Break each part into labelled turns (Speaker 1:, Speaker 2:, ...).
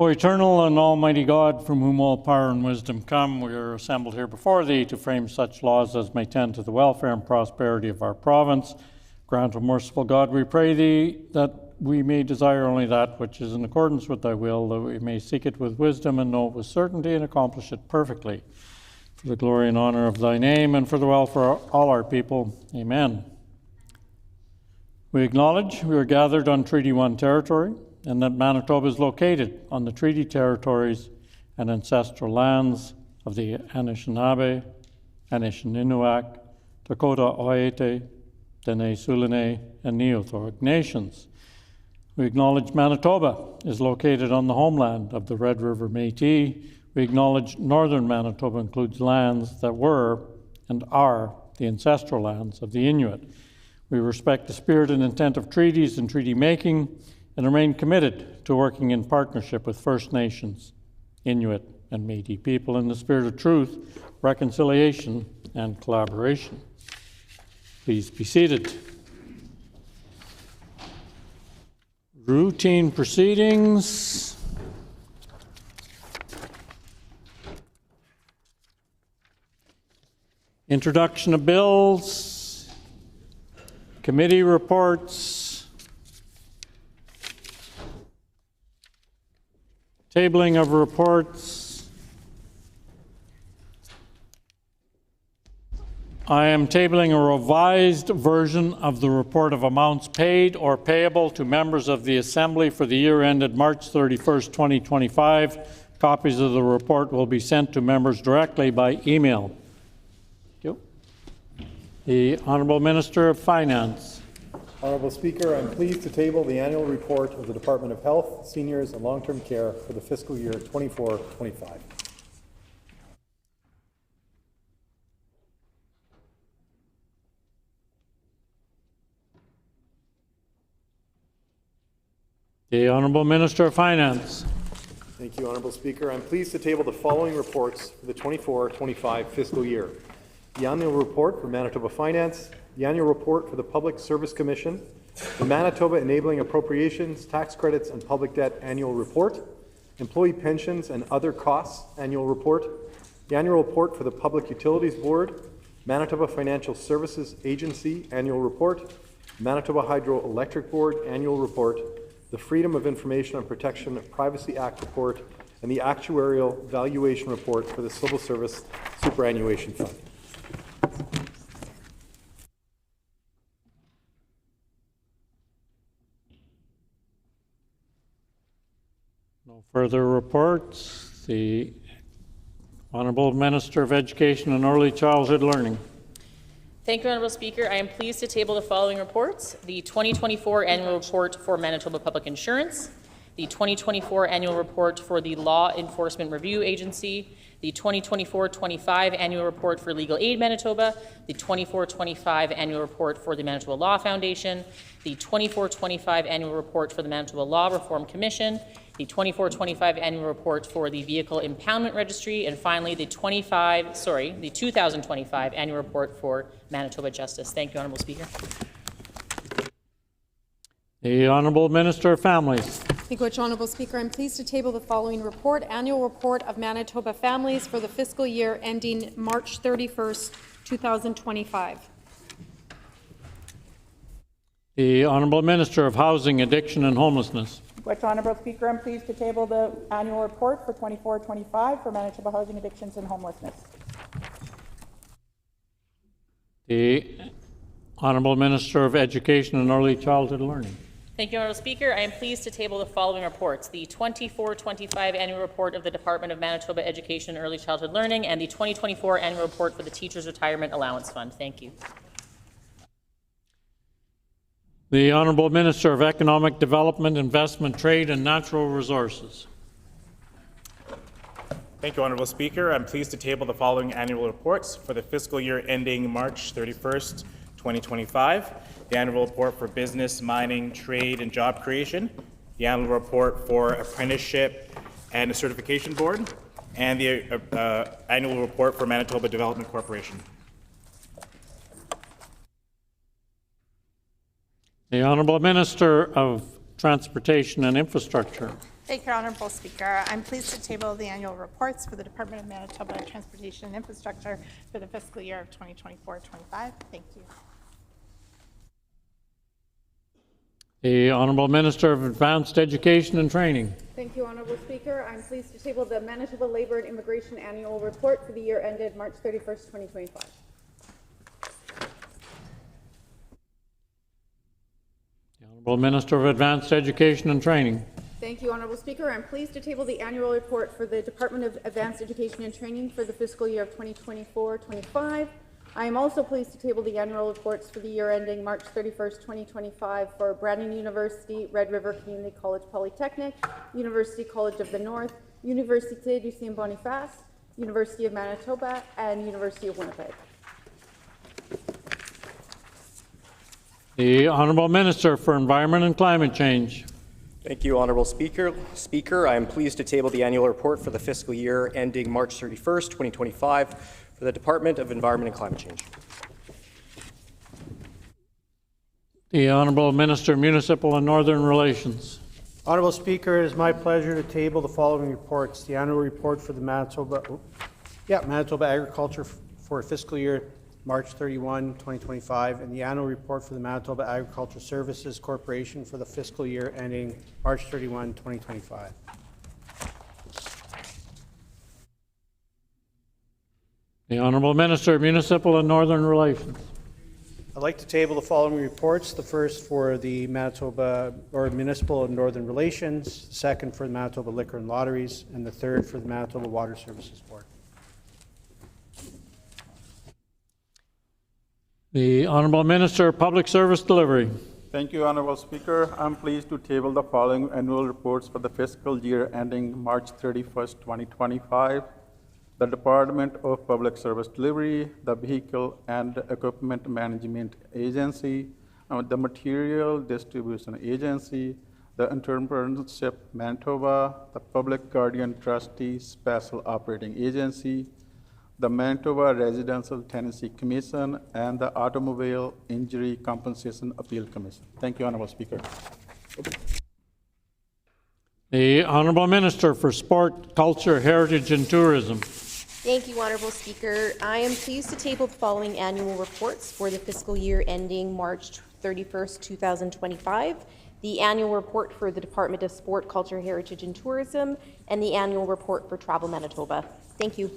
Speaker 1: O eternal and almighty God, from whom all power and wisdom come, we are assembled here before thee to frame such laws as may tend to the welfare and prosperity of our province. Grant, O merciful God, we pray thee, that we may desire only that which is in accordance with thy will, that we may seek it with wisdom and know it with certainty and accomplish it perfectly. For the glory and honor of thy name and for the welfare of all our people. Amen. We acknowledge we are gathered on Treaty 1 territory, and that Manitoba is located on the treaty territories and ancestral lands of the Anishinaabe, Anishinaabe, Dakota Oiete, Dene Sulene, and Neothoric nations. We acknowledge Manitoba is located on the homeland of the Red River Métis. We acknowledge northern Manitoba includes lands that were and are the ancestral lands of the Inuit. We respect the spirit and intent of treaties and treaty making, and remain committed to working in partnership with First Nations, Inuit, and Métis people in the spirit of truth, reconciliation, and collaboration. Please be seated. Routine proceedings. Introduction of bills. Committee reports. Tabling of reports. I am tabling a revised version of the report of amounts paid or payable to members of the Assembly for the year ended March 31st, 2025. Copies of the report will be sent to members directly by email. Thank you. The Honourable Minister of Finance.
Speaker 2: Honourable Speaker, I am pleased to table the annual report of the Department of Health, Seniors and Long-Term Care for the fiscal year 24-25.
Speaker 1: The Honourable Minister of Finance.
Speaker 2: Thank you, Honourable Speaker. I'm pleased to table the following reports for the 24-25 fiscal year. The annual report for Manitoba Finance, the annual report for the Public Service Commission, the Manitoba Enabling Appropriations, Tax Credits and Public Debt Annual Report, Employee Pensions and Other Costs Annual Report, the annual report for the Public Utilities Board, Manitoba Financial Services Agency Annual Report, Manitoba Hydroelectric Board Annual Report, the Freedom of Information and Protection of Privacy Act Report, and the Actuarial Valuation Report for the Civil Service Superannuation Fund.
Speaker 1: No further reports. The Honourable Minister of Education and Early Childhood Learning.
Speaker 3: Thank you, Honourable Speaker. I am pleased to table the following reports. The 2024 Annual Report for Manitoba Public Insurance, the 2024 Annual Report for the Law Enforcement Review Agency, the 2024-25 Annual Report for Legal Aid Manitoba, the 24-25 Annual Report for the Manitoba Law Foundation, the 24-25 Annual Report for the Manitoba Law Reform Commission, the 24-25 Annual Report for the Vehicle Impoundment Registry, and finally the 2025 Annual Report for Manitoba Justice. Thank you, Honourable Speaker.
Speaker 1: The Honourable Minister of Families.
Speaker 4: Thank you much, Honourable Speaker. I'm pleased to table the following report, Annual Report of Manitoba Families for the fiscal year ending March 31st, 2025.
Speaker 1: The Honourable Minister of Housing, Addiction and Homelessness.
Speaker 5: Which, Honourable Speaker, I'm pleased to table the annual report for 24-25 for Manitoba Housing, Addictions and Homelessness.
Speaker 1: The Honourable Minister of Education and Early Childhood Learning.
Speaker 3: Thank you, Honourable Speaker. I am pleased to table the following reports. The 24-25 Annual Report of the Department of Manitoba Education and Early Childhood Learning and the 2024 Annual Report for the Teachers Retirement Allowance Fund. Thank you.
Speaker 1: The Honourable Minister of Economic Development, Investment, Trade and Natural Resources.
Speaker 6: Thank you, Honourable Speaker. I'm pleased to table the following annual reports for the fiscal year ending March 31st, 2025. The annual report for business, mining, trade and job creation, the annual report for apprenticeship and certification board, and the annual report for Manitoba Development Corporation.
Speaker 1: The Honourable Minister of Transportation and Infrastructure.
Speaker 7: Thank you, Honorable Speaker. I'm pleased to table the annual reports for the Department of Manitoba Transportation and Infrastructure for the fiscal year of 2024-25. Thank you.
Speaker 1: The Honourable Minister of Advanced Education and Training.
Speaker 8: Thank you, Honourable Speaker. I'm pleased to table the Manitoba Labour and Immigration Annual Report for the year ended March 31st, 2025.
Speaker 1: The Honourable Minister of Advanced Education and Training.
Speaker 8: Thank you, Honourable Speaker. I'm pleased to table the annual report for the Department of Advanced Education and Training for the fiscal year of 2024-25. I am also pleased to table the annual reports for the year ending March 31st, 2025 for Brandon University, Red River Community College Polytechnic, University College of the North, Université du Saint-Boniface, University of Manitoba, and University of Winnipeg.
Speaker 1: The Honourable Minister for Environment and Climate Change.
Speaker 9: Thank you, Honourable Speaker. I am pleased to table the annual report for the fiscal year ending March 31st, 2025 for the Department of Environment and Climate Change.
Speaker 1: The Honourable Minister of Municipal and Northern Relations.
Speaker 10: Honourable Speaker, it is my pleasure to table the following reports. The annual report for the Manitoba Agriculture for fiscal year March 31, 2025, and the annual report for the Manitoba Agriculture Services Corporation for the fiscal year ending March 31, 2025.
Speaker 1: The Honourable Minister of Municipal and Northern Relations.
Speaker 10: I'd like to table the following reports. The first for the Manitoba Municipal and Northern Relations, the second for the Manitoba Liquor and Lotteries, and the third for the Manitoba Water Services Board.
Speaker 1: The Honourable Minister of Public Service Delivery.
Speaker 11: Thank you, Honourable Speaker. I'm pleased to table the following annual reports for the fiscal year ending March 31st, 2025. The Department of Public Service Delivery, the Vehicle and Equipment Management Agency, the Material Distribution Agency, the Entrepreneurship Manitoba, the Public Guardian Trustee Special Operating Agency, the Manitoba Residential Tenancy Commission, and the Automobile Injury Compensation Appeal Commission. Thank you, Honourable Speaker.
Speaker 1: The Honourable Minister for Sport, Culture, Heritage and Tourism.
Speaker 12: Thank you, Honourable Speaker. I am pleased to table the following annual reports for the fiscal year ending March 31st, 2025. The annual report for the Department of Sport, Culture, Heritage and Tourism, and the annual report for Travel Manitoba. Thank you.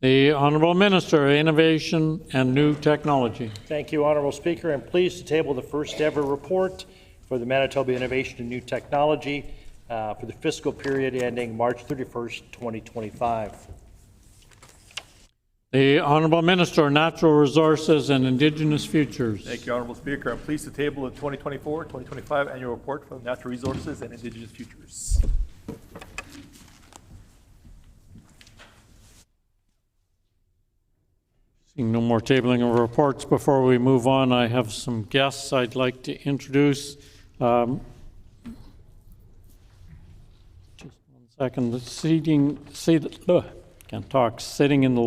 Speaker 1: The Honourable Minister of Innovation and New Technology.
Speaker 13: Thank you, Honourable Speaker. I'm pleased to table the first ever report for the Manitoba Innovation and New Technology for the fiscal period ending March 31st, 2025.
Speaker 1: The Honourable Minister of Natural Resources and Indigenous Futures.
Speaker 14: Thank you, Honourable Speaker. I'm pleased to table the 2024-2025 annual report for the Natural Resources and Indigenous Futures.
Speaker 1: Seeing no more tabling of reports, before we move on, I have some guests I'd like to introduce. Just one second. Sitting in the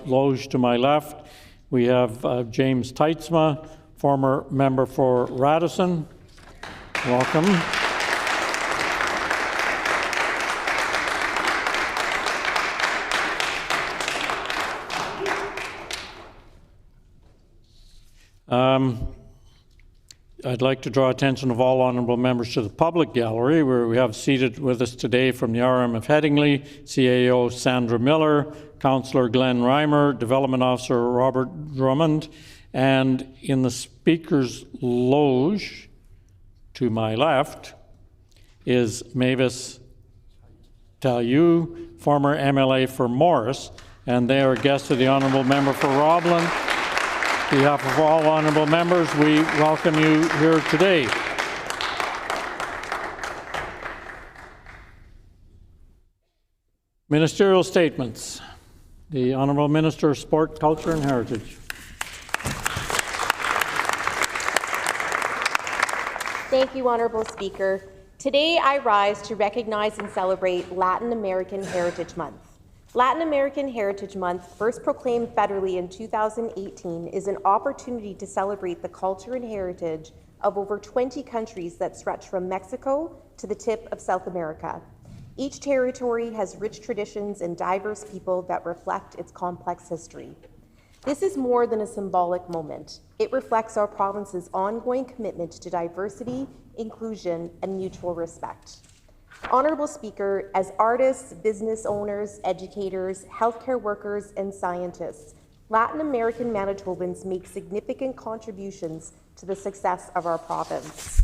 Speaker 1: loge to my left, we have James Teitzma, former member for Radisson. Welcome. I'd like to draw attention of all honourable members to the public gallery, where we have seated with us today from the RM of Headingley, CAO Sandra Miller, Councillor Glenn Reimer, Development Officer Robert Drummond, and in the Speaker's Loge to my left is Mavis Taillou, former MLA for Morris, and they are guests of the honourable member for Roblin. On behalf of all honourable members, we welcome you here today. Ministerial statements. The Honourable Minister of Sport, Culture and Heritage.
Speaker 12: Thank you, Honourable Speaker. Today I rise to recognize and celebrate Latin American Heritage Month. Latin American Heritage Month, first proclaimed federally in 2018, is an opportunity to celebrate the culture and heritage of over 20 countries that stretch from Mexico to the tip of South America. Each territory has rich traditions and diverse people that reflect its complex history. This is more than a symbolic moment. It reflects our province's ongoing commitment to diversity, inclusion, and mutual respect. Honorable Speaker, as artists, business owners, educators, healthcare workers, and scientists, Latin American Manitobans make significant contributions to the success of our province.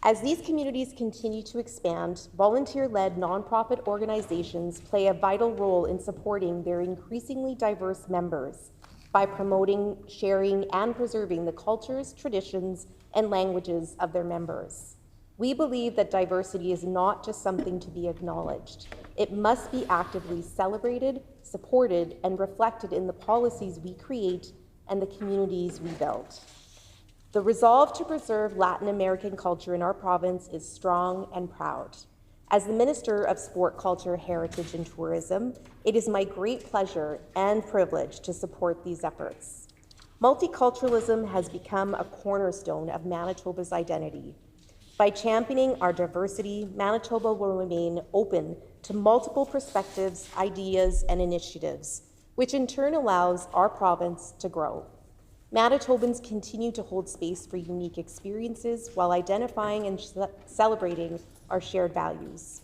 Speaker 12: As these communities continue to expand, volunteer-led nonprofit organizations play a vital role in supporting their increasingly diverse members by promoting, sharing, and preserving the cultures, traditions, and languages of their members. We believe that diversity is not just something to be acknowledged. It must be actively celebrated, supported, and reflected in the policies we create and the communities we build. The resolve to preserve Latin American culture in our province is strong and proud. As the Minister of Sport, Culture, Heritage, and Tourism, it is my great pleasure and privilege to support these efforts. Multiculturalism has become a cornerstone of Manitoba's identity. By championing our diversity, Manitoba will remain open to multiple perspectives, ideas, and initiatives, which in turn allows our province to grow. Manitobans continue to hold space for unique experiences while identifying and celebrating our shared values.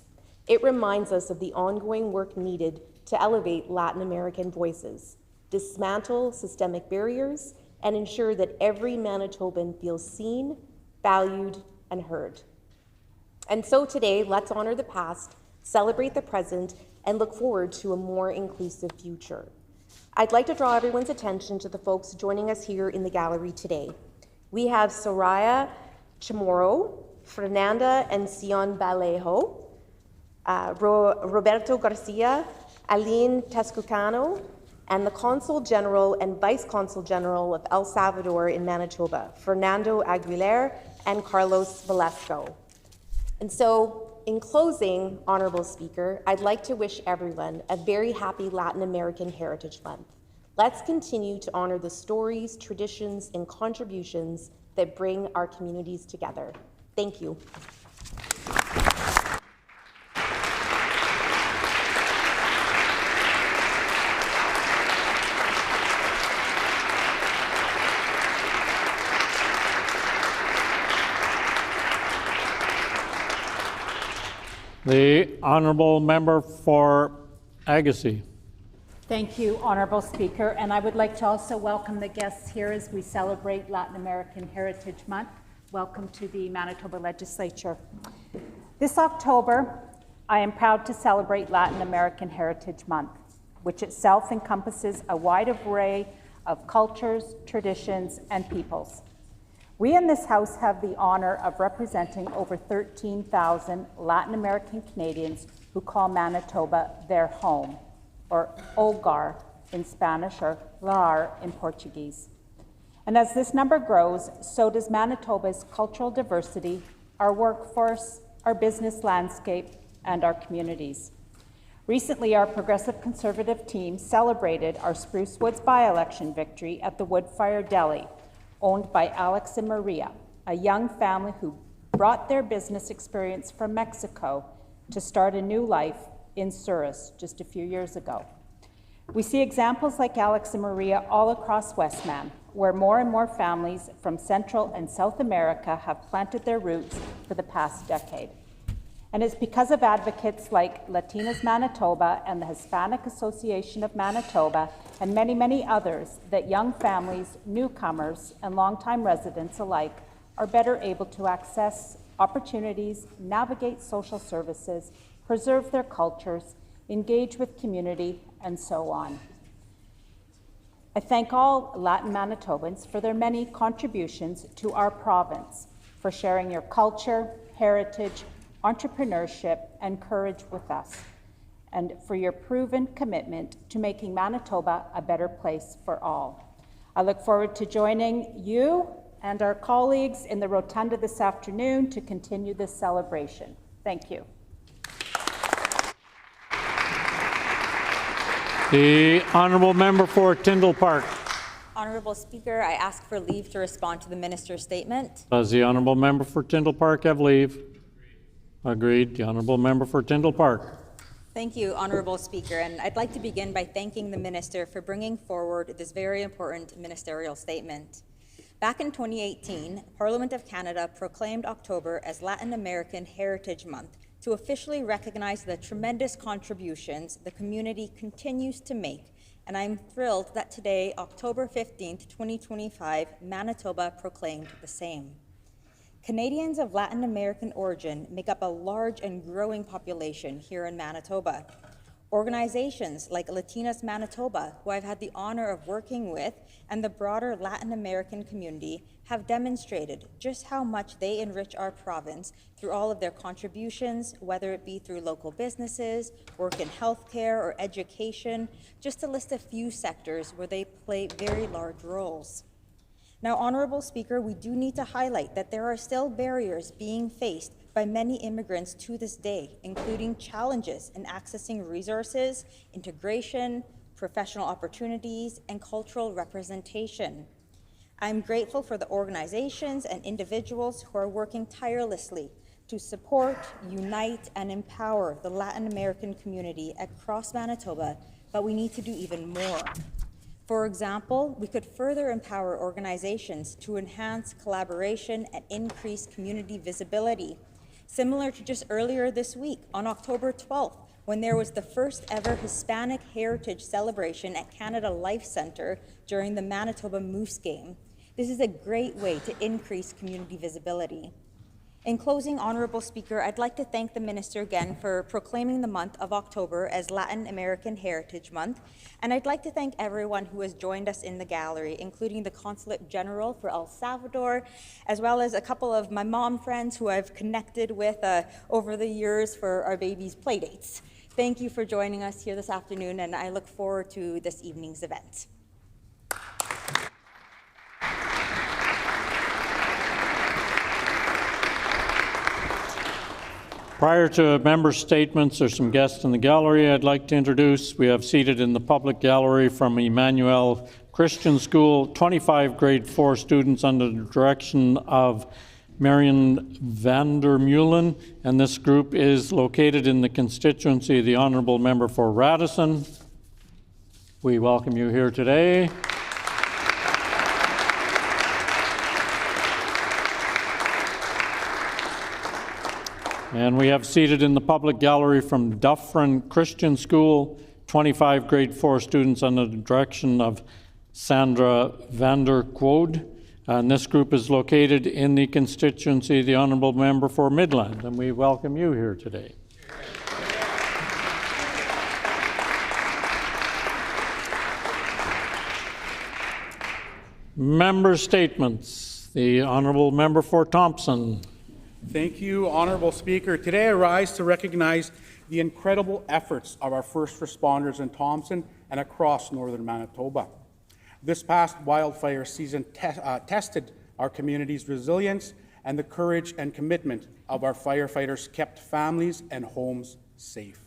Speaker 12: It reminds us of the ongoing work needed to elevate Latin American voices, dismantle systemic barriers, and ensure that every Manitoban feels seen, valued, and heard. And so today, let's honor the past, celebrate the present, and look forward to a more inclusive future. I'd like to draw everyone's attention to the folks joining us here in the gallery today. We have Soraya Chamorro, Fernanda and Sion Vallejo, Roberto Garcia, Aline Tescucano, and the Consul General and Vice Consul General of El Salvador in Manitoba, Fernando Aguilar and Carlos Velasco. And so, in closing, Honorable Speaker, I'd like to wish everyone a very happy Latin American Heritage Month. Let's continue to honor the stories, traditions, and contributions that bring our communities together. Thank you.
Speaker 1: The Honourable Member for Agassiz.
Speaker 15: Thank you, Honourable Speaker, and I would like to also welcome the guests here as we celebrate Latin American Heritage Month. Welcome to the Manitoba Legislature. This October, I am proud to celebrate Latin American Heritage Month, which itself encompasses a wide array of cultures, traditions, and peoples. We in this House have the honor of representing over 13,000 Latin American Canadians who call Manitoba their home, or hogar in Spanish, or lar in Portuguese. And as this number grows, so does Manitoba's cultural diversity, our workforce, our business landscape, and our communities. Recently, our Progressive Conservative team celebrated our Spruce Woods by-election victory at the Woodfire Deli, owned by Alex and Maria, a young family who brought their business experience from Mexico to start a new life in Souris just a few years ago. We see examples like Alex and Maria all across Westman, where more and more families from Central and South America have planted their roots for the past decade. And it's because of advocates like Latinas Manitoba and the Hispanic Association of Manitoba and many, many others that young families, newcomers, and longtime residents alike are better able to access opportunities, navigate social services, preserve their cultures, engage with community, and so on. I thank all Latin Manitobans for their many contributions to our province, for sharing your culture, heritage, entrepreneurship, and courage with us, and for your proven commitment to making Manitoba a better place for all. I look forward to joining you and our colleagues in the Rotunda this afternoon to continue this celebration. Thank you.
Speaker 1: The Honourable Member for Tyndall Park.
Speaker 16: Honorable Speaker, I ask for leave to respond to the minister's statement.
Speaker 1: Does the honourable member for Tyndall Park have leave? Agreed. The honourable member for Tyndall Park.
Speaker 16: Thank you, Honorable Speaker, and I'd like to begin by thanking the minister for bringing forward this very important ministerial statement. Back in 2018, Parliament of Canada proclaimed October as Latin American Heritage Month to officially recognize the tremendous contributions the community continues to make, and I'm thrilled that today, October 15th, 2025, Manitoba proclaimed the same. Canadians of Latin American origin make up a large and growing population here in Manitoba. Organizations like Latinas Manitoba, who I've had the honor of working with, and the broader Latin American community have demonstrated just how much they enrich our province through all of their contributions, whether it be through local businesses, work in healthcare or education, just to list a few sectors where they play very large roles. Now, Honorable Speaker, we do need to highlight that there are still barriers being faced by many immigrants to this day, including challenges in accessing resources, integration, professional opportunities, and cultural representation. I'm grateful for the organizations and individuals who are working tirelessly to support, unite, and empower the Latin American community across Manitoba, but we need to do even more. For example, we could further empower organizations to enhance collaboration and increase community visibility, similar to just earlier this week on October 12th, when there was the first ever Hispanic Heritage Celebration at Canada Life Centre during the Manitoba Moose Game. This is a great way to increase community visibility. In closing, Honorable Speaker, I'd like to thank the Minister again for proclaiming the month of October as Latin American Heritage Month, and I'd like to thank everyone who has joined us in the gallery, including the Consulate General for El Salvador, as well as a couple of my mom friends who I've connected with over the years for our baby's playdates. Thank you for joining us here this afternoon, and I look forward to this evening's event.
Speaker 1: Prior to member statements, there's some guests in the gallery I'd like to introduce. We have seated in the public gallery from Emmanuel Christian School, 25 grade 4 students under the direction of Marion Vandermeulen, and this group is located in the constituency of the Honourable Member for Radisson. We welcome you here today. And we have seated in the public gallery from Dufferin Christian School, 25 grade 4 students under the direction of Sandra Vanderquode. And this group is located in the constituency of the Honourable Member for Midland, and we welcome you here today. Member statements. The Honourable Member for Thompson.
Speaker 17: Thank you, Honourable Speaker. Today I rise to recognize the incredible efforts of our first responders in Thompson and across northern Manitoba. This past wildfire season tested our community's resilience, and the courage and commitment of our firefighters kept families and homes safe.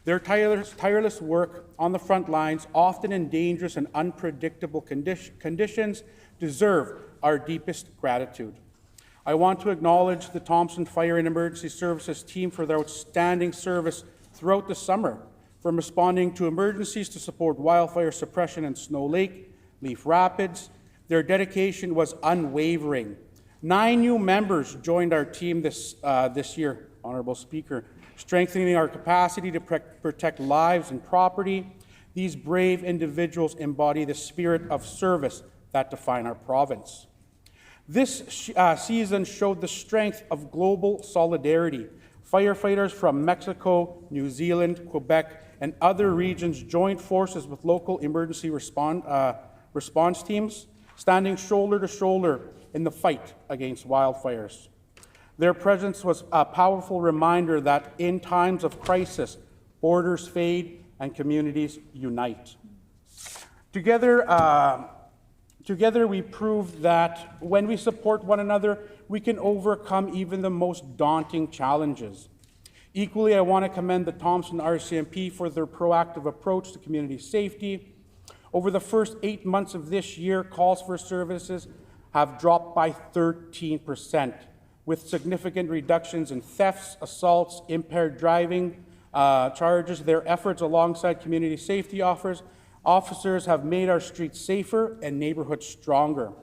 Speaker 17: Their tireless work on the front lines, often in dangerous and unpredictable conditions, deserve our deepest gratitude. I want to acknowledge the Thompson Fire and Emergency Services team for their outstanding service throughout the summer, from responding to emergencies to support wildfire suppression in Snow Lake, Leaf Rapids. Their dedication was unwavering. 9 new members joined our team this year, Honourable Speaker, strengthening our capacity to protect lives and property. These brave individuals embody the spirit of service that define our province. This season showed the strength of global solidarity. Firefighters from Mexico, New Zealand, Quebec, and other regions joined forces with local emergency response teams, standing shoulder to shoulder in the fight against wildfires. Their presence was a powerful reminder that in times of crisis, borders fade and communities unite. Together, we proved that when we support one another, we can overcome even the most daunting challenges. Equally, I want to commend the Thompson RCMP for their proactive approach to community safety. Over the first 8 months of this year, calls for services have dropped by 13%, with significant reductions in thefts, assaults, impaired driving charges. Their efforts alongside community safety officers have made our streets safer and neighborhoods stronger.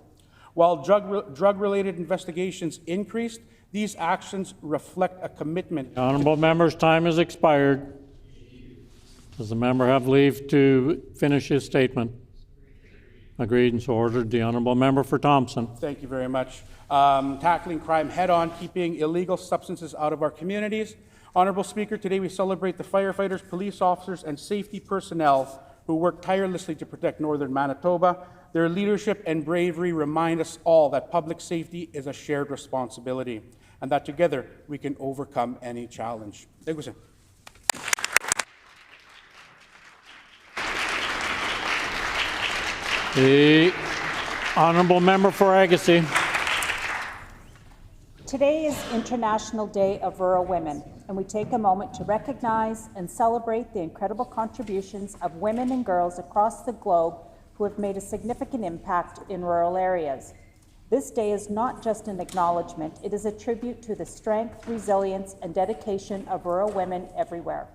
Speaker 17: While drug-related investigations increased, these actions reflect a commitment.
Speaker 1: The honourable member's time has expired. Does the member have leave to finish his statement? Agreed and so ordered. The honourable member for Thompson.
Speaker 17: Thank you very much. Tackling crime head-on, keeping illegal substances out of our communities. Honourable Speaker, today we celebrate the firefighters, police officers, and safety personnel who work tirelessly to protect northern Manitoba. Their leadership and bravery remind us all that public safety is a shared responsibility and that together we can overcome any challenge. Thank you, sir.
Speaker 1: The honourable member for Agassiz.
Speaker 15: Today is International Day of Rural Women, and we take a moment to recognize and celebrate the incredible contributions of women and girls across the globe who have made a significant impact in rural areas. This day is not just an acknowledgement, it is a tribute to the strength, resilience, and dedication of rural women everywhere.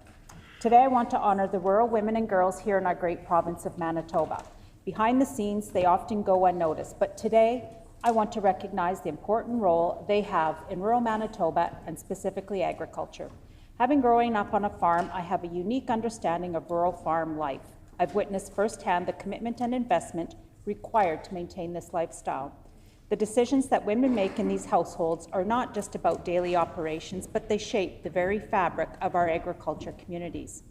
Speaker 15: Today I want to honor the rural women and girls here in our great province of Manitoba. Behind the scenes, they often go unnoticed, but today I want to recognize the important role they have in rural Manitoba and specifically agriculture. Having grown up on a farm, I have a unique understanding of rural farm life. I've witnessed firsthand the commitment and investment required to maintain this lifestyle. The decisions that women make in these households are not just about daily operations, but they shape the very fabric of our agriculture communities.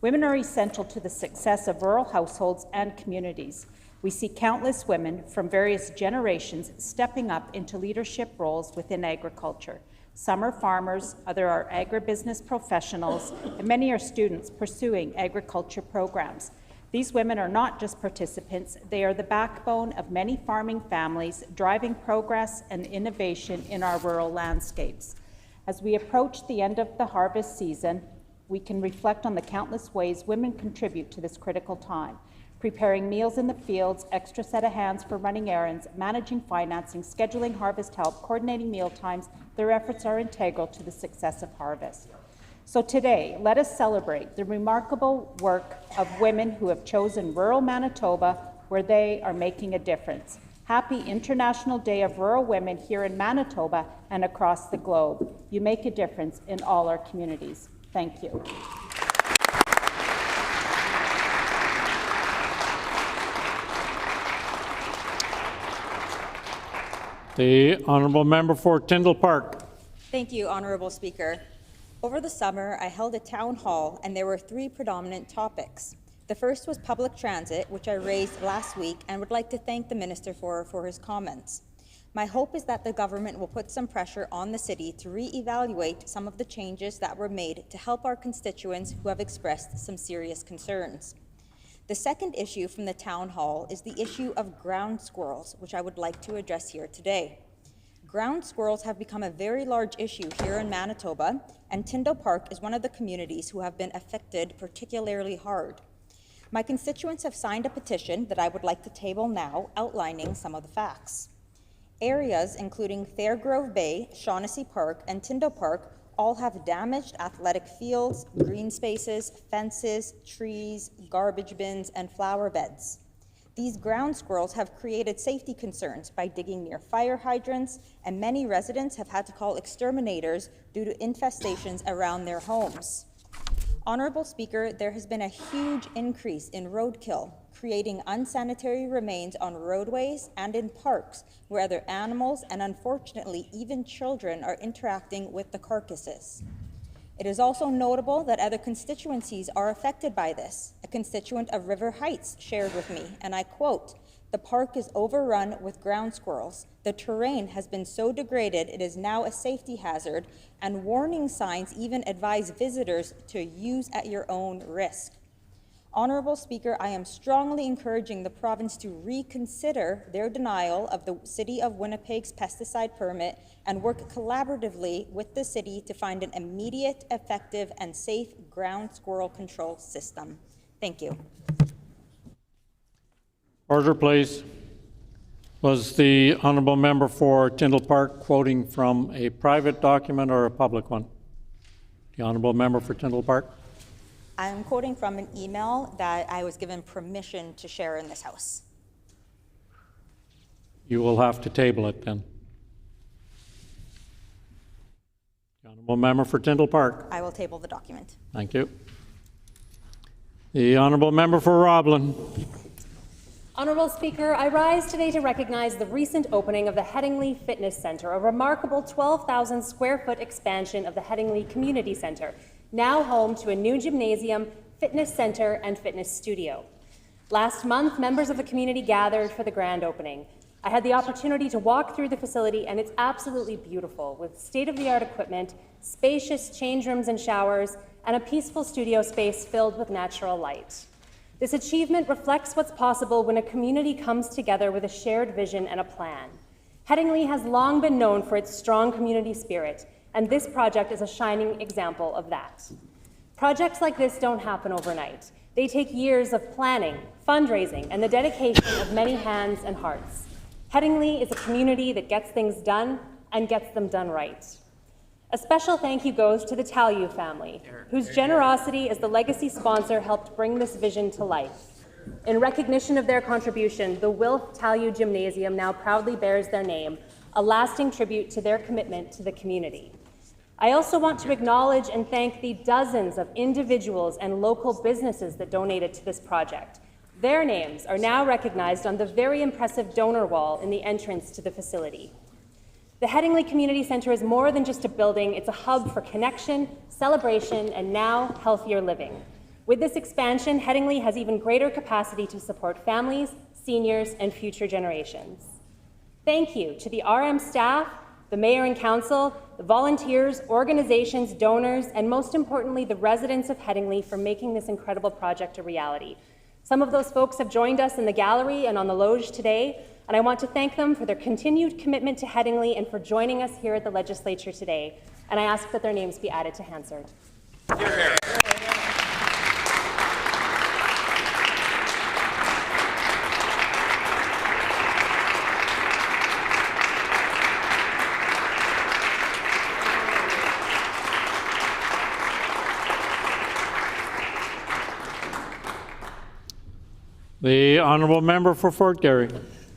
Speaker 15: Women are essential to the success of rural households and communities. We see countless women from various generations stepping up into leadership roles within agriculture. Some are farmers, others are agribusiness professionals, and many are students pursuing agriculture programs. These women are not just participants, they are the backbone of many farming families, driving progress and innovation in our rural landscapes. As we approach the end of the harvest season, we can reflect on the countless ways women contribute to this critical time. Preparing meals in the fields, extra set of hands for running errands, managing financing, scheduling harvest help, coordinating meal times, their efforts are integral to the success of harvest. So today, let us celebrate the remarkable work of women who have chosen rural Manitoba where they are making a difference. Happy International Day of Rural Women here in Manitoba and across the globe. You make a difference in all our communities. Thank you.
Speaker 1: The honourable member for Tyndall Park.
Speaker 16: Thank you, Honourable Speaker. Over the summer, I held a town hall and there were 3 predominant topics. The first was public transit, which I raised last week and would like to thank the Minister for his comments. My hope is that the government will put some pressure on the city to re-evaluate some of the changes that were made to help our constituents who have expressed some serious concerns. The second issue from the town hall is the issue of ground squirrels, which I would like to address here today. Ground squirrels have become a very large issue here in Manitoba, and Tyndall Park is one of the communities who have been affected particularly hard. My constituents have signed a petition that I would like to table now, outlining some of the facts. Areas including Fairgrove Bay, Shaughnessy Park, and Tyndall Park all have damaged athletic fields, green spaces, fences, trees, garbage bins, and flower beds. These ground squirrels have created safety concerns by digging near fire hydrants, and many residents have had to call exterminators due to infestations around their homes. Honourable Speaker, there has been a huge increase in roadkill, creating unsanitary remains on roadways and in parks where other animals and unfortunately even children are interacting with the carcasses. It is also notable that other constituencies are affected by this. A constituent of River Heights shared with me, and I quote, "The park is overrun with ground squirrels. The terrain has been so degraded it is now a safety hazard, and warning signs even advise visitors to use at your own risk." Honourable Speaker, I am strongly encouraging the province to reconsider their denial of the City of Winnipeg's pesticide permit and work collaboratively with the city to find an immediate, effective, and safe ground squirrel control system. Thank you.
Speaker 1: Order, please. Was the honourable member for Tyndall Park quoting from a private document or a public one? The honourable member for Tyndall Park.
Speaker 16: I'm quoting from an email that I was given permission to share in this House.
Speaker 1: You will have to table it then. The honourable member for Tyndall Park.
Speaker 16: I will table the document.
Speaker 1: Thank you. The honourable member for Roblin.
Speaker 18: Honourable Speaker, I rise today to recognize the recent opening of the Headingley Fitness Centre, a remarkable 12,000 square foot expansion of the Headingley Community Centre, now home to a new gymnasium, fitness centre and fitness studio. Last month, members of the community gathered for the grand opening. I had the opportunity to walk through the facility, and it's absolutely beautiful, with state-of-the-art equipment, spacious change rooms and showers, and a peaceful studio space filled with natural light. This achievement reflects what's possible when a community comes together with a shared vision and a plan. Headingley has long been known for its strong community spirit, and this project is a shining example of that. Projects like this don't happen overnight. They take years of planning, fundraising, and the dedication of many hands and hearts. Headingley is a community that gets things done and gets them done right. A special thank you goes to the Talue family, whose generosity as the legacy sponsor helped bring this vision to life. In recognition of their contribution, the Wilf Talue Gymnasium now proudly bears their name, a lasting tribute to their commitment to the community. I also want to acknowledge and thank the dozens of individuals and local businesses that donated to this project. Their names are now recognized on the very impressive donor wall in the entrance to the facility. The Headingley Community Centre is more than just a building, it's a hub for connection, celebration, and now healthier living. With this expansion, Headingley has even greater capacity to support families, seniors, and future generations. Thank you to the RM staff, the Mayor and Council, the volunteers, organizations, donors, and most importantly, the residents of Headingley for making this incredible project a reality. Some of those folks have joined us in the gallery and on the loge today, and I want to thank them for their continued commitment to Headingley and for joining us here at the Legislature today. And I ask that their names be added to Hansard.
Speaker 1: The honourable member for Fort Garry.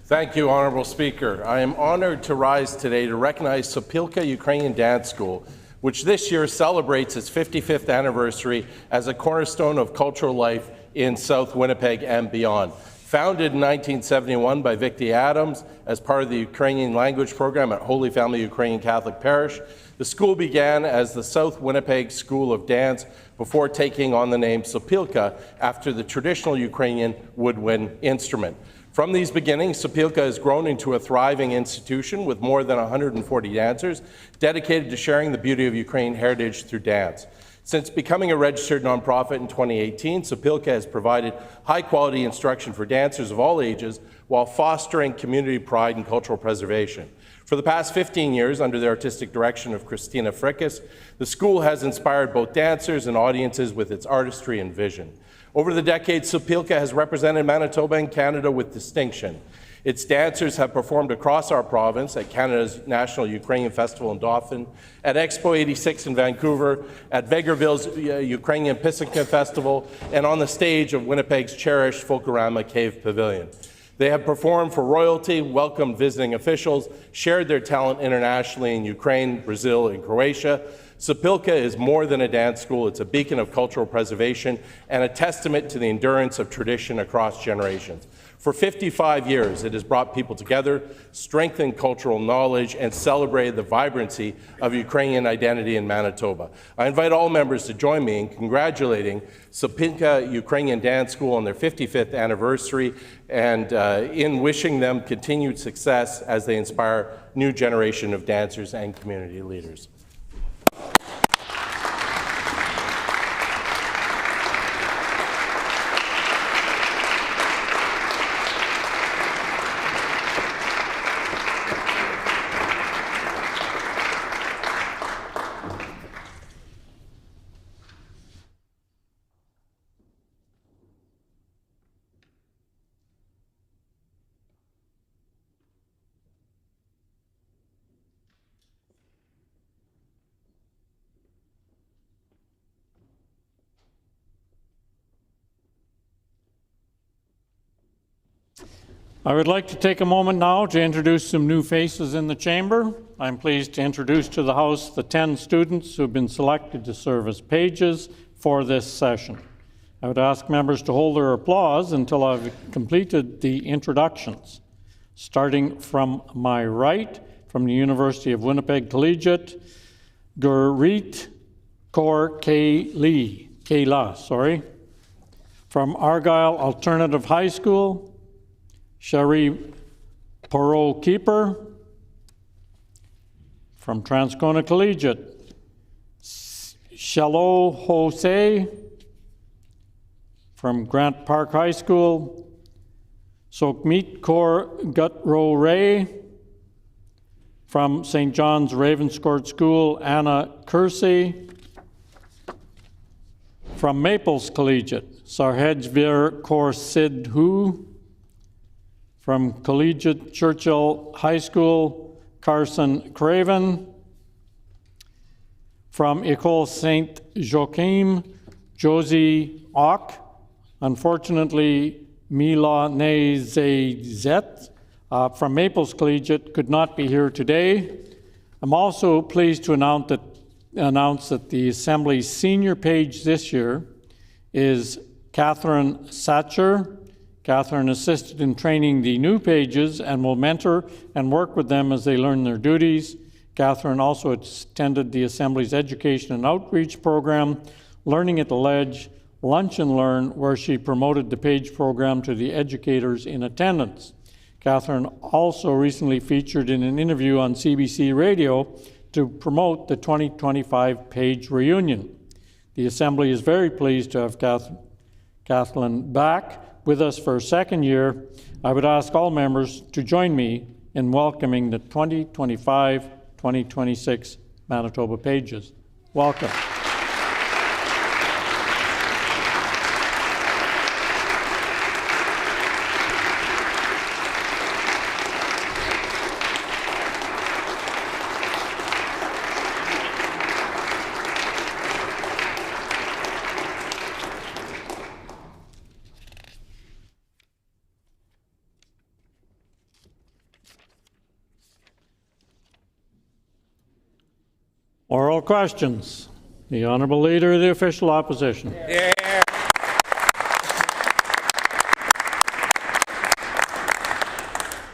Speaker 19: Thank you, Honourable Speaker. I am honoured to rise today to recognize Sopilka Ukrainian Dance School, which this year celebrates its 55th anniversary as a cornerstone of cultural life in South Winnipeg and beyond. Founded in 1971 by Vicki Adams as part of the Ukrainian language program at Holy Family Ukrainian Catholic Parish, the school began as the South Winnipeg School of Dance before taking on the name Sopilka after the traditional Ukrainian woodwind instrument. From these beginnings, Sopilka has grown into a thriving institution with more than 140 dancers dedicated to sharing the beauty of Ukrainian heritage through dance. Since becoming a registered nonprofit in 2018, Sopilka has provided high-quality instruction for dancers of all ages while fostering community pride and cultural preservation. For the past 15 years, under the artistic direction of Christina Frickas, the school has inspired both dancers and audiences with its artistry and vision. Over the decades, Sopilka has represented Manitoba and Canada with distinction. Its dancers have performed across our province at Canada's National Ukrainian Festival in Dauphin, at Expo 86 in Vancouver, at Vegreville's Ukrainian Pisanka Festival, and on the stage of Winnipeg's cherished Folklorama Cave Pavilion. They have performed for royalty, welcomed visiting officials, shared their talent internationally in Ukraine, Brazil, and Croatia. Sopilka is more than a dance school. It's a beacon of cultural preservation and a testament to the endurance of tradition across generations. For 55 years, it has brought people together, strengthened cultural knowledge, and celebrated the vibrancy of Ukrainian identity in Manitoba. I invite all members to join me in congratulating Sopilka Ukrainian Dance School on their 55th anniversary and in wishing them continued success as they inspire new generation of dancers and community leaders.
Speaker 1: I would like to take a moment now to introduce some new faces in the chamber. I'm pleased to introduce to the House the 10 students who have been selected to serve as pages for this session. I would ask members to hold their applause until I've completed the introductions. Starting from my right, from the University of Winnipeg Collegiate, Gurreet Kaur Kayla. From Argyle Alternative High School, Sherry Porot Keeper. From Transcona Collegiate, Shalom Jose. From Grant Park High School, Sokmeet Kaur Gutro Ray. From St. John's Ravenscourt School, Anna Kersey. From Maples Collegiate, Sarhejvir Kaur Sidhu. From Collegiate Churchill High School, Carson Craven. From École Saint Joachim, Josie Ock. Unfortunately, Mila Nezet from Maples Collegiate could not be here today. I'm also pleased to announce that the Assembly's senior page this year is Catherine Satcher. Catherine assisted in training the new pages and will mentor and work with them as they learn their duties. Catherine also attended the Assembly's Education and Outreach program, Learning at the Ledge, Lunch and Learn, where she promoted the page program to the educators in attendance. Catherine also recently featured in an interview on CBC Radio to promote the 2025 page reunion. The Assembly is very pleased to have Kathleen back with us for a second year. I would ask all members to join me in welcoming the 2025-2026 Manitoba Pages. Welcome. Oral questions. The Honourable Leader of the Official Opposition.
Speaker 20: Yeah.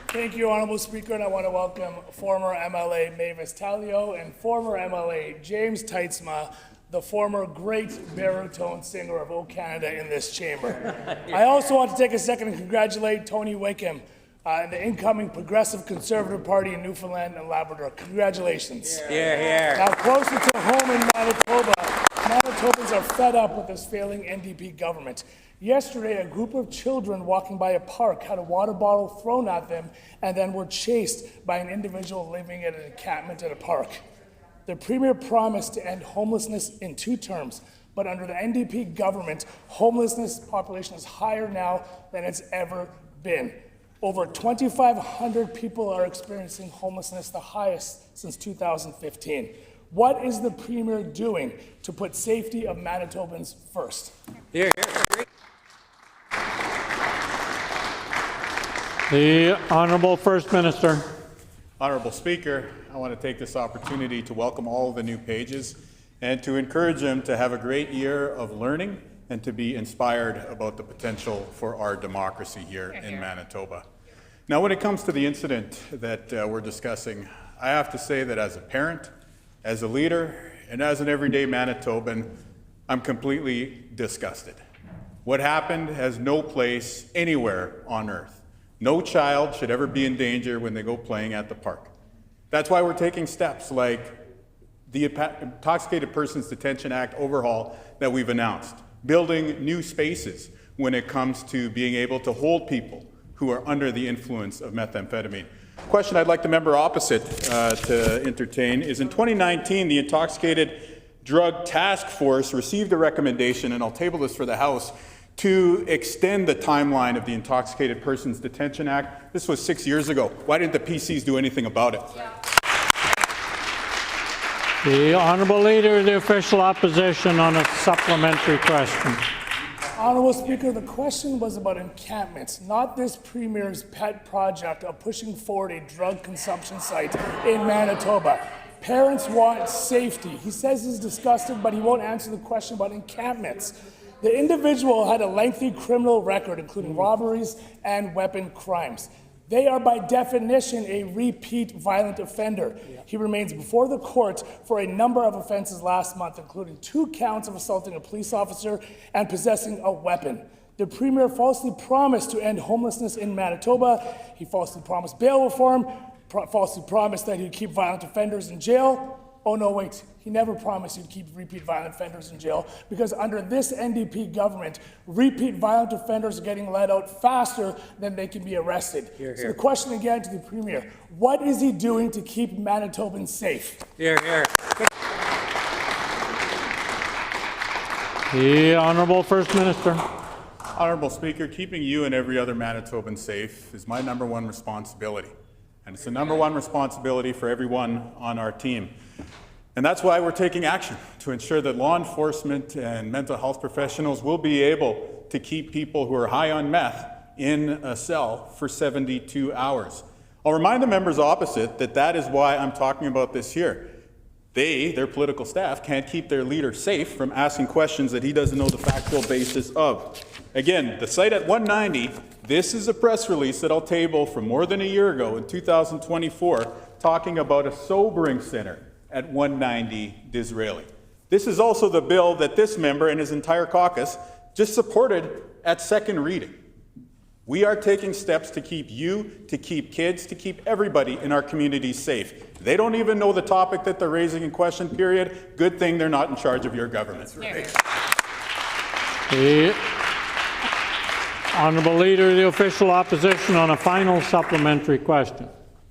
Speaker 20: Thank you, Honourable Speaker, and I want to welcome former MLA Mavis Talio and former MLA James Teitzma, the former great baritone singer of O Canada in this chamber. I also want to take a second and congratulate Tony Wickham, the incoming Progressive Conservative Party in Newfoundland and Labrador. Congratulations. Now, closer to home in Manitoba, Manitobans are fed up with this failing NDP government. Yesterday, a group of children walking by a park had a water bottle thrown at them and then were chased by an individual living at an encampment at a park. The Premier promised to end homelessness in 2 terms, but under the NDP government, homelessness population is higher now than it's ever been. Over 2,500 people are experiencing homelessness, the highest since 2015. What is the Premier doing to put safety of Manitobans first?
Speaker 1: The Honourable First Minister.
Speaker 21: Honourable Speaker, I want to take this opportunity to welcome all of the new pages and to encourage them to have a great year of learning and to be inspired about the potential for our democracy here in Manitoba. Now, when it comes to the incident that we're discussing, I have to say that as a parent, as a leader, and as an everyday Manitoban, I'm completely disgusted. What happened has no place anywhere on earth. No child should ever be in danger when they go playing at the park. That's why we're taking steps like the Intoxicated Persons Detention Act overhaul that we've announced, building new spaces when it comes to being able to hold people who are under the influence of methamphetamine. Question I'd like the member opposite to entertain is, in 2019, the Intoxicated Drug Task Force received a recommendation, and I'll table this for the House, to extend the timeline of the Intoxicated Persons Detention Act. This was 6 years ago. Why didn't the PCs do anything about it?
Speaker 1: The Honourable Leader of the Official Opposition on a supplementary question.
Speaker 20: Honorable Speaker, the question was about encampments, not this Premier's pet project of pushing forward a drug consumption site in Manitoba. Parents want safety. He says he's disgusted, but he won't answer the question about encampments. The individual had a lengthy criminal record, including robberies and weapon crimes. They are by definition a repeat violent offender. He remains before the court for a number of offenses last month, including 2 counts of assaulting a police officer and possessing a weapon. The Premier falsely promised to end homelessness in Manitoba. He falsely promised bail reform, falsely promised that he'd keep violent offenders in jail. Oh no, wait, he never promised he'd keep repeat violent offenders in jail, because under this NDP government, repeat violent offenders are getting let out faster than they can be arrested.
Speaker 2: Hear,
Speaker 20: So
Speaker 2: hear.
Speaker 20: the question again to the Premier, what is he doing to keep Manitobans safe?
Speaker 2: Here, here.
Speaker 1: The Honourable First Minister.
Speaker 21: Honourable Speaker, keeping you and every other Manitoban safe is my #1 responsibility. And it's the #1 responsibility for everyone on our team. And that's why we're taking action to ensure that law enforcement and mental health professionals will be able to keep people who are high on meth in a cell for 72 hours. I'll remind the members opposite that that is why I'm talking about this here. Their political staff, can't keep their leader safe from asking questions that he doesn't know the factual basis of. Again, the site at 190, this is a press release that I'll table from more than a year ago in 2024, talking about a sobering center at 190 Disraeli. This is also the bill that this member and his entire caucus just supported at second reading. We are taking steps to keep you, to keep kids, to keep everybody in our communities safe. They don't even know the topic that they're raising in question period. Good thing they're not in charge of your government.
Speaker 1: The Honourable Leader of the Official Opposition on a final supplementary question.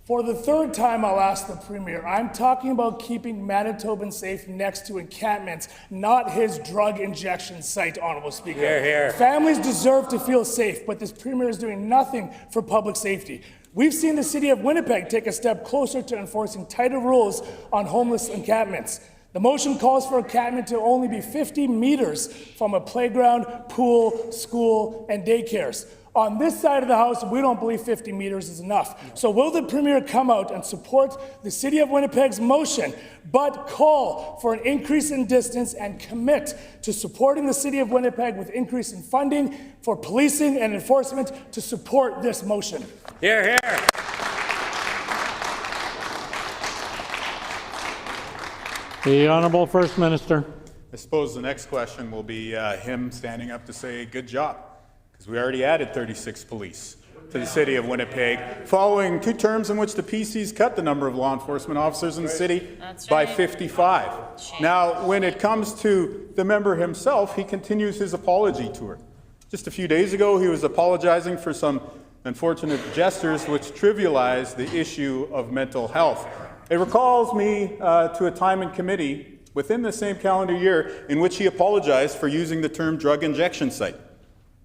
Speaker 20: For the 3rd time, I'll ask the Premier. I'm talking about keeping Manitobans safe next to encampments, not his drug injection site, Honourable Speaker.
Speaker 2: Hear, hear.
Speaker 20: Families deserve to feel safe, but this Premier is doing nothing for public safety. We've seen the City of Winnipeg take a step closer to enforcing tighter rules on homeless encampments. The motion calls for encampment to only be 50 meters from a playground, pool, school, and daycares. On this side of the House, we don't believe 50 meters is enough. So will the Premier come out and support the City of Winnipeg's motion, but call for an increase in distance and commit to supporting the City of Winnipeg with increase in funding for policing and enforcement to support this motion?
Speaker 2: Here, here.
Speaker 1: The Honourable First Minister.
Speaker 21: I suppose the next question will be him standing up to say, good job, because we already added 36 police to the City of Winnipeg, following 2 terms in which the PCs cut the number of law enforcement officers in the city by 55. Now, when it comes to the member himself, he continues his apology tour. Just a few days ago, he was apologizing for some unfortunate gestures which trivialize the issue of mental health. It recalls me to a time in committee within the same calendar year in which he apologized for using the term drug injection site.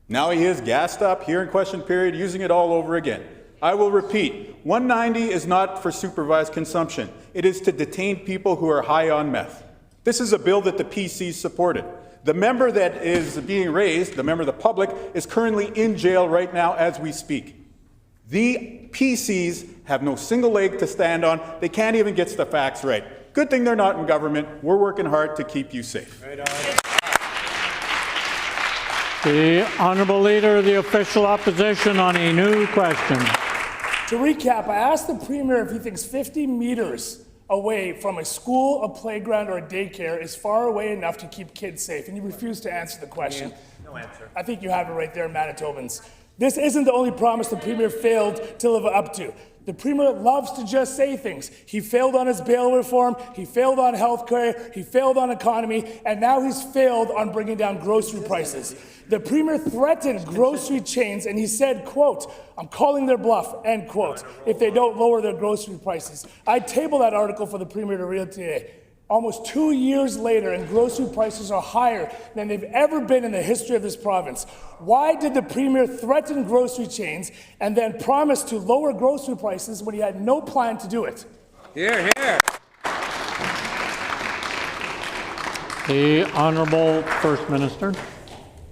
Speaker 21: Now he is gassed up here in question period, using it all over again. I will repeat, 190 is not for supervised consumption. It is to detain people who are high on meth. This is a bill that the PCs supported. The member that is being raised, the member of the public, is currently in jail right now as we speak. The PCs have no single leg to stand on. They can't even get the facts right. Good thing they're not in government. We're working hard to keep you safe.
Speaker 2: Right on.
Speaker 1: The Honourable Leader of the Official Opposition on a new question.
Speaker 20: To recap, I asked the Premier if he thinks 50 meters away from a school, a playground, or a daycare is far away enough to keep kids safe, and he refused to answer the question.
Speaker 2: No answer.
Speaker 20: I think you have it right there, Manitobans. This isn't the only promise the Premier failed to live up to. The Premier loves to just say things. He failed on his bail reform, he failed on health care, he failed on economy, and now he's failed on bringing down grocery prices. The Premier threatened grocery chains, and he said, quote, "I'm calling their bluff," end quote, if they don't lower their grocery prices. I tabled that article for the Premier to read today. Almost 2 years later, and grocery prices are higher than they've ever been in the history of this province. Why did the Premier threaten grocery chains and then promise to lower grocery prices when he had no plan to do it?
Speaker 2: Here, here.
Speaker 1: The Honourable First Minister.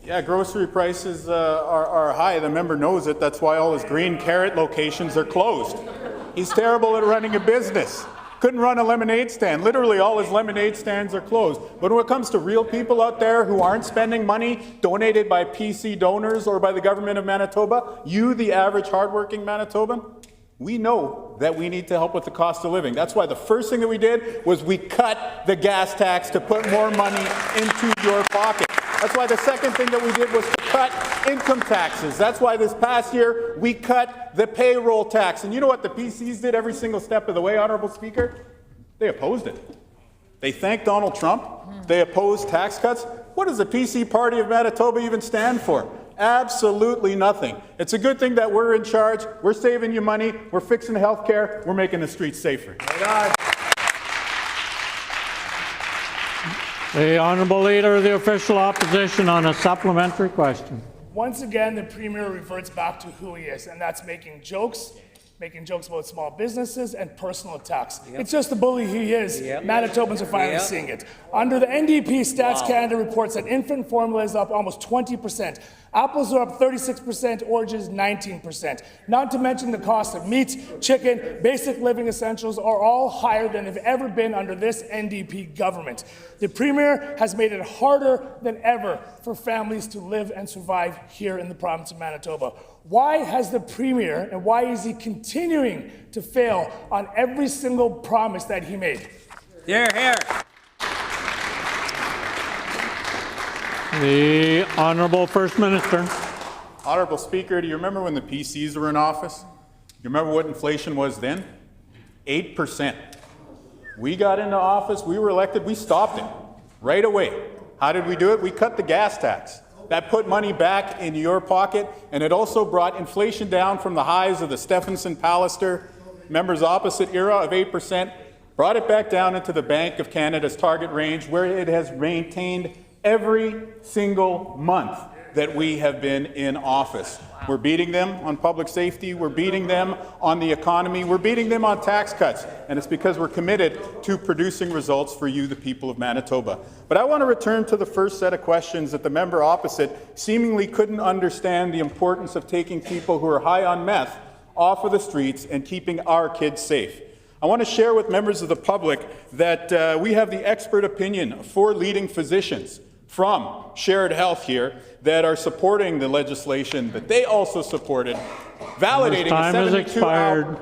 Speaker 21: Yeah, grocery prices are high. The member knows it. That's why all his green carrot locations are closed. He's terrible at running a business. Couldn't run a lemonade stand. Literally all his lemonade stands are closed. But when it comes to real people out there who aren't spending money donated by PC donors or by the government of Manitoba, you, the average hardworking Manitoban, we know that we need to help with the cost of living. That's why the first thing that we did was we cut the gas tax to put more money into your pocket. That's why the second thing that we did was to cut income taxes. That's why this past year we cut the payroll tax. And you know what the PCs did every single step of the way, Honourable Speaker? They opposed it. They thanked Donald Trump. They opposed tax cuts. What does the PC Party of Manitoba even stand for? Absolutely nothing. It's a good thing that we're in charge. We're saving you money. We're fixing health care. We're making the streets safer.
Speaker 1: The Honourable Leader of the Official Opposition on a supplementary question.
Speaker 20: Once again, the Premier reverts back to who he is, and that's making jokes about small businesses and personal attacks. It's just the bully he is. Manitobans are finally seeing it. Under the NDP, Stats Canada reports that infant formula is up almost 20%. Apples are up 36%, oranges 19%. Not to mention the cost of meat, chicken, basic living essentials are all higher than they've ever been under this NDP government. The Premier has made it harder than ever for families to live and survive here in the province of Manitoba. Why has the Premier, and why is he continuing to fail on every single promise that he made?
Speaker 2: Here, here.
Speaker 1: The Honourable First Minister.
Speaker 21: Honourable Speaker, do you remember when the PCs were in office? You remember what inflation was then? 8%. We got into office, we were elected, we stopped it right away. How did we do it? We cut the gas tax. That put money back in your pocket, and it also brought inflation down from the highs of the Stephenson-Pallister members opposite era of 8%, brought it back down into the Bank of Canada's target range, where it has maintained every single month that we have been in office. We're beating them on public safety, we're beating them on the economy, we're beating them on tax cuts, and it's because we're committed to producing results for you, the people of Manitoba. But I want to return to the first set of questions that the member opposite seemingly couldn't understand the importance of taking people who are high on meth off of the streets and keeping our kids safe. I want to share with members of the public that we have the expert opinion of 4 leading physicians from Shared Health here that are supporting the legislation that they also supported, validating
Speaker 1: time
Speaker 21: a
Speaker 1: has
Speaker 21: 72-hour...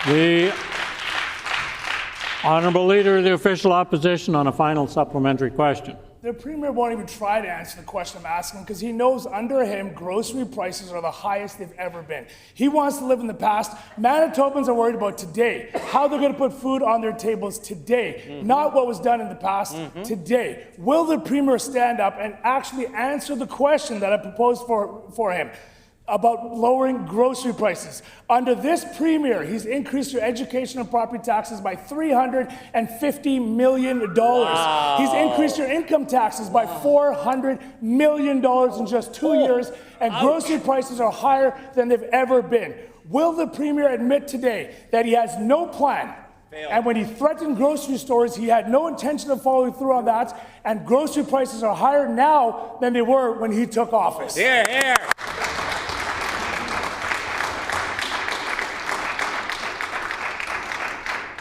Speaker 1: The Honourable Leader of the Official Opposition on a final supplementary question.
Speaker 20: The Premier won't even try to answer the question I'm asking because he knows under him grocery prices are the highest they've ever been. He wants to live in the past. Manitobans are worried about today, how they're going to put food on their tables today, not what was done in the past, today. Will the Premier stand up and actually answer the question that I proposed for him about lowering grocery prices? Under this Premier, he's increased your education and property taxes by $350 million. Wow. He's increased your income taxes by $400 million in just 2 years, and grocery prices are higher than they've ever been. Will the Premier admit today that he has no plan? And when he threatened grocery stores, he had no intention of following through on that, and grocery prices are higher now than they were when he took office.
Speaker 2: Here, here.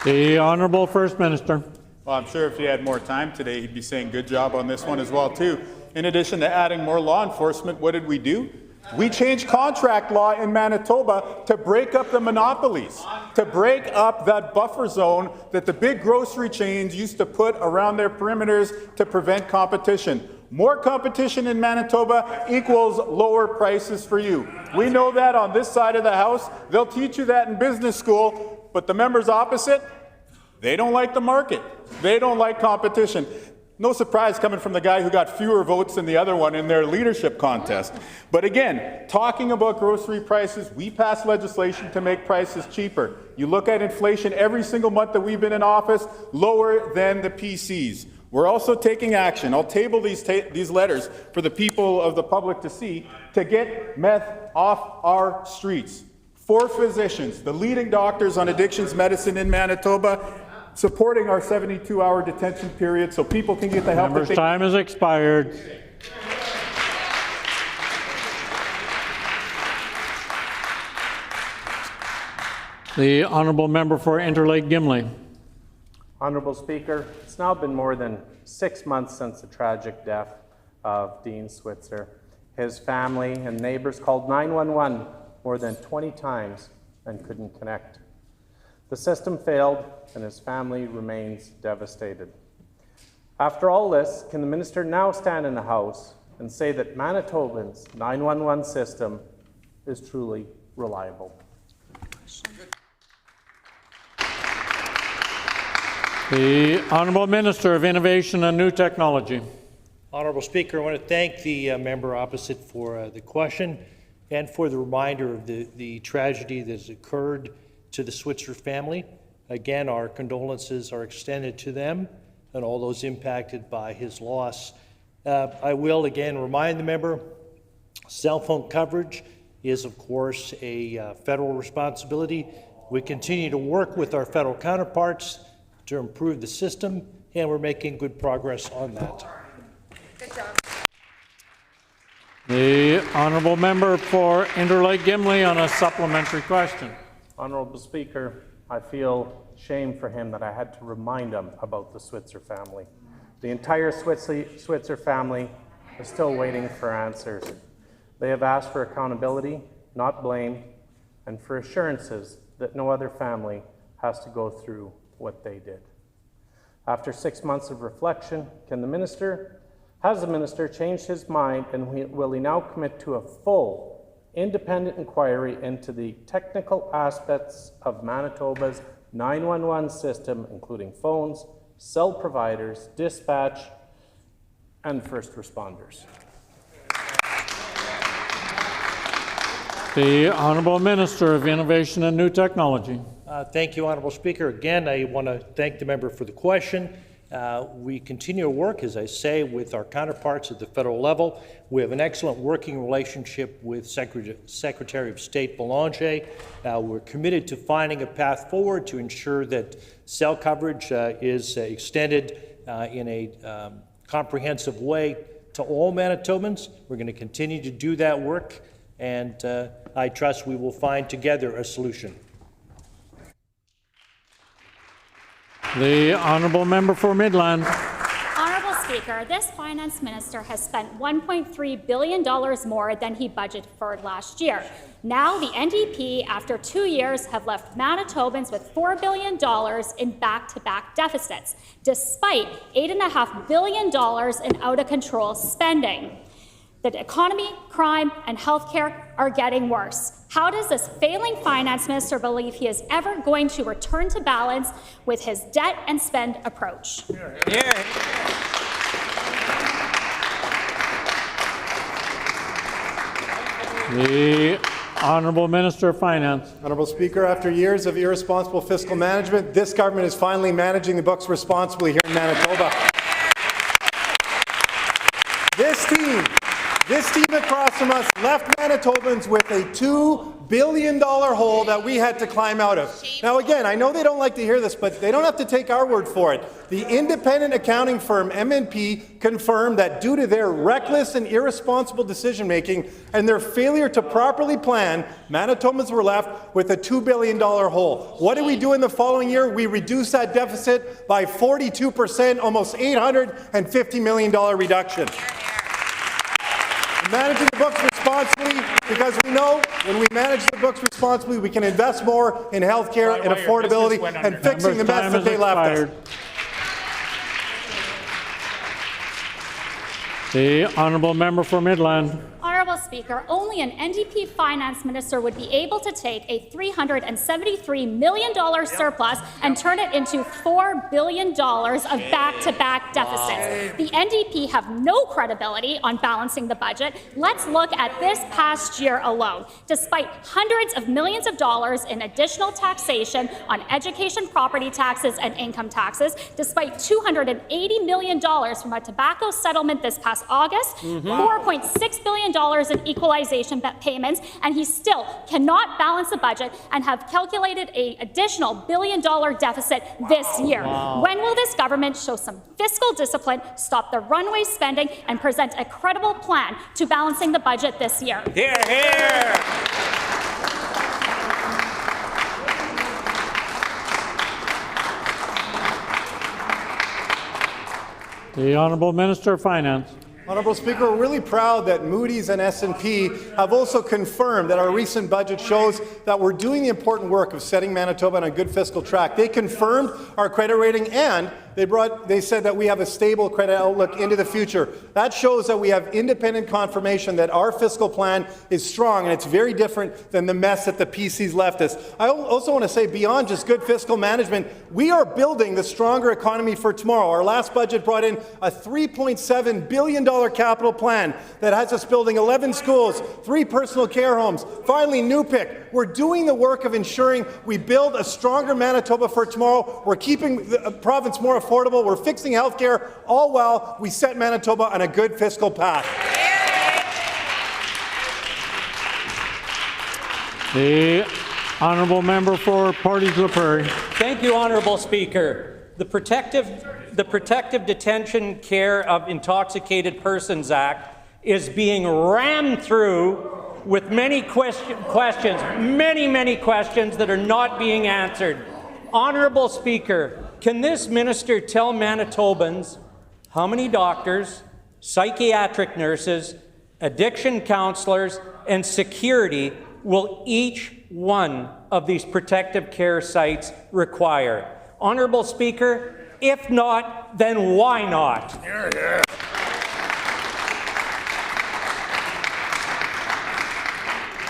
Speaker 21: The Honourable First Minister. Well, I'm sure if he had more time today, he'd be saying good job on this one as well, too. In addition to adding more law enforcement, what did we do? We changed contract law in Manitoba to break up the monopolies, to break up that buffer zone that the big grocery chains used to put around their perimeters to prevent competition. More competition in Manitoba equals lower prices for you. We know that on this side of the House. They'll teach you that in business school. But the members opposite, they don't like the market. They don't like competition. No surprise coming from the guy who got fewer votes than the other one in their leadership contest. But again, talking about grocery prices, we passed legislation to make prices cheaper. You look at inflation every single month that we've been in office, lower than the PCs. We're also taking action. I'll table these letters for the people of the public to see to get meth off our streets. 4 physicians, the leading doctors on addictions medicine in Manitoba,
Speaker 11: supporting our 72-hour detention period so people can get the help that
Speaker 1: Member's
Speaker 11: they
Speaker 1: time has expired. The honourable member for Interlake Gimli.
Speaker 4: Honourable Speaker, it's now been more than 6 months since the tragic death of Dean Switzer. His family and neighbours called 911 more than 20 times and couldn't connect. The system failed and his family remains devastated. After all this, can the minister now stand in the House and say that Manitobans' 911 system is truly reliable?
Speaker 1: The Honourable Minister of Innovation and New Technology.
Speaker 13: Honourable Speaker, I want to thank the member opposite for the question and for the reminder of the tragedy that has occurred to the Switzer family. Again, our condolences are extended to them and all those impacted by his loss. I will again remind the member, cell phone coverage is of course a federal responsibility. We continue to work with our federal counterparts to improve the system, and we're making good progress on that.
Speaker 8: Good job.
Speaker 1: The honourable member for Interlake Gimli on a supplementary question.
Speaker 4: Honourable Speaker, I feel shame for him that I had to remind him about the Switzer family. The entire Switzer family is still waiting for answers. They have asked for accountability, not blame, and for assurances that no other family has to go through what they did. After 6 months of reflection, has the minister changed his mind, and will he now commit to a full independent inquiry into the technical aspects of Manitoba's 911 system, including phones, cell providers, dispatch, and first responders?
Speaker 1: The Honourable Minister of Innovation and New Technology.
Speaker 13: Thank you, Honourable Speaker. Again, I want to thank the member for the question. We continue to work, as I say, with our counterparts at the federal level. We have an excellent working relationship with Secretary of State Belanger. We're committed to finding a path forward to ensure that cell coverage is extended in a comprehensive way to all Manitobans. We're going to continue to do that work, and I trust we will find together a solution.
Speaker 1: The honourable member for Midland.
Speaker 22: Honourable Speaker, this finance minister has spent $1.3 billion more than he budgeted for last year. Now the NDP, after 2 years, have left Manitobans with $4 billion in back-to-back deficits, despite $8.5 billion in out-of-control spending. The economy, crime, and healthcare are getting worse. How does this failing finance minister believe he is ever going to return to balance with his debt and spend approach?
Speaker 1: The Honourable Minister of Finance.
Speaker 23: Honourable Speaker, after years of irresponsible fiscal management, this government is finally managing the books responsibly here in Manitoba. This team across from us left Manitobans with a $2 billion hole that we had to climb out of. Now again, I know they don't like to hear this, but they don't have to take our word for it. The independent accounting firm MNP confirmed that due to their reckless and irresponsible decision-making and their failure to properly plan, Manitobans were left with a $2 billion hole. What did we do in the following year? We reduced that deficit by 42%, almost $850 million reduction. Managing the books responsibly, because we know when we manage the books responsibly, we can invest more in healthcare and affordability and fixing the mess that they left us.
Speaker 1: The honourable member for Midland.
Speaker 22: Honourable Speaker, only an NDP finance minister would be able to take a $373 million surplus and turn it into $4 billion of back-to-back deficits. The NDP have no credibility on balancing the budget. Let's look at this past year alone. Despite hundreds of millions of dollars in additional taxation on education, property taxes, and income taxes, despite $280 million from a tobacco settlement this past August, $4.6 billion in equalization payments, and he still cannot balance the budget and have calculated an additional $1 billion deficit this year.
Speaker 1: Wow.
Speaker 22: When will this government show some fiscal discipline, stop the runaway spending, and present a credible plan to balancing the budget this year?
Speaker 2: Hear, hear.
Speaker 1: The Honourable Minister of Finance.
Speaker 23: Honourable Speaker, we're really proud that Moody's and S&P have also confirmed that our recent budget shows that we're doing the important work of setting Manitoba on a good fiscal track. They confirmed our credit rating, and they said that we have a stable credit outlook into the future. That shows that we have independent confirmation that our fiscal plan is strong, and it's very different than the mess that the PCs left us. I also want to say, beyond just good fiscal management, we are building the stronger economy for tomorrow. Our last budget brought in a $3.7 billion capital plan that has us building 11 schools, 3 personal care homes, finally NUPIC. We're doing the work of ensuring we build a stronger Manitoba for tomorrow. We're keeping the province more affordable. We're fixing healthcare, all while we set Manitoba on a good fiscal path.
Speaker 1: The Honourable Member for Portage-La Prairie.
Speaker 3: Thank you, Honourable Speaker. The Protective Detention Care of Intoxicated Persons Act is being rammed through with many questions, many questions that are not being answered. Honourable Speaker, can this minister tell Manitobans how many doctors, psychiatric nurses, addiction counsellors, and security will each one of these protective care sites require? Honourable Speaker, if not, then why not?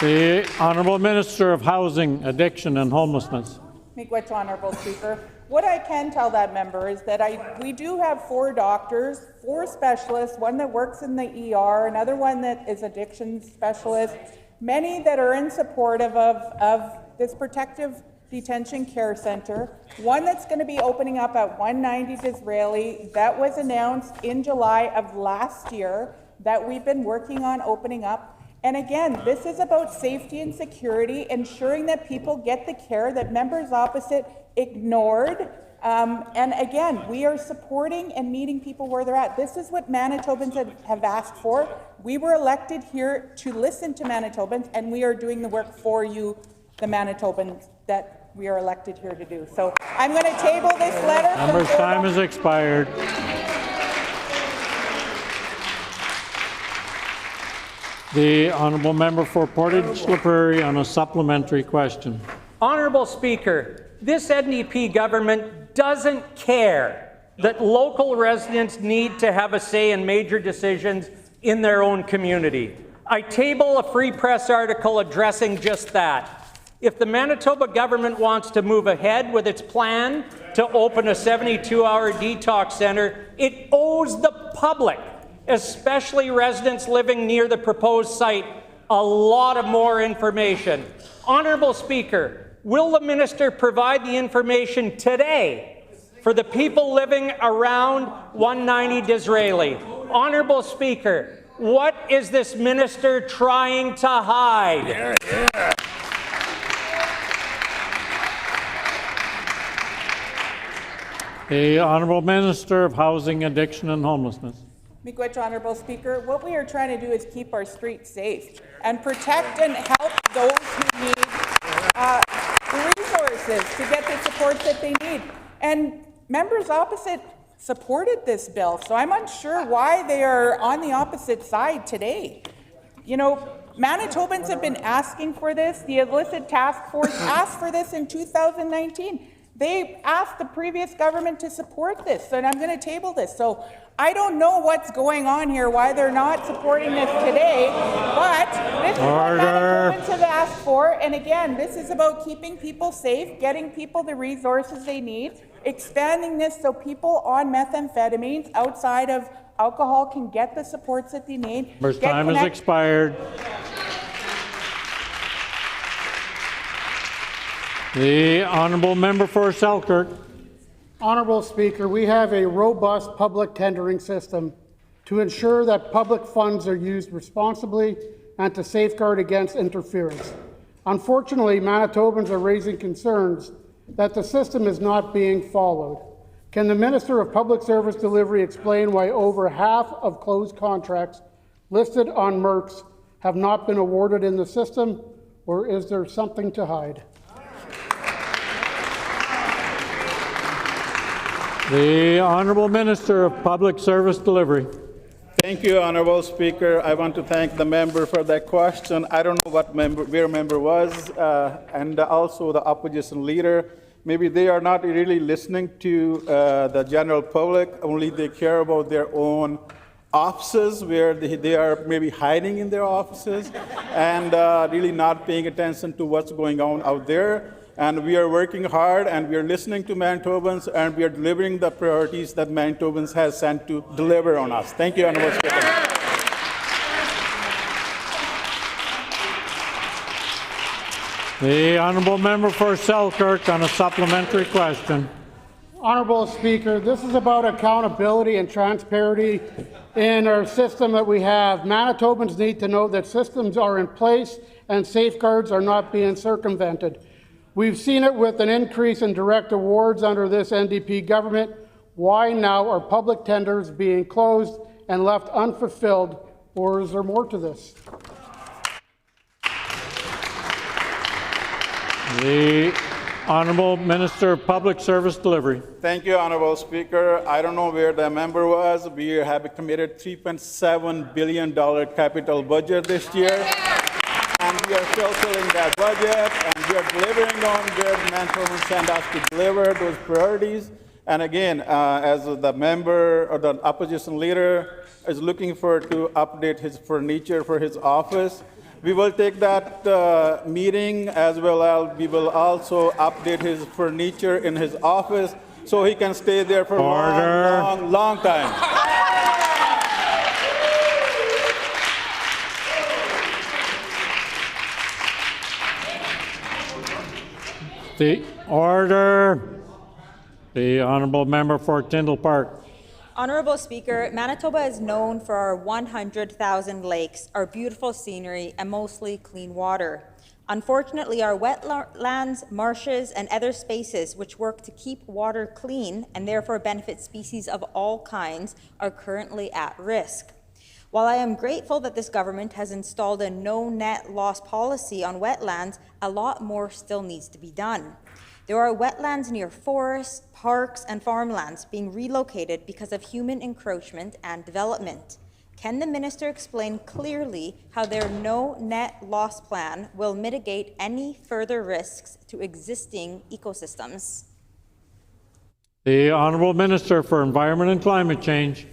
Speaker 1: The Honourable Minister of Housing, Addiction and Homelessness.
Speaker 5: Miigwech, Honourable Speaker. What I can tell that member is that we do have 4 doctors, 4 specialists, one that works in the ER, another one that is addiction specialist, many that are in supportive of this protective detention care center, one that's going to be opening up at 190 Disraeli. That was announced in July of last year that we've been working on opening up. And again, this is about safety and security, ensuring that people get the care that members opposite ignored. And again, we are supporting and meeting people where they're at. This is what Manitobans have asked for. We were elected here to listen to Manitobans, and we are doing the work for you, the Manitobans, that we are elected here to do. So I'm going to table this letter.
Speaker 1: Member's time has expired. The Honourable Member for Portage-La Prairie on a supplementary question.
Speaker 3: Honourable Speaker, this NDP government doesn't care that local residents need to have a say in major decisions in their own community. I table a Free Press article addressing just that. If the Manitoba government wants to move ahead with its plan to open a 72-hour detox centre, it owes the public, especially residents living near the proposed site, a lot of more information. Honourable Speaker, will the minister provide the information today for the people living around 190 Disraeli? Honourable Speaker, what is this minister trying to hide?
Speaker 1: The Honourable Minister of Housing, Addiction and Homelessness.
Speaker 5: Miigwech, Honourable Speaker. What we are trying to do is keep our streets safe and protect and help those who need the resources to get the support that they need. And members opposite supported this bill, so I'm unsure why they are on the opposite side today. You know, Manitobans have been asking for this. The illicit task force asked for this in 2019. They asked the previous government to support this, and I'm going to table this. So I don't know what's going on here, why they're not supporting this today, but this is what Manitobans have asked for. And again, this is about keeping people safe, getting people the resources they need, expanding this so people on methamphetamines outside of alcohol can get the supports that they need.
Speaker 1: Member's time has expired. The Honourable Member for Selkirk.
Speaker 6: Honourable Speaker, we have a robust public tendering system to ensure that public funds are used responsibly and to safeguard against interference. Unfortunately, Manitobans are raising concerns that the system is not being followed. Can the Minister of Public Service Delivery explain why over half of closed contracts listed on MERCs have not been awarded in the system, or is there something to hide?
Speaker 1: The Honourable Minister of Public Service Delivery.
Speaker 11: Thank you, Honourable Speaker. I want to thank the member for that question. I don't know what where member was, and also the opposition leader. Maybe they are not really listening to the general public, only they care about their own offices, where they are maybe hiding in their offices and really not paying attention to what's going on out there. And we are working hard, and we are listening to Manitobans, and we are delivering the priorities that Manitobans has sent to deliver on us. Thank you, Honourable Speaker.
Speaker 1: The Honourable Member for Selkirk on a supplementary question.
Speaker 6: Honourable Speaker, this is about accountability and transparency in our system that we have. Manitobans need to know that systems are in place and safeguards are not being circumvented. We've seen it with an increase in direct awards under this NDP government. Why now are public tenders being closed and left unfulfilled, or is there more to this?
Speaker 1: The Honourable Minister of Public Service Delivery.
Speaker 11: Thank you, Honourable Speaker. I don't know where the member was. We have committed $3.7 billion capital budget this year. And we are fulfilling that budget, and we are delivering on where the Manitobans sent us to deliver those priorities. And again, as the member or the opposition leader is looking for to update his furniture for his office, we will take that meeting, as well as we will also update his furniture in his office so he can stay there for a long time.
Speaker 1: The order. The Honourable Member for Tyndall Park.
Speaker 16: Honourable Speaker, Manitoba is known for our 100,000 lakes, our beautiful scenery, and mostly clean water. Unfortunately, our wetlands, marshes, and other spaces which work to keep water clean and therefore benefit species of all kinds are currently at risk. While I am grateful that this government has installed a no net loss policy on wetlands, a lot more still needs to be done. There are wetlands near forests, parks, and farmlands being relocated because of human encroachment and development. Can the minister explain clearly how their no net loss plan will mitigate any further risks to existing ecosystems?
Speaker 1: The Honourable Minister for Environment and Climate Change.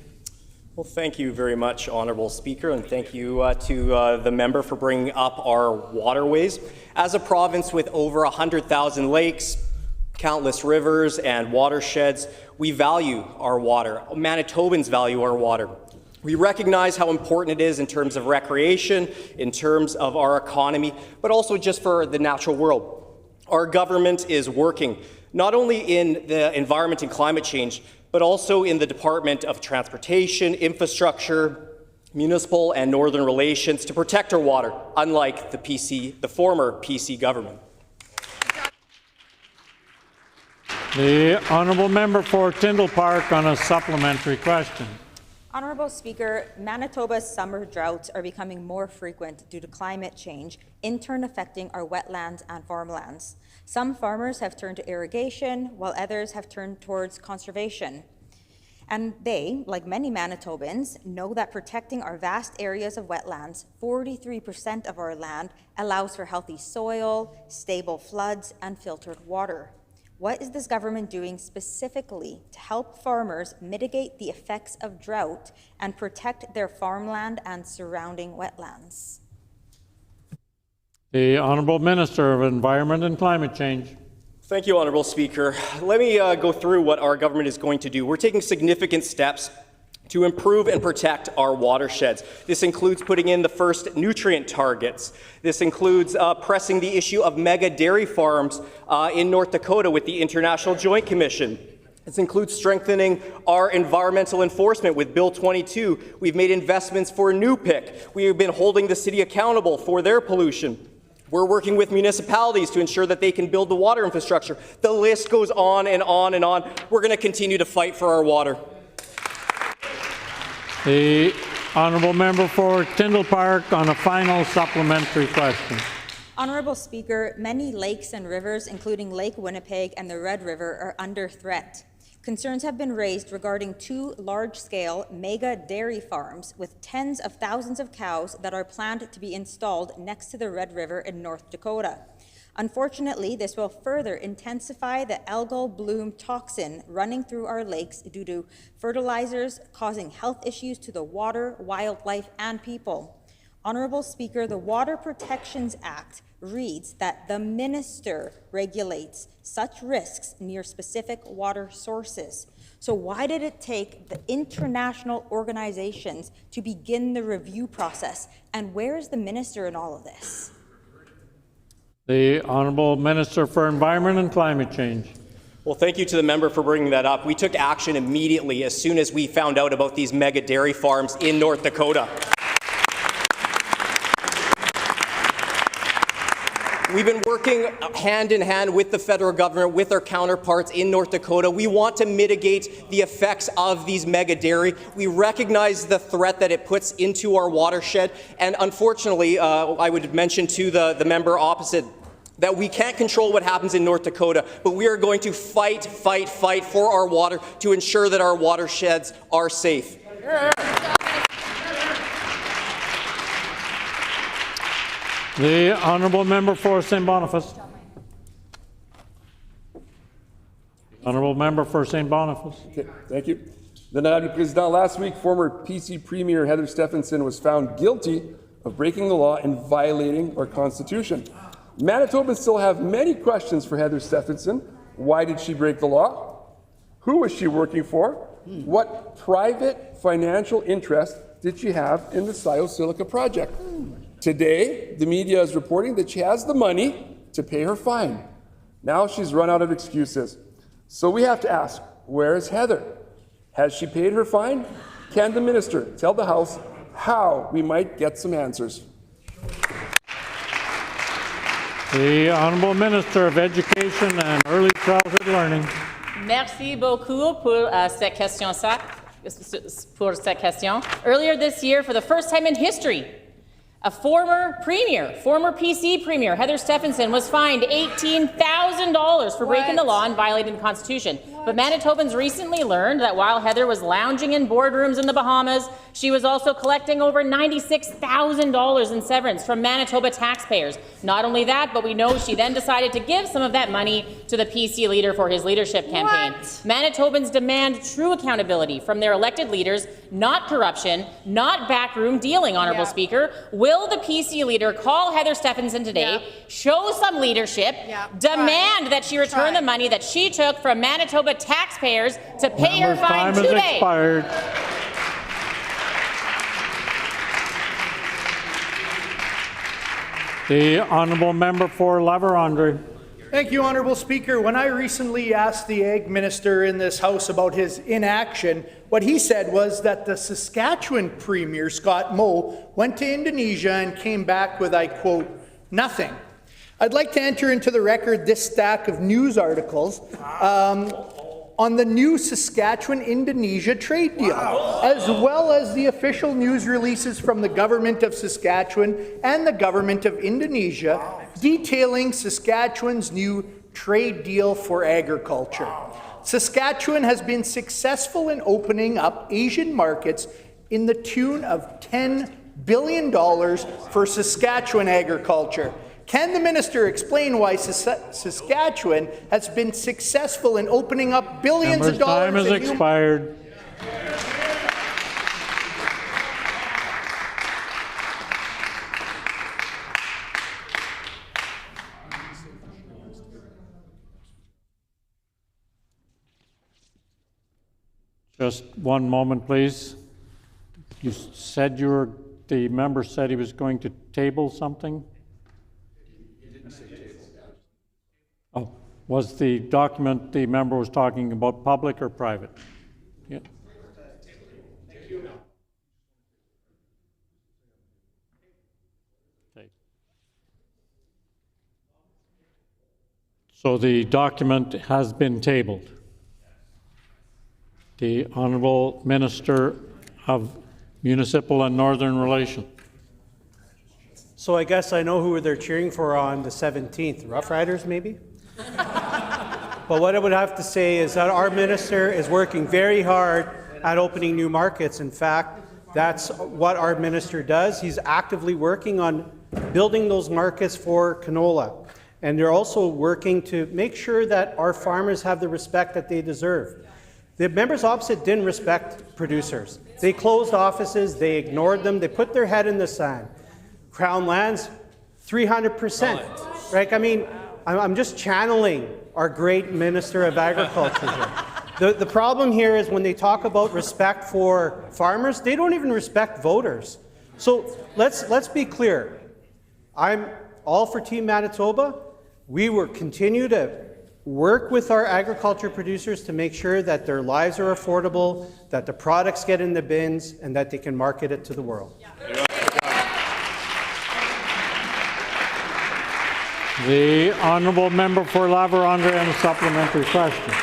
Speaker 7: Well, thank you very much, Honourable Speaker, and thank you to the member for bringing up our waterways. As a province with over 100,000 lakes, countless rivers and watersheds, we value our water. Manitobans value our water. We recognize how important it is in terms of recreation, in terms of our economy, but also just for the natural world. Our government is working not only in the environment and climate change, but also in the Department of Transportation, Infrastructure, Municipal and Northern Relations to protect our water, unlike the former PC government.
Speaker 1: The Honourable Member for Tyndall Park on a supplementary question.
Speaker 16: Honourable Speaker, Manitoba's summer droughts are becoming more frequent due to climate change, in turn affecting our wetlands and farmlands. Some farmers have turned to irrigation, while others have turned towards conservation. And they, like many Manitobans, know that protecting our vast areas of wetlands, 43% of our land, allows for healthy soil, stable floods, and filtered water. What is this government doing specifically to help farmers mitigate the effects of drought and protect their farmland and surrounding wetlands?
Speaker 1: The Honourable Minister of Environment and Climate Change.
Speaker 7: Thank you, Honourable Speaker. Let me go through what our government is going to do. We're taking significant steps to improve and protect our watersheds. This includes putting in the first nutrient targets. This includes pressing the issue of mega dairy farms in North Dakota with the International Joint Commission. This includes strengthening our environmental enforcement with Bill 22. We've made investments for NUPIC. We have been holding the city accountable for their pollution. We're working with municipalities to ensure that they can build the water infrastructure. The list goes on and on and on. We're going to continue to fight for our water.
Speaker 1: The honourable member for Tyndall Park on a final supplementary question.
Speaker 16: Honourable Speaker, many lakes and rivers, including Lake Winnipeg and the Red River, are under threat. Concerns have been raised regarding 2 large-scale mega dairy farms with tens of thousands of cows that are planned to be installed next to the Red River in North Dakota. Unfortunately, this will further intensify the algal bloom toxin running through our lakes due to fertilizers causing health issues to the water, wildlife, and people. Honourable Speaker, the Water Protections Act reads that the minister regulates such risks near specific water sources. So why did it take the international organizations to begin the review process? And where is the minister in all of this?
Speaker 1: The Honourable Minister for Environment and Climate Change.
Speaker 7: Well, thank you to the member for bringing that up. We took action immediately as soon as we found out about these mega dairy farms in North Dakota. We've been working hand in hand with the federal government, with our counterparts in North Dakota. We want to mitigate the effects of these mega dairy. We recognize the threat that it puts into our watershed. And unfortunately, I would mention to the member opposite that we can't control what happens in North Dakota, but we are going to fight for our water to ensure that our watersheds are safe.
Speaker 1: The Honourable Member for St. Boniface. Honourable Member for St. Boniface.
Speaker 9: Okay, thank you. Madame Président, last week, former PC Premier Heather Stephenson was found guilty of breaking the law and violating our Constitution. Manitobans still have many questions for Heather Stephenson. Why did she break the law? Who was she working for? What private financial interest did she have in the Sciosilica project? Today, the media is reporting that she has the money to pay her fine. Now she's run out of excuses. So we have to ask, where is Heather? Has she paid her fine? Can the minister tell the House how we might get some answers?
Speaker 1: The Honourable Minister of Education and Early Childhood Learning.
Speaker 10: Merci beaucoup pour cette question. Earlier this year, for the first time in history, a former PC Premier, Heather Stephenson, was fined $18,000 for breaking the law and violating the Constitution. But Manitobans recently learned that while Heather was lounging in boardrooms in the Bahamas, she was also collecting over $96,000 in severance from Manitoba taxpayers. Not only that, but we know she then decided to give some of that money to the PC leader for his leadership campaign. Manitobans demand true accountability from their elected leaders, not corruption, not backroom dealing, Honourable Speaker. Will the PC leader call Heather Stephenson today, show some leadership, demand that she return the money that she took from Manitoba taxpayers to pay her fine today?
Speaker 1: Time has expired. The Honourable Member for La Vérendrye.
Speaker 14: Thank you, Honourable Speaker. When I recently asked the Ag Minister in this House about his inaction, what he said was that the Saskatchewan Premier, Scott Moe, went to Indonesia and came back with, I quote, nothing. I'd like to enter into the record this stack of news articles on the new Saskatchewan-Indonesia trade deal, as well as the official news releases from the Government of Saskatchewan and the Government of Indonesia detailing Saskatchewan's new trade deal for agriculture. Saskatchewan has been successful in opening up Asian markets in the tune of $10 billion for Saskatchewan agriculture. Can the minister explain why Saskatchewan has been successful in opening up billions of dollars?
Speaker 1: Time has expired. Just one moment, please. You said the member said he was going to table something? Oh, Was the document the member was talking about public or private? Yeah. Okay. So the document has been tabled. The Honourable Minister of Municipal and Northern Relations.
Speaker 12: So I guess I know who they're cheering for on the 17th. Rough Riders, maybe? But what I would have to say is that our minister is working very hard at opening new markets. In fact, that's what our minister does. He's actively working on building those markets for canola. And they're also working to make sure that our farmers have the respect that they deserve. The members opposite didn't respect producers. They closed offices, they ignored them, they put their head in the sand. Crown lands, 300%. Right? I mean, I'm just channeling our great Minister of Agriculture here. The problem here is when they talk about respect for farmers, they don't even respect voters. So let's be clear. I'm all for Team Manitoba. We will continue to work with our agriculture producers to make sure that their lives are affordable, that the products get in the bins, and that they can market it to the world.
Speaker 1: The Honourable Member for La-Vérendrye and a supplementary question.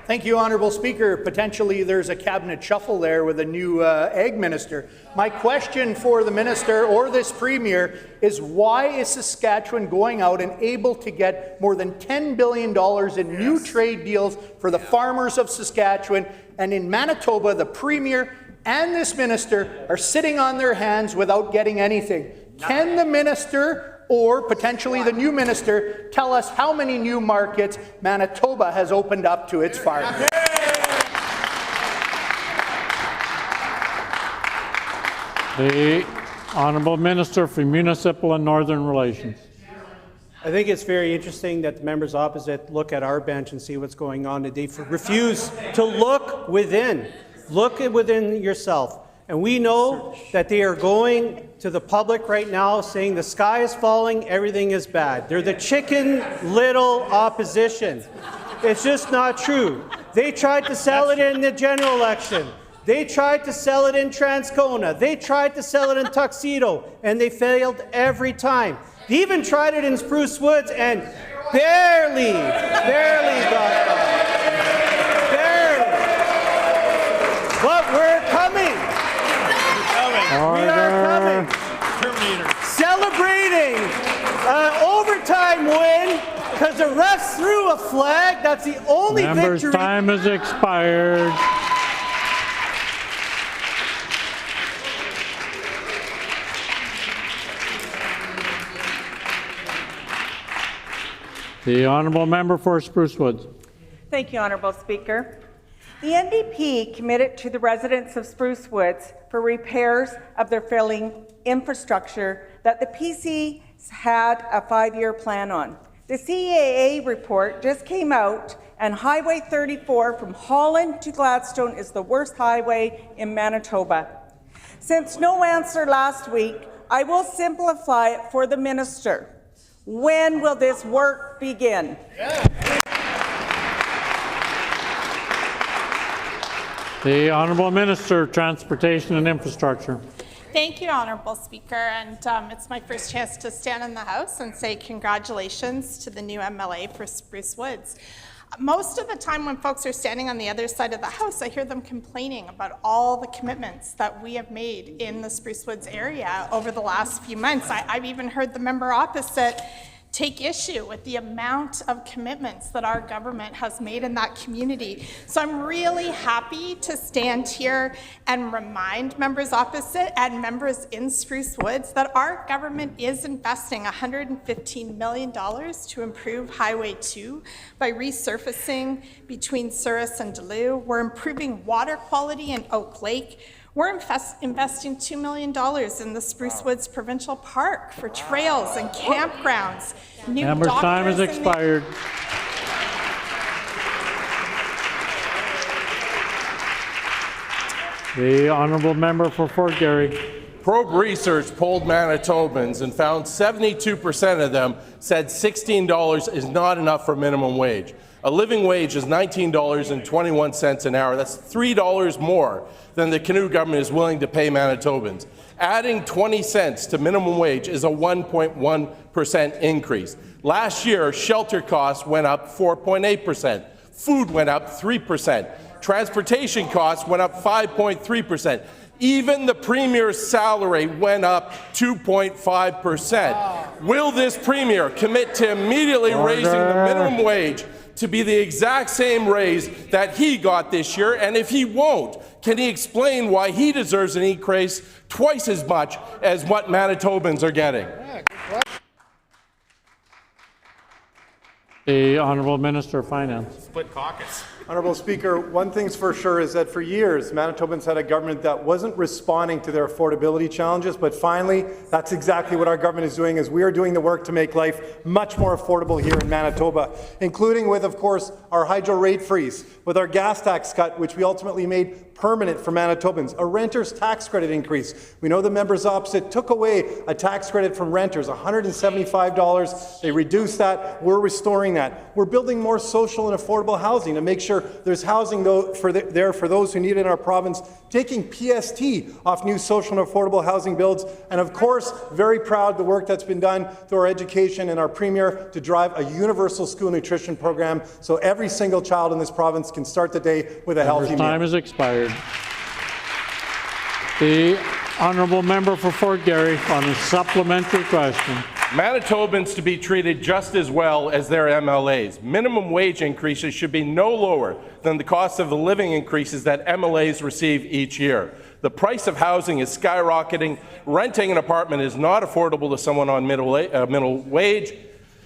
Speaker 14: Thank you, Honourable Speaker. Potentially there's a cabinet shuffle there with a new ag minister. My question for the minister or this premier is why is Saskatchewan going out and able to get more than $10 billion in new trade deals for the farmers of Saskatchewan, and in Manitoba the premier and this minister are sitting on their hands without getting anything? Can the minister or potentially the new minister tell us how many new markets Manitoba has opened up to its farmers?
Speaker 1: The Honourable Minister for Municipal and Northern Relations.
Speaker 12: I think it's very interesting that the members opposite look at our bench and see what's going on. They refuse to look within. Look within yourself. And we know that they are going to the public right now saying the sky is falling, everything is bad. They're the Chicken Little opposition. It's just not true. They tried to sell it in the general election. They tried to sell it in Transcona. They tried to sell it in Tuxedo, and they failed every time. They even tried it in Spruce Woods and barely got it. Barely. But we're coming. We are coming. Celebrating overtime win because the refs threw a flag. That's the only
Speaker 1: Member's
Speaker 12: victory.
Speaker 1: time has expired. The Honourable Member for Spruce Woods.
Speaker 15: Thank you, Honourable Speaker. The NDP committed to the residents of Spruce Woods for repairs of their failing infrastructure that the PC had a 5-year plan on. The CAA report just came out, and Highway 34 from Holland to Gladstone is the worst highway in Manitoba. Since no answer last week, I will simplify it for the minister. When will this work begin?
Speaker 1: The Honourable Minister of Transportation and Infrastructure.
Speaker 17: Thank you, Honourable Speaker, and it's my first chance to stand in the House and say congratulations to the new MLA for Spruce Woods. Most of the time when folks are standing on the other side of the House, I hear them complaining about all the commitments that we have made in the Spruce Woods area over the last few months. I've even heard the member opposite take issue with the amount of commitments that our government has made in that community. So I'm really happy to stand here and remind members opposite and members in Spruce Woods that our government is investing $115 million to improve Highway 2 by resurfacing between Souris and Duluth. We're improving water quality in Oak Lake. We're investing $2 million in the Spruce Woods Provincial Park for trails and campgrounds.
Speaker 1: Member's time has expired. The Honourable Member for Fort Garry.
Speaker 18: Probe Research polled Manitobans and found 72% of them said $16 is not enough for minimum wage. A living wage is $19.21 an hour. That's $3 more than the Canoe government is willing to pay Manitobans. Adding 20 cents to minimum wage is a 1.1% increase. Last year, shelter costs went up 4.8%. Food went up 3%. Transportation costs went up 5.3%. Even the Premier's salary went up 2.5%. Will this Premier commit to immediately raising the minimum wage to be the exact same raise that he got this year? And if he won't, can he explain why he deserves an increase twice as much as what Manitobans are getting?
Speaker 1: The Honourable Minister of Finance.
Speaker 23: Split caucus. Honourable Speaker, one thing's for sure is that for years, Manitobans had a government that wasn't responding to their affordability challenges, but finally, that's exactly what our government is doing, is we are doing the work to make life much more affordable here in Manitoba, including with, of course, our hydro rate freeze, with our gas tax cut, which we ultimately made permanent for Manitobans, a renter's tax credit increase. We know the members opposite took away a tax credit from renters, $175. They reduced that. We're restoring that. We're building more social and affordable housing to make sure there's housing there for those who need it in our province, taking PST off new social and affordable housing builds, and of course, very proud of the work that's been done through our education and our Premier to drive a universal school nutrition program so every single child in this province can start the day with a healthy meal.
Speaker 1: Time has expired. The Honourable Member for Fort Garry on a supplementary question.
Speaker 18: Manitobans to be treated just as well as their MLAs. Minimum wage increases should be no lower than the cost of the living increases that MLAs receive each year. The price of housing is skyrocketing. Renting an apartment is not affordable to someone on middle wage.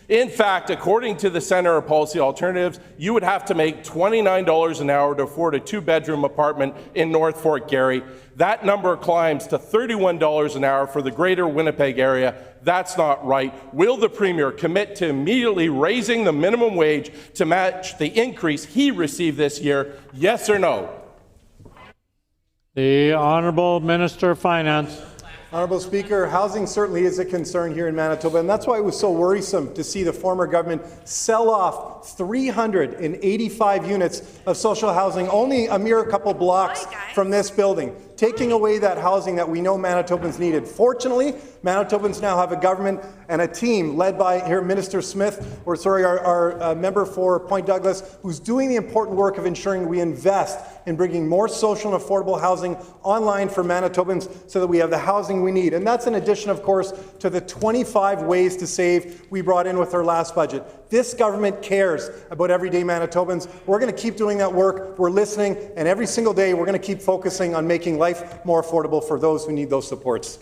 Speaker 18: In fact, according to the Centre of Policy Alternatives, you would have to make $29 an hour to afford a two-bedroom apartment in North Fort Garry. That number climbs to $31 an hour for the greater Winnipeg area. That's not right. Will the Premier commit to immediately raising the minimum wage to match the increase he received this year? Yes or no?
Speaker 1: The Honourable Minister of Finance.
Speaker 23: Honourable Speaker, housing certainly is a concern here in Manitoba, and that's why it was so worrisome to see the former government sell off 385 units of social housing only a mere couple blocks from this building, taking away that housing that we know Manitobans needed. Fortunately, Manitobans now have a government and a team led by here Minister Smith, our member for Point Douglas, who's doing the important work of ensuring we invest in bringing more social and affordable housing online for Manitobans so that we have the housing we need. And that's in addition, of course, to the 25 ways to save we brought in with our last budget. This government cares about everyday Manitobans. We're going to keep doing that work. We're listening, and every single day we're going to keep focusing on making life more affordable for those who need those supports.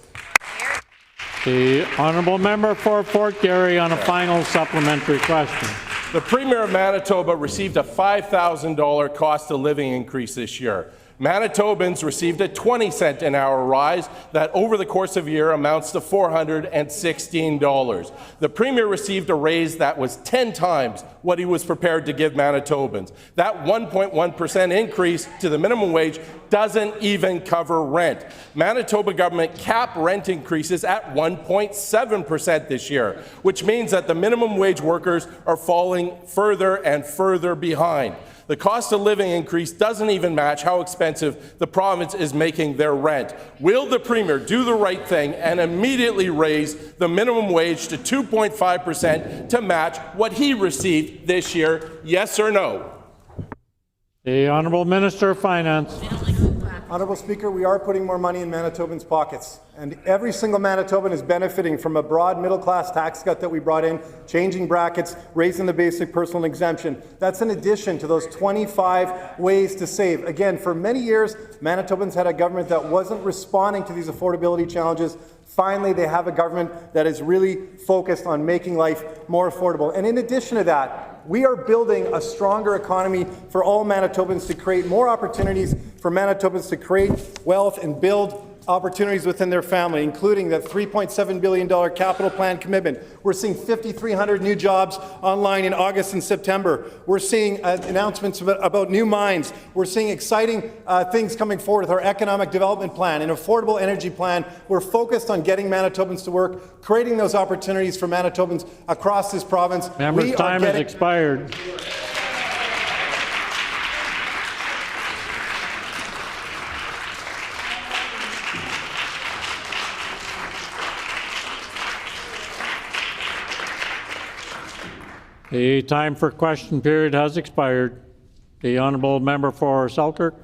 Speaker 1: The Honourable Member for Fort Garry on a final supplementary question.
Speaker 18: The Premier of Manitoba received a $5,000 cost of living increase this year. Manitobans received a 20-cent an hour rise that over the course of a year amounts to $416. The Premier received a raise that was 10 times what he was prepared to give Manitobans. That 1.1% increase to the minimum wage doesn't even cover rent. Manitoba government capped rent increases at 1.7% this year, which means that the minimum wage workers are falling further and further behind. The cost of living increase doesn't even match how expensive the province is making their rent. Will the Premier do the right thing and immediately raise the minimum wage to 2.5% to match what he received this year? Yes or no?
Speaker 1: The Honourable Minister of Finance.
Speaker 23: Honourable Speaker, we are putting more money in Manitobans' pockets, and every single Manitoban is benefiting from a broad middle-class tax cut that we brought in, changing brackets, raising the basic personal exemption. That's in addition to those 25 ways to save. Again, for many years, Manitobans had a government that wasn't responding to these affordability challenges. Finally, they have a government that is really focused on making life more affordable. And in addition to that, we are building a stronger economy for all Manitobans to create more opportunities for Manitobans to create wealth and build opportunities within their family, including that $3.7 billion capital plan commitment. We're seeing 5,300 new jobs online in August and September. We're seeing announcements about new mines. We're seeing exciting things coming forward with our economic development plan, an affordable energy plan. We're focused on getting Manitobans to work, creating those opportunities for Manitobans across this province.
Speaker 1: Member's time has expired. The time for question period has expired. The honourable member for Selkirk.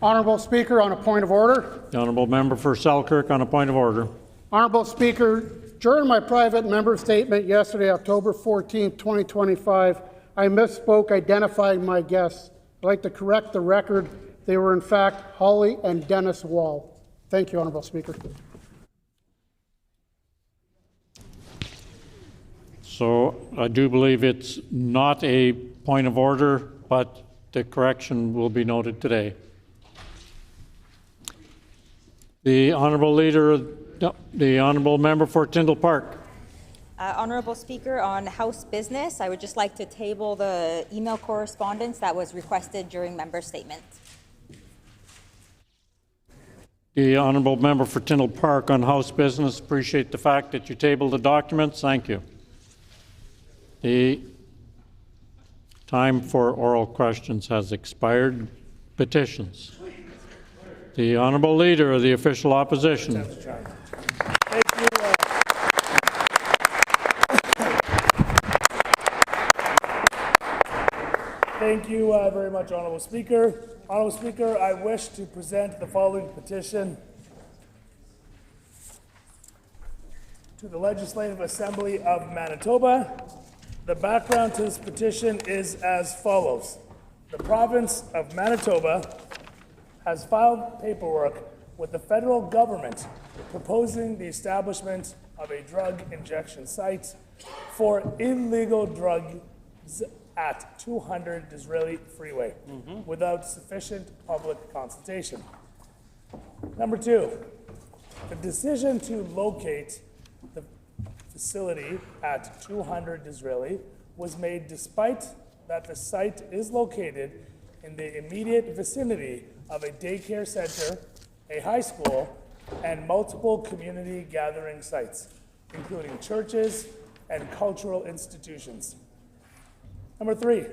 Speaker 6: Honourable Speaker, on a point of order.
Speaker 1: The honourable member for Selkirk on a point of order.
Speaker 6: Honourable Speaker, during my private member statement yesterday, October 14, 2025, I misspoke identifying my guests. I'd like to correct the record. They were in fact Holly and Dennis Wall. Thank you, Honourable Speaker.
Speaker 1: So I do believe it's not a point of order, but the correction will be noted today. The honourable leader, the honourable member for Tyndall Park.
Speaker 16: Honourable Speaker, on House business, I would just like to table the email correspondence that was requested during member statements.
Speaker 1: The honourable member for Tyndall Park on House business. Appreciate the fact that you tabled the documents. Thank you. The time for oral questions has expired. Petitions. The honourable leader of the official opposition.
Speaker 19: Thank you very much, Honourable Speaker. Honourable Speaker, I wish to present the following petition to the Legislative Assembly of Manitoba. The background to this petition is as follows. The province of Manitoba has filed paperwork with the federal government proposing the establishment of a drug injection site for illegal drugs at 200 Disraeli Freeway without sufficient public consultation. Number two, the decision to locate the facility at 200 Disraeli was made despite that the site is located in the immediate vicinity of a daycare center, a high school, and multiple community gathering sites, including churches and cultural institutions. Number three,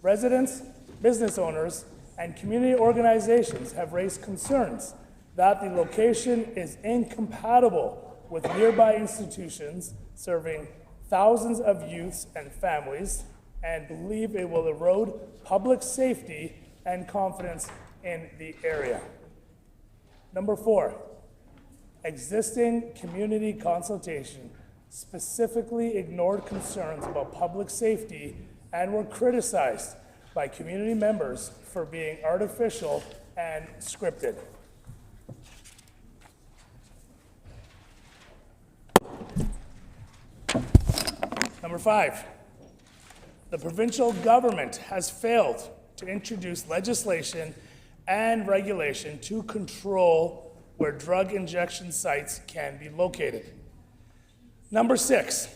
Speaker 19: residents, business owners, and community organizations have raised concerns that the location is incompatible with nearby institutions serving thousands of youths and families, and believe it will erode public safety and confidence in the area. Number four, existing community consultation specifically ignored concerns about public safety and were criticized by community members for being artificial and scripted. Number five, the provincial government has failed to introduce legislation and regulation to control where drug injection sites can be located. Number six,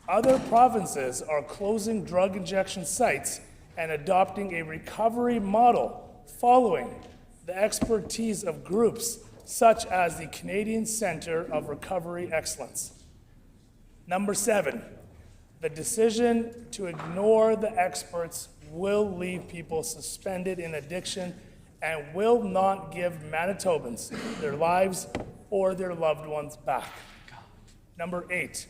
Speaker 19: other provinces are closing drug injection sites and adopting a recovery model following the expertise of groups such as the Canadian Centre of Recovery Excellence. Number seven, the decision to ignore the experts will leave people suspended in addiction and will not give Manitobans their lives or their loved ones back. Number eight,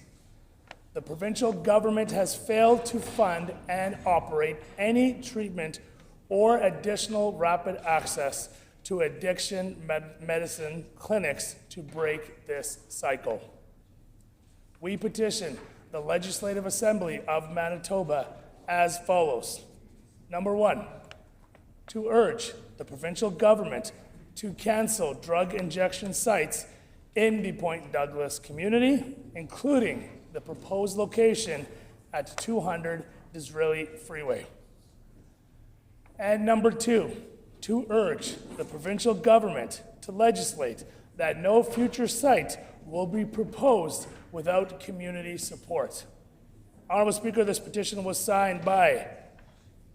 Speaker 19: the provincial government has failed to fund and operate any treatment or additional rapid access to addiction medicine clinics to break this cycle. We petition the Legislative Assembly of Manitoba as follows. Number one, to urge the provincial government to cancel drug injection sites in the Point Douglas community, including the proposed location at 200 Disraeli Freeway. And number two, to urge the provincial government to to legislate that no future site will be proposed without community support. Honorable Speaker, this petition was signed by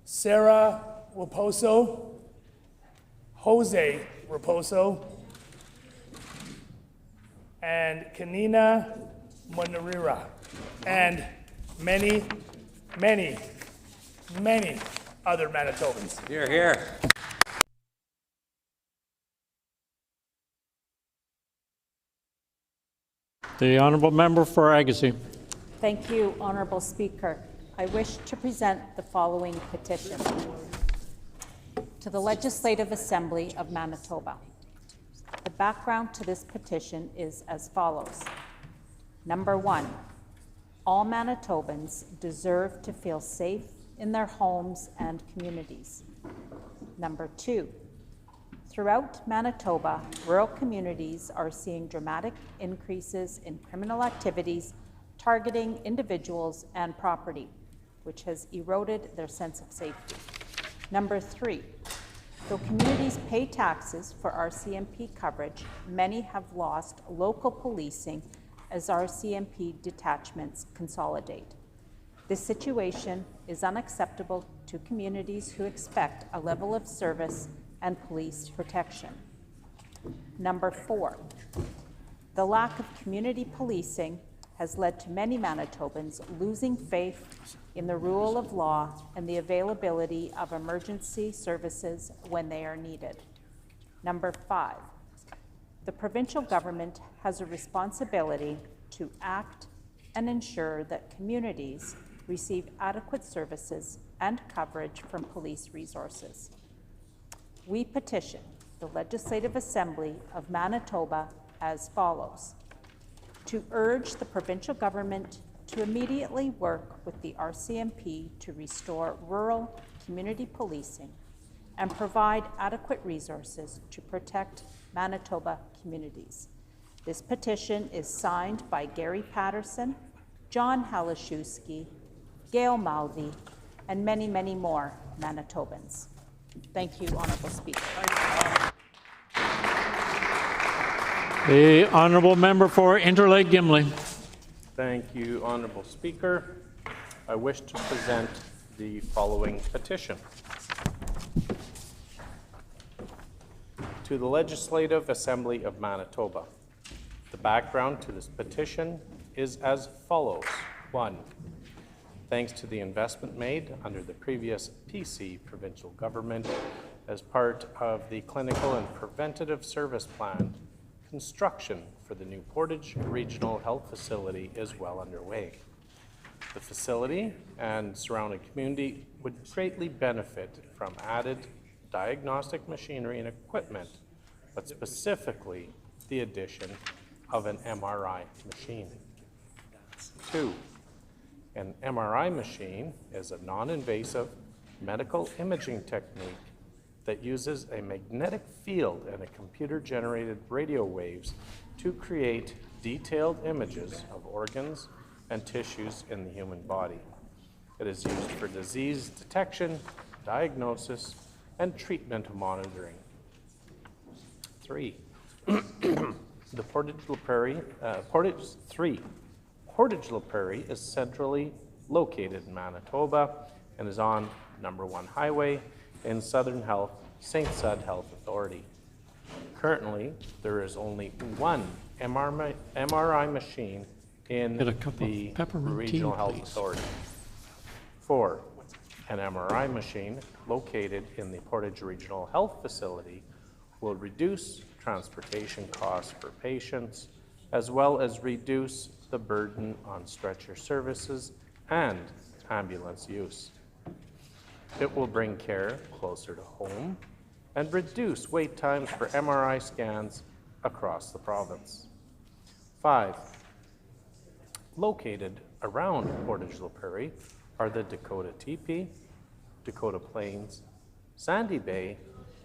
Speaker 19: Sarah Raposo, Jose Raposo, and Kanina Monarira, and many, many, many other Manitobans.
Speaker 2: Here, here.
Speaker 1: The honourable member for Agassiz.
Speaker 8: Thank you, Honourable Speaker. I wish to present the following petition to the Legislative Assembly of Manitoba. The background to this petition is as follows. Number one, all Manitobans deserve to feel safe in their homes and communities. Number two, throughout Manitoba, rural communities are seeing dramatic increases in criminal activities targeting individuals and property, which has eroded their sense of safety. Number three, though communities pay taxes for RCMP coverage, many have lost local policing as RCMP detachments consolidate. This situation is unacceptable to communities who expect a level of service and police protection. Number four, the lack of community policing has led to many Manitobans losing faith in the rule of law and the availability of emergency services when they are needed. Number five, the provincial government has a responsibility to act and ensure that communities receive adequate services and coverage from police resources. We petition the Legislative Assembly of Manitoba as follows: to urge the provincial government to immediately work with the RCMP to restore rural community policing and provide adequate resources to protect Manitoba communities. This petition is signed by Gary Patterson, John Halashewski, Gail Malvi, and many, many more Manitobans. Thank you, Honourable Speaker.
Speaker 1: The honourable member for Interlake Gimli.
Speaker 4: Thank you, Honourable Speaker. I wish to present the following petition. To the Legislative Assembly of Manitoba. The background to this petition is as follows. 1. Thanks to the investment made under the previous PC provincial government as part of the Clinical and Preventative Service Plan, construction for the new Portage Regional Health Facility is well underway. The facility and surrounding community would greatly benefit from added diagnostic machinery and equipment, but specifically the addition of an MRI machine. 2. An MRI machine is a non-invasive medical imaging technique that uses a magnetic field and a computer-generated radio waves to create detailed images of organs and tissues in the human body. It is used for disease detection, diagnosis, and treatment monitoring. 3. The Portage La Prairie, Portage La Prairie is centrally located in Manitoba and is on number 1 highway in Southern Health, St. Sud Health Authority. Currently, there is only one MRI machine in the Regional Health Authority. 4. An MRI machine located in the Portage Regional Health Facility will reduce transportation costs for patients, as well as reduce the burden on stretcher services and ambulance use. It will bring care closer to home and reduce wait times for MRI scans across the province. 5. Located around Portage La Prairie are the Dakota Teepee, Dakota Plains, Sandy Bay,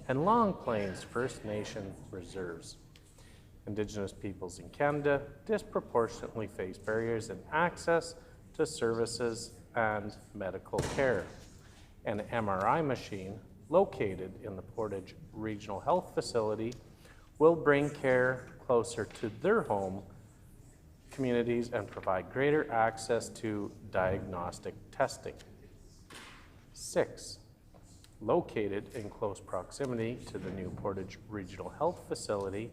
Speaker 4: and Long Plains First Nation reserves. Indigenous peoples in Canada disproportionately face barriers in access to services and medical care. An MRI machine located in the Portage Regional Health Facility will bring care closer to their home communities and provide greater access to diagnostic testing. 6, located in close proximity to the new Portage Regional Health Facility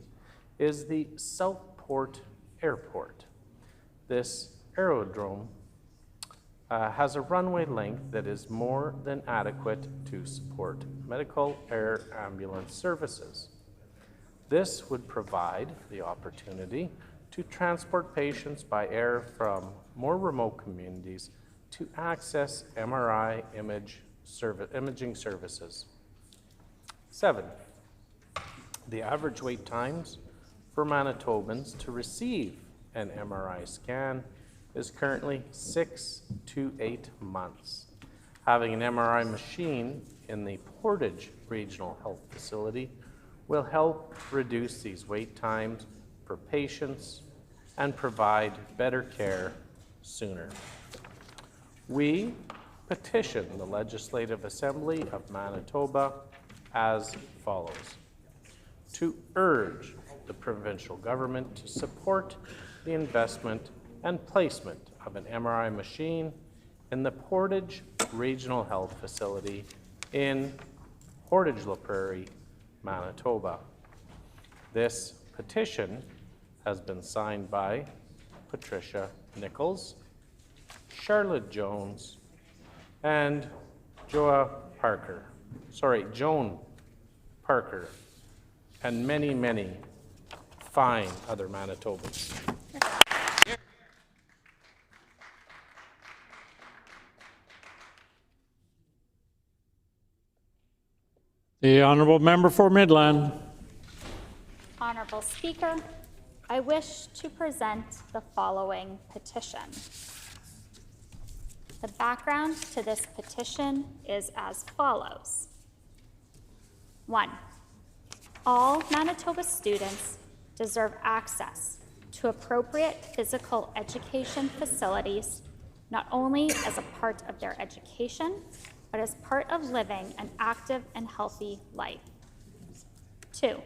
Speaker 4: is the Southport Airport. This aerodrome has a runway length that is more than adequate to support medical air ambulance services. This would provide the opportunity to transport patients by air from more remote communities to access MRI imaging services. 7, the average wait times for Manitobans to receive an MRI scan is currently 6 to 8 months. Having an MRI machine in the Portage Regional Health Facility will help reduce these wait times for patients and provide better care sooner. We petition the Legislative Assembly of Manitoba as follows: to urge the provincial government to support the investment and placement of an MRI machine in the Portage Regional Health Facility in Portage La Prairie, Manitoba. This petition has been signed by Patricia Nichols, Charlotte Jones, and Joan Parker, and many, many fine other Manitobans.
Speaker 1: The honourable member for Midland.
Speaker 22: Honourable Speaker, I wish to present the following petition. The background to this petition is as follows. 1. All Manitoba students deserve access to appropriate physical education facilities, not only as a part of their education, but as part of living an active and healthy life. 2.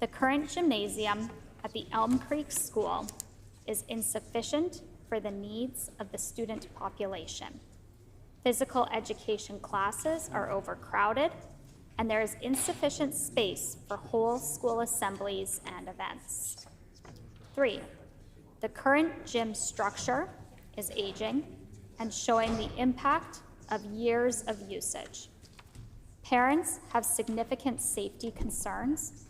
Speaker 22: The current gymnasium at the Elm Creek School is insufficient for the needs of the student population. Physical education classes are overcrowded, and there is insufficient space for whole school assemblies and events. 3. The current gym structure is aging and showing the impact of years of usage. Parents have significant safety concerns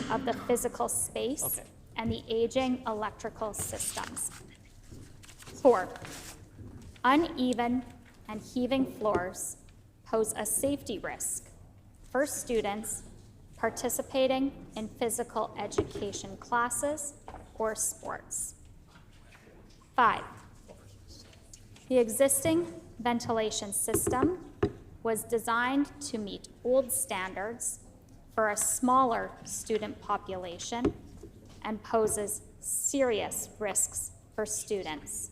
Speaker 22: of the physical space and the aging electrical systems. 4. Uneven and heaving floors pose a safety risk for students participating in physical education classes or sports. 5. The existing ventilation system was designed to meet old standards for a smaller student population and poses serious risks for students.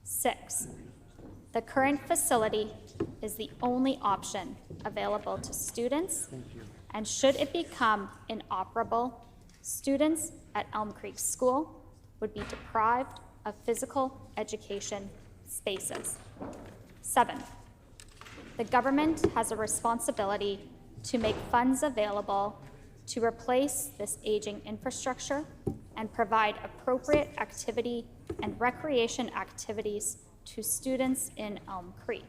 Speaker 22: 6. The current facility is the only option available to students, and should it become inoperable, students at Elm Creek School would be deprived of physical education spaces. 7. The government has a responsibility to make funds available to replace this aging infrastructure and provide appropriate activity and recreation activities to students in Elm Creek.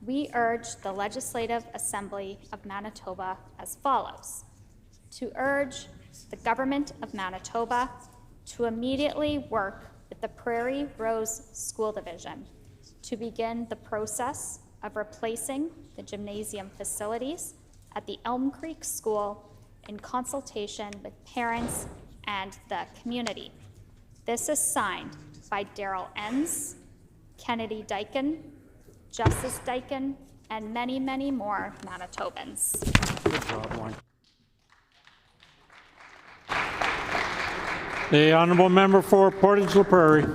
Speaker 22: We urge the Legislative Assembly of Manitoba as follows: to urge the Government of Manitoba to immediately work with the Prairie Rose School Division to begin the process of replacing the gymnasium facilities at the Elm Creek School in consultation with parents and the community. This is signed by Daryl Enns, Kennedy Dyken, Justice Dyken, and many, many more Manitobans.
Speaker 1: Good job, Warren. The honourable member for Portage La Prairie.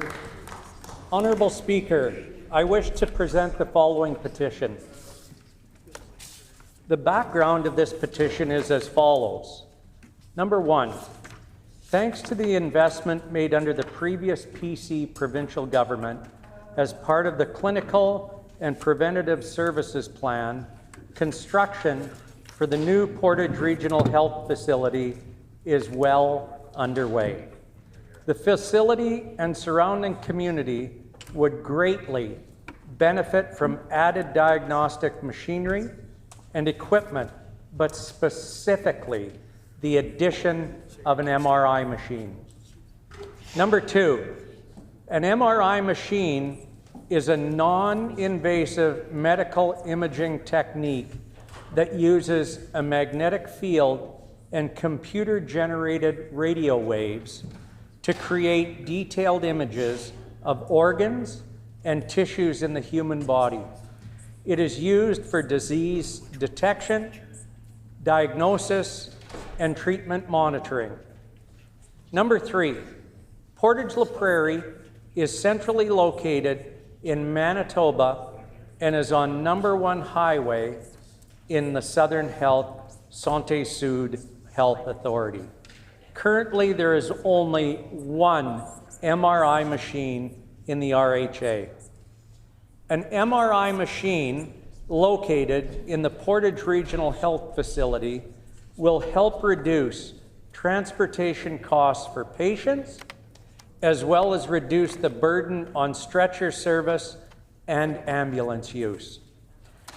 Speaker 3: Honourable Speaker, I wish to present the following petition. The background of this petition is as follows. Number one, thanks to the investment made under the previous PC provincial government as part of the Clinical and Preventative Services Plan, construction for the new Portage Regional Health Facility is well underway. The facility and surrounding community would greatly benefit from added diagnostic machinery and equipment, but specifically the addition of an MRI machine. Number two, an MRI machine is a non-invasive medical imaging technique that uses a magnetic field and computer-generated radio waves to create detailed images of organs and tissues in the human body. It is used for disease detection, diagnosis, and treatment monitoring. Number three, Portage La Prairie is centrally located in Manitoba and is on number 1 highway in the Southern Health Santé Sud Health Authority. Currently, there is only one MRI machine in the RHA. An MRI machine located in the Portage Regional Health Facility will help reduce transportation costs for patients, as well as reduce the burden on stretcher service and ambulance use.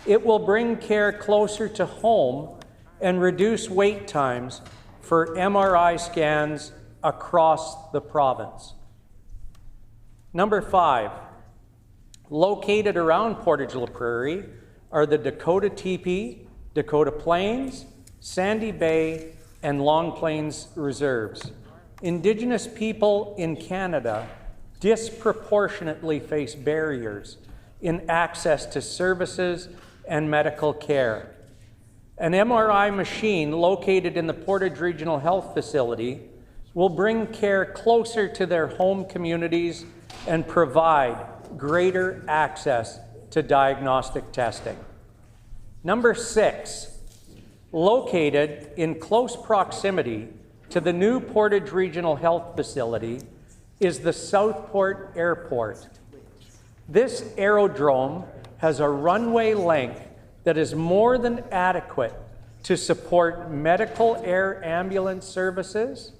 Speaker 3: It will bring care closer to home and reduce wait times for MRI scans across the province. Number 5, located around Portage La Prairie are the Dakota Teepee, Dakota Plains, Sandy Bay, and Long Plains reserves. Indigenous people in Canada disproportionately face barriers in access to services and medical care. An MRI machine located in the Portage Regional Health Facility will bring care closer to their home communities and provide greater access to diagnostic testing. Number 6, located in close proximity to the new Portage Regional Health Facility is the Southport Airport. This aerodrome has a runway length that is more than adequate to support medical air ambulance services.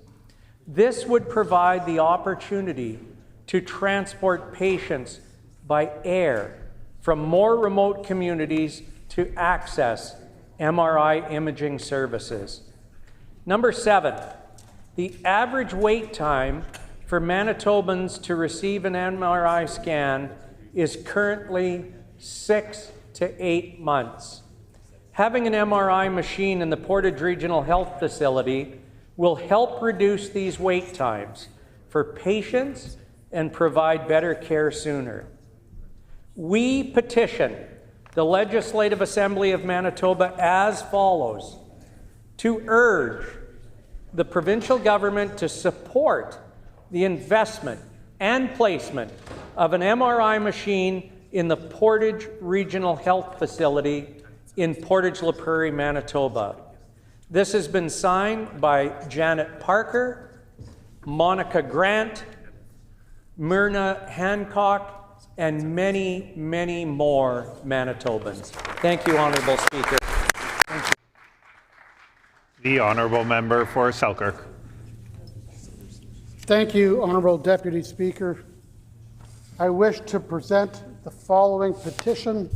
Speaker 3: This would provide the opportunity to transport patients by air from more remote communities to access MRI imaging services. Number 7, the average wait time for Manitobans to receive an MRI scan is currently 6 to 8 months. Having an MRI machine in the Portage Regional Health Facility will help reduce these wait times for patients and provide better care sooner. We petition the Legislative Assembly of Manitoba as follows: to urge the provincial government to support the investment and placement of an MRI machine in the Portage Regional Health Facility in Portage La Prairie, Manitoba. This has been signed by Janet Parker, Monica Grant, Myrna Hancock, and many, many more Manitobans. Thank you, Honourable Speaker. Thank you.
Speaker 2: The Honourable Member for Selkirk.
Speaker 6: Thank you, Honourable Deputy Speaker. I wish to present the following petition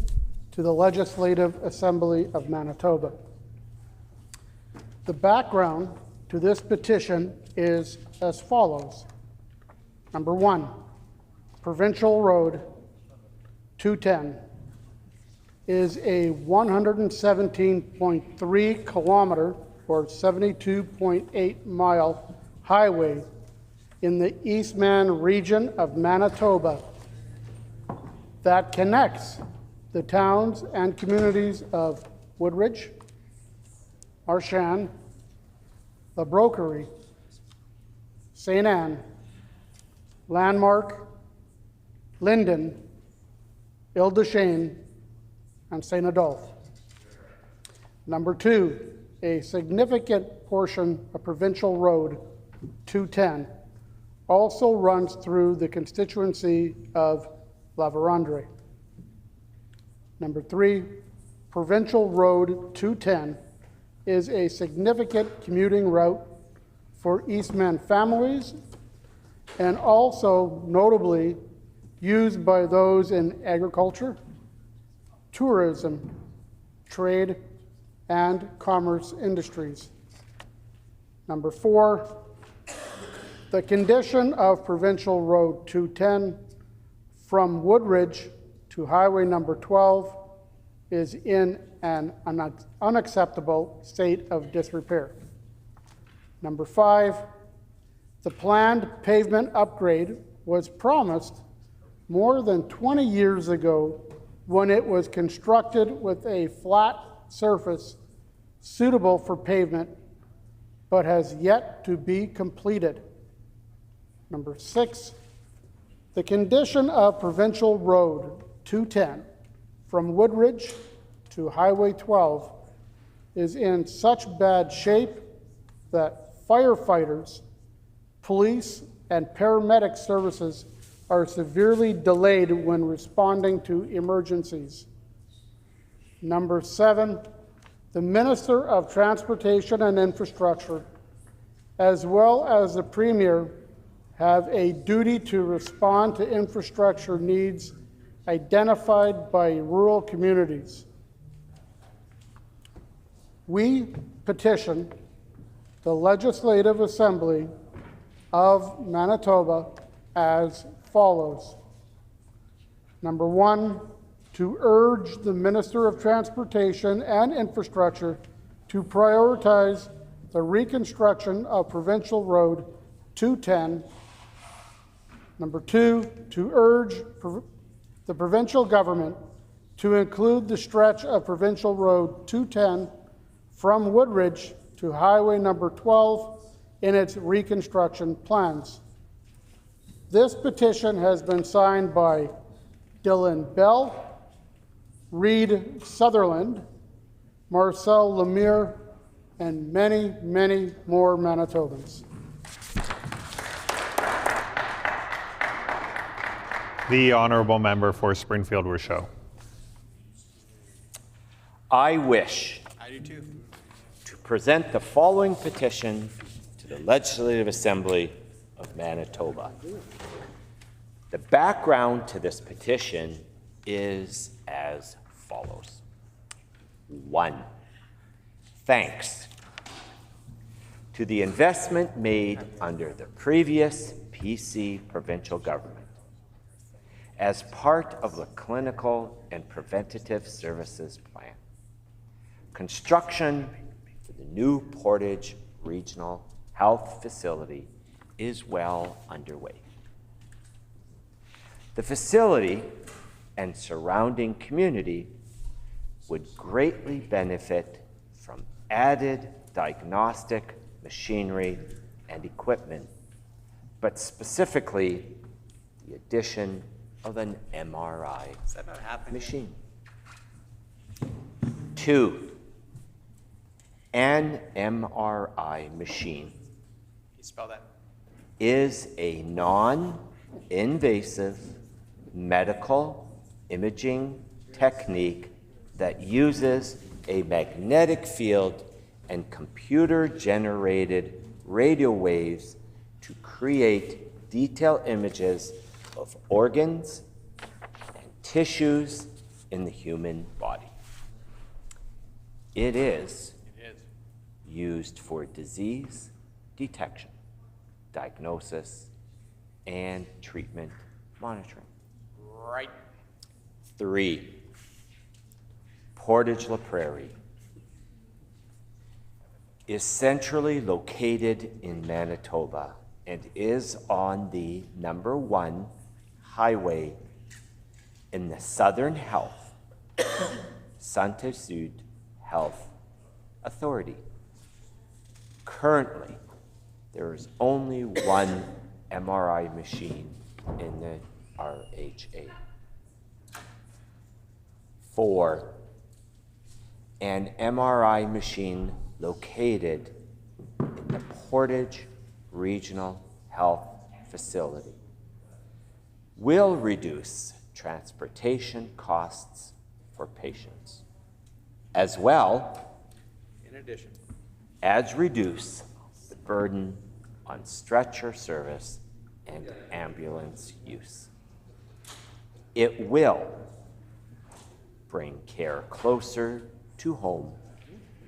Speaker 6: to the Legislative Assembly of Manitoba. The background to this petition is as follows. Number 1, Provincial Road 210 is a 117.3 kilometer or 72.8 mile highway in the Eastman region of Manitoba that connects the towns and communities of Woodridge, Arshan, La Broquerie, St. Anne, Landmark, Linden, Ile-des-Chênes, and St. Adolphe. Number 2, a significant portion of Provincial Road 210 also runs through the constituency of La Vérendrye. Number 3, Provincial Road 210 is a significant commuting route for Eastman families and also notably used by those in agriculture, tourism, trade, and commerce industries. Number 4, the condition of Provincial Road 210 from Woodridge to Highway number 12 is in an unacceptable state of disrepair. Number 5, the planned pavement upgrade was promised more than 20 years ago when it was constructed with a flat surface suitable for pavement, but has yet to be completed. Number 6, the condition of Provincial Road 210 from Woodridge to Highway 12 is in such bad shape that firefighters, police, and paramedic services are severely delayed when responding to emergencies. Number 7, the Minister of Transportation and Infrastructure, as well as the Premier, have a duty to respond to infrastructure needs identified by rural communities. We petition the Legislative Assembly of Manitoba as follows. Number 1, to urge the Minister of Transportation and Infrastructure to prioritize the reconstruction of Provincial Road 210. Number 2, to urge the provincial government to include the stretch of Provincial Road 210 from Woodridge to Highway number 12 in its reconstruction plans. This petition has been signed by Dylan Bell, Reed Sutherland, Marcel Lemire, and many, many more Manitobans.
Speaker 2: The honourable member for Springfield-Rochelle.
Speaker 13: I wish to present the following petition to the Legislative Assembly of Manitoba. The background to this petition is as follows. 1, thanks to the investment made under the previous PC provincial government as part of the Clinical and Preventative Services Plan. Construction for the new Portage Regional Health Facility is well underway. The facility and surrounding community would greatly benefit from added diagnostic machinery and equipment, but specifically the addition of an MRI machine. 2, an MRI machine is a non-invasive medical imaging technique that uses a magnetic field and computer-generated radio waves to create detailed images of organs and tissues in the human body. It is used for disease detection, diagnosis, and treatment monitoring. Right. 3, Portage La Prairie is centrally located in Manitoba and is on the number 1 highway in the Southern Health, Santa Sud Health Authority. Currently, there is only 1 MRI machine in the RHA. 4, an MRI machine located in the Portage Regional Health Facility will reduce transportation costs for patients, as well as reduce the burden on stretcher service and ambulance use. It will bring care closer to home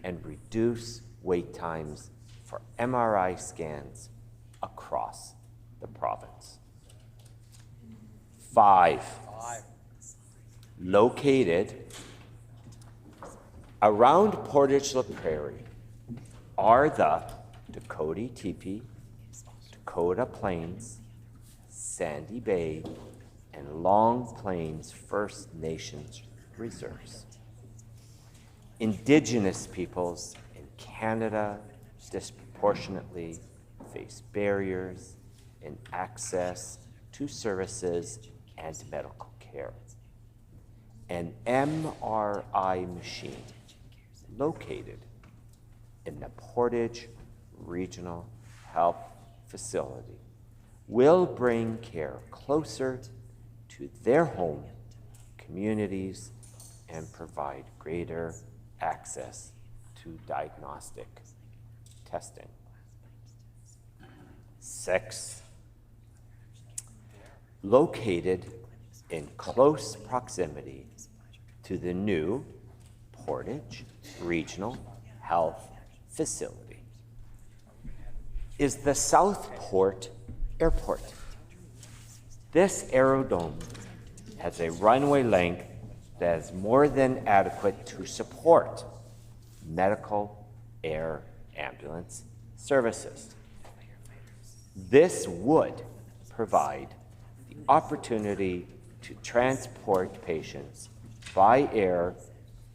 Speaker 13: and reduce wait times for MRI scans across the province. 5, located around Portage La Prairie are the Dakota Teepee, Dakota Plains, Sandy Bay, and Long Plains First Nations reserves. Indigenous peoples in Canada disproportionately face barriers in access to services and medical care. An MRI machine located in the Portage Regional Health Facility will bring care closer to their home communities and provide greater access to diagnostic testing. 6, located in close proximity to the new Portage Regional Health Facility is the Southport Airport. This aerodrome has a runway length that is more than adequate to support medical air ambulance services. This would provide the opportunity to transport patients by air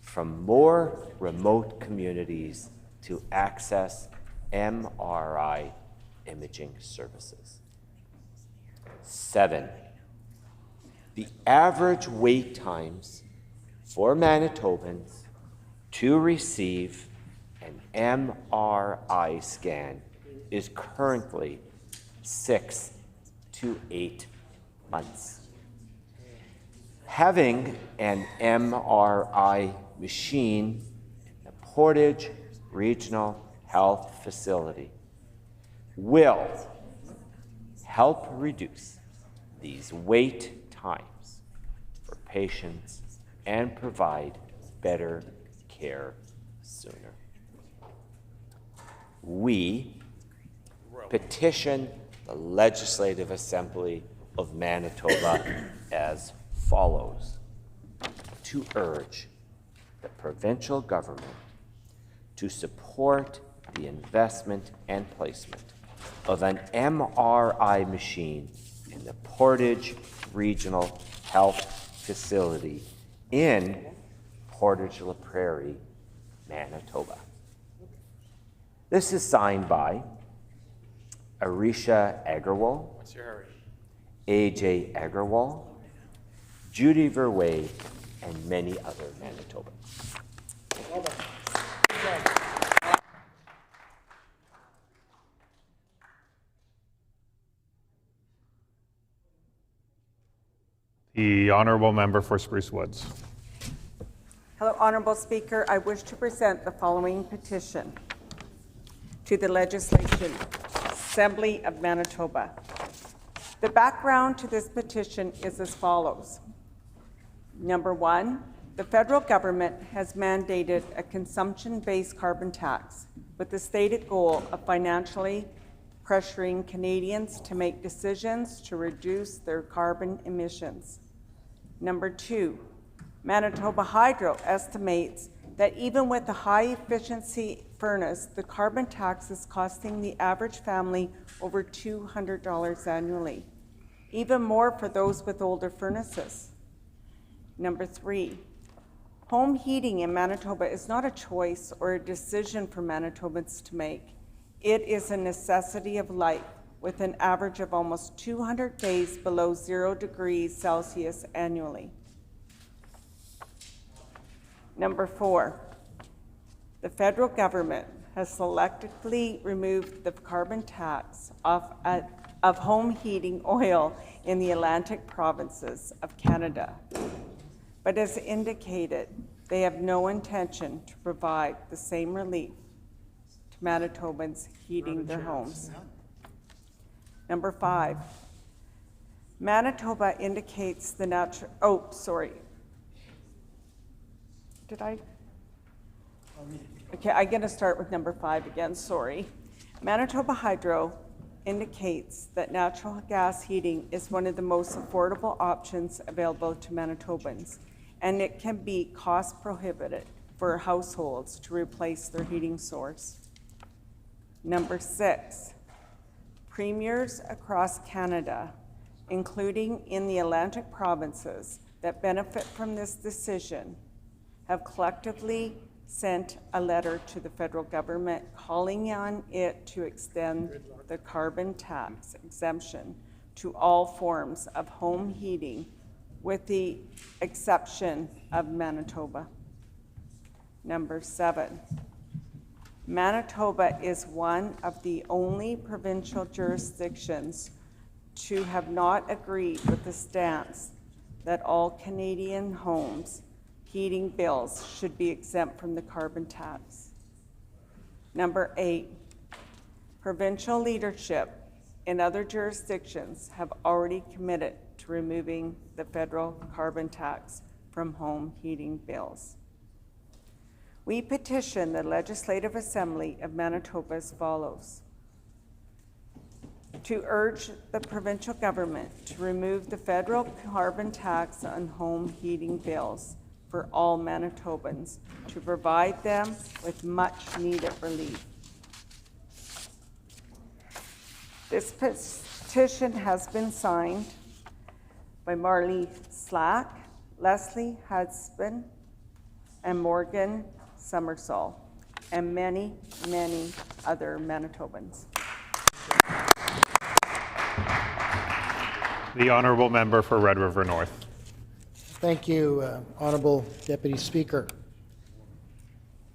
Speaker 13: from more remote communities to access MRI imaging services. 7, the average wait times for Manitobans to receive an MRI scan is currently 6 to 8 months. Having an MRI machine in the Portage Regional Health Facility will help reduce these wait times for patients and provide better care sooner. We petition the Legislative Assembly of Manitoba as follows: to urge the provincial government to support the investment and placement of an MRI machine in the Portage Regional Health Facility in Portage La Prairie, Manitoba. This is signed by Arisha Agarwal, AJ Agarwal, Judy Verwey, and many other Manitobans.
Speaker 2: The honourable member for Spruce Woods.
Speaker 15: Hello, Honourable Speaker. I wish to present the following petition to the Legislature Assembly of Manitoba. The background to this petition is as follows. Number 1, the federal government has mandated a consumption-based carbon tax with the stated goal of financially pressuring Canadians to make decisions to reduce their carbon emissions. Number 2, Manitoba Hydro estimates that even with a high-efficiency furnace, the carbon tax is costing the average family over $200 annually, even more for those with older furnaces. Number 3, home heating in Manitoba is not a choice or a decision for Manitobans to make. It is a necessity of life, with an average of almost 200 days below 0 degrees Celsius annually. Number 4, The federal government has selectively removed the carbon tax of home heating oil in the Atlantic provinces of Canada, but as indicated, they have no intention to provide the same relief to Manitobans heating their homes. Number 5, Manitoba indicates the natural, Okay, I'm going to start with number 5 again, sorry. Manitoba Hydro indicates that natural gas heating is one of the most affordable options available to Manitobans, and it can be cost prohibitive for households to replace their heating source. Number 6, premiers across Canada, including in the Atlantic provinces that benefit from this decision, have collectively sent a letter to the federal government calling on it to extend the carbon tax exemption to all forms of home heating, with the exception of Manitoba. Number 7, Manitoba is one of the only provincial jurisdictions to have not agreed with the stance that all Canadian homes heating bills should be exempt from the carbon tax. Number 8, provincial leadership in other jurisdictions have already committed to removing the federal carbon tax from home heating bills. We petition the Legislative Assembly of Manitoba as follows: to urge the provincial government to remove the federal carbon tax on home heating bills for all Manitobans, to provide them with much needed relief. This petition has been signed by Marley Slack, Leslie Hudson, and Morgan Summersall, and many, many other Manitobans.
Speaker 2: The honourable member for Red River North.
Speaker 5: Thank you, Honourable Deputy Speaker.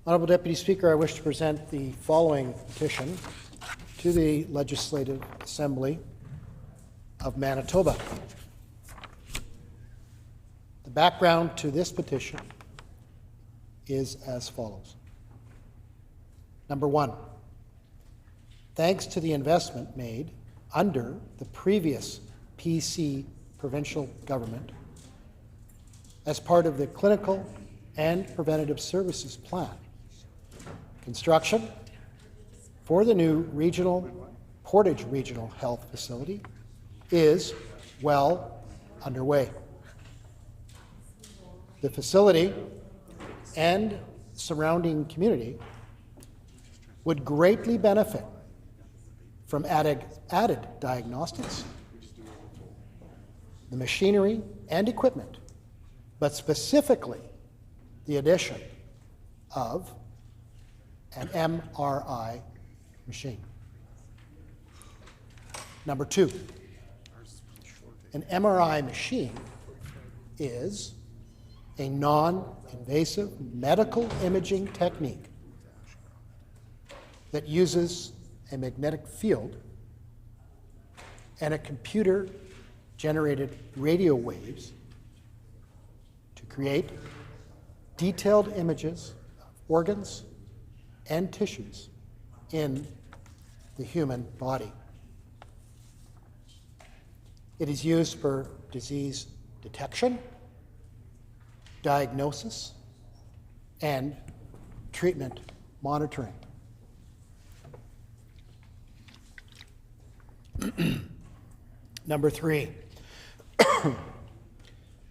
Speaker 5: Honourable Deputy Speaker, I wish to present the following petition to the Legislative Assembly of Manitoba. The background to this petition is as follows. Number 1, thanks to the investment made under the previous PC provincial government as part of the Clinical and Preventative Services Plan, construction for the new Portage Regional Health Facility is well underway. The facility and surrounding community would greatly benefit from added diagnostics, the machinery and equipment, but specifically the addition of an MRI machine. Number 2, an MRI machine is a non-invasive medical imaging technique that uses a magnetic field and a computer-generated radio waves to create detailed images of organs and tissues in the human body. It is used for disease detection, diagnosis, and treatment monitoring. Number 3,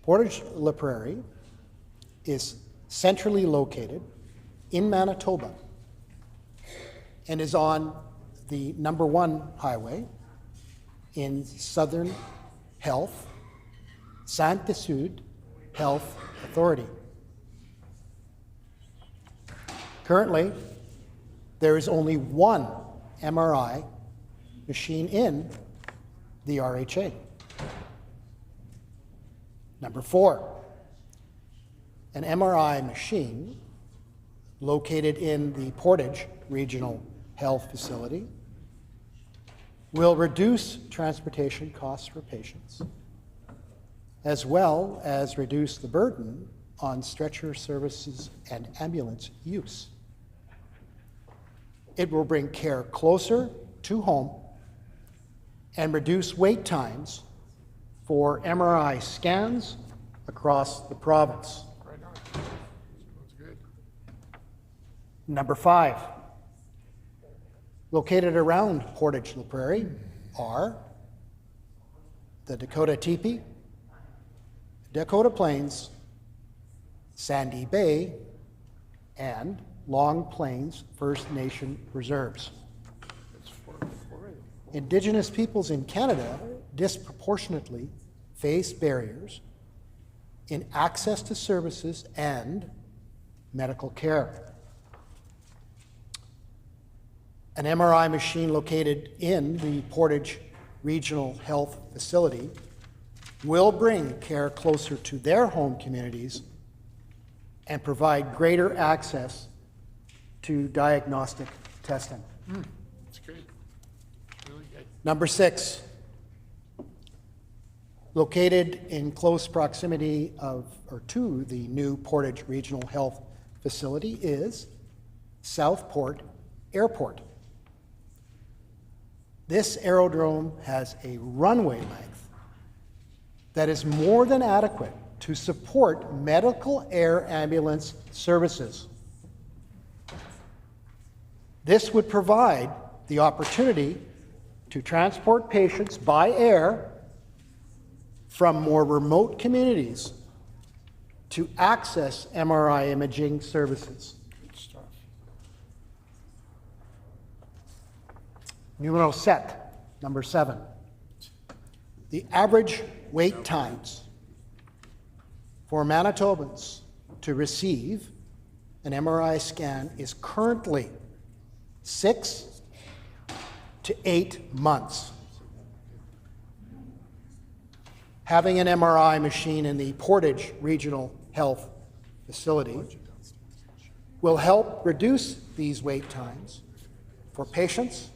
Speaker 5: Portage La Prairie is centrally located in Manitoba and is on the number 1 highway in Southern Health, Saint-Sud Health Authority. Currently, there is only one MRI machine in the RHA. Number 4, an MRI machine located in the Portage Regional Health Facility will reduce transportation costs for patients, as well as reduce the burden on stretcher services and ambulance use. It will bring care closer to home and reduce wait times for MRI scans across the province. Number 5, located around Portage La Prairie are the Dakota Teepee, Dakota Plains, Sandy Bay, and Long Plains First Nation reserves. Indigenous peoples in Canada disproportionately face barriers in access to services and medical care. An MRI machine located in the Portage Regional Health Facility will bring care closer to their home communities and provide greater access to diagnostic testing.
Speaker 6: That's great. Really good.
Speaker 5: Number 6, located in close proximity to the new Portage Regional Health Facility is Southport Airport. This aerodrome has a runway length that is more than adequate to support medical air ambulance services. This would provide the opportunity to transport patients by air from more remote communities to access MRI imaging services.
Speaker 6: Good stuff.
Speaker 5: Numero set, number 7. The average wait times for Manitobans to receive an MRI scan is currently 6 to 8 months. Having an MRI machine in the Portage Regional Health Facility will help reduce these wait times for patients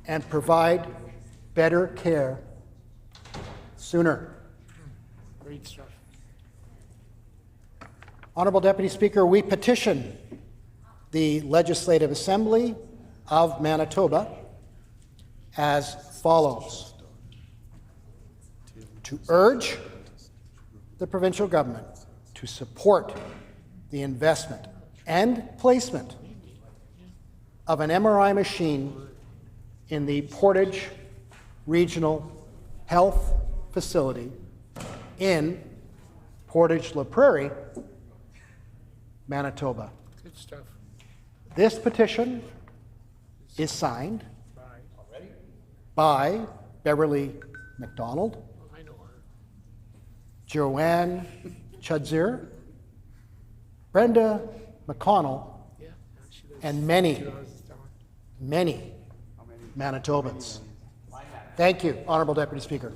Speaker 5: and provide better care sooner.
Speaker 6: Great stuff.
Speaker 5: Honourable Deputy Speaker, we petition the Legislative Assembly of Manitoba as follows: to urge the provincial government to support the investment and placement of an MRI machine in the Portage Regional Health Facility in Portage La Prairie, Manitoba.
Speaker 6: Good stuff.
Speaker 5: This petition is signed by Beverly McDonald, Joanne Chudzir, Brenda McConnell, and many Manitobans. Thank you, Honourable Deputy Speaker.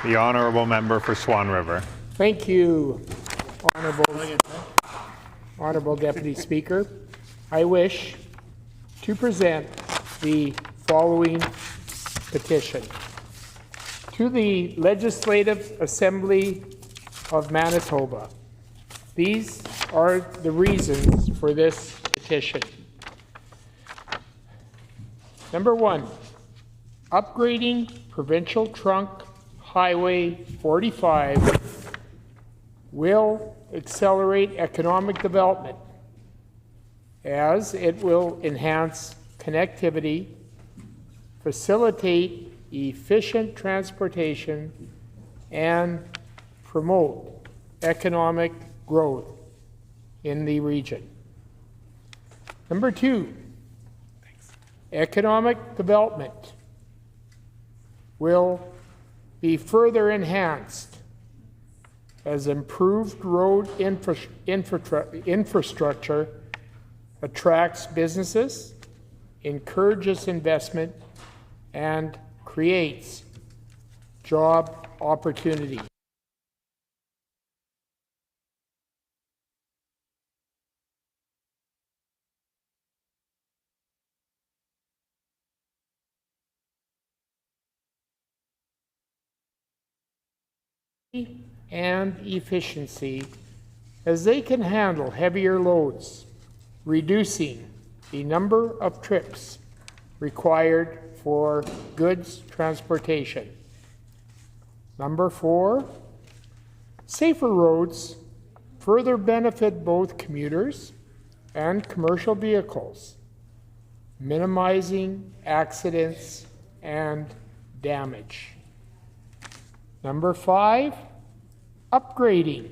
Speaker 2: The Honourable Member for Swan River.
Speaker 11: Thank you, Honourable Deputy Speaker. I wish to present the following petition. To the Legislative Assembly of Manitoba. These are the reasons for this petition. Number 1, upgrading Provincial Trunk Highway 45 will accelerate economic development as it will enhance connectivity, facilitate efficient transportation, and promote economic growth in the region. Number 2, economic development will be further enhanced as improved road infrastructure attracts businesses, encourages investment, and creates job opportunity. and efficiency as they can handle heavier loads, reducing the number of trips required for goods transportation. Number 4, safer roads further benefit both commuters and commercial vehicles, minimizing accidents and damage. Number 5, upgrading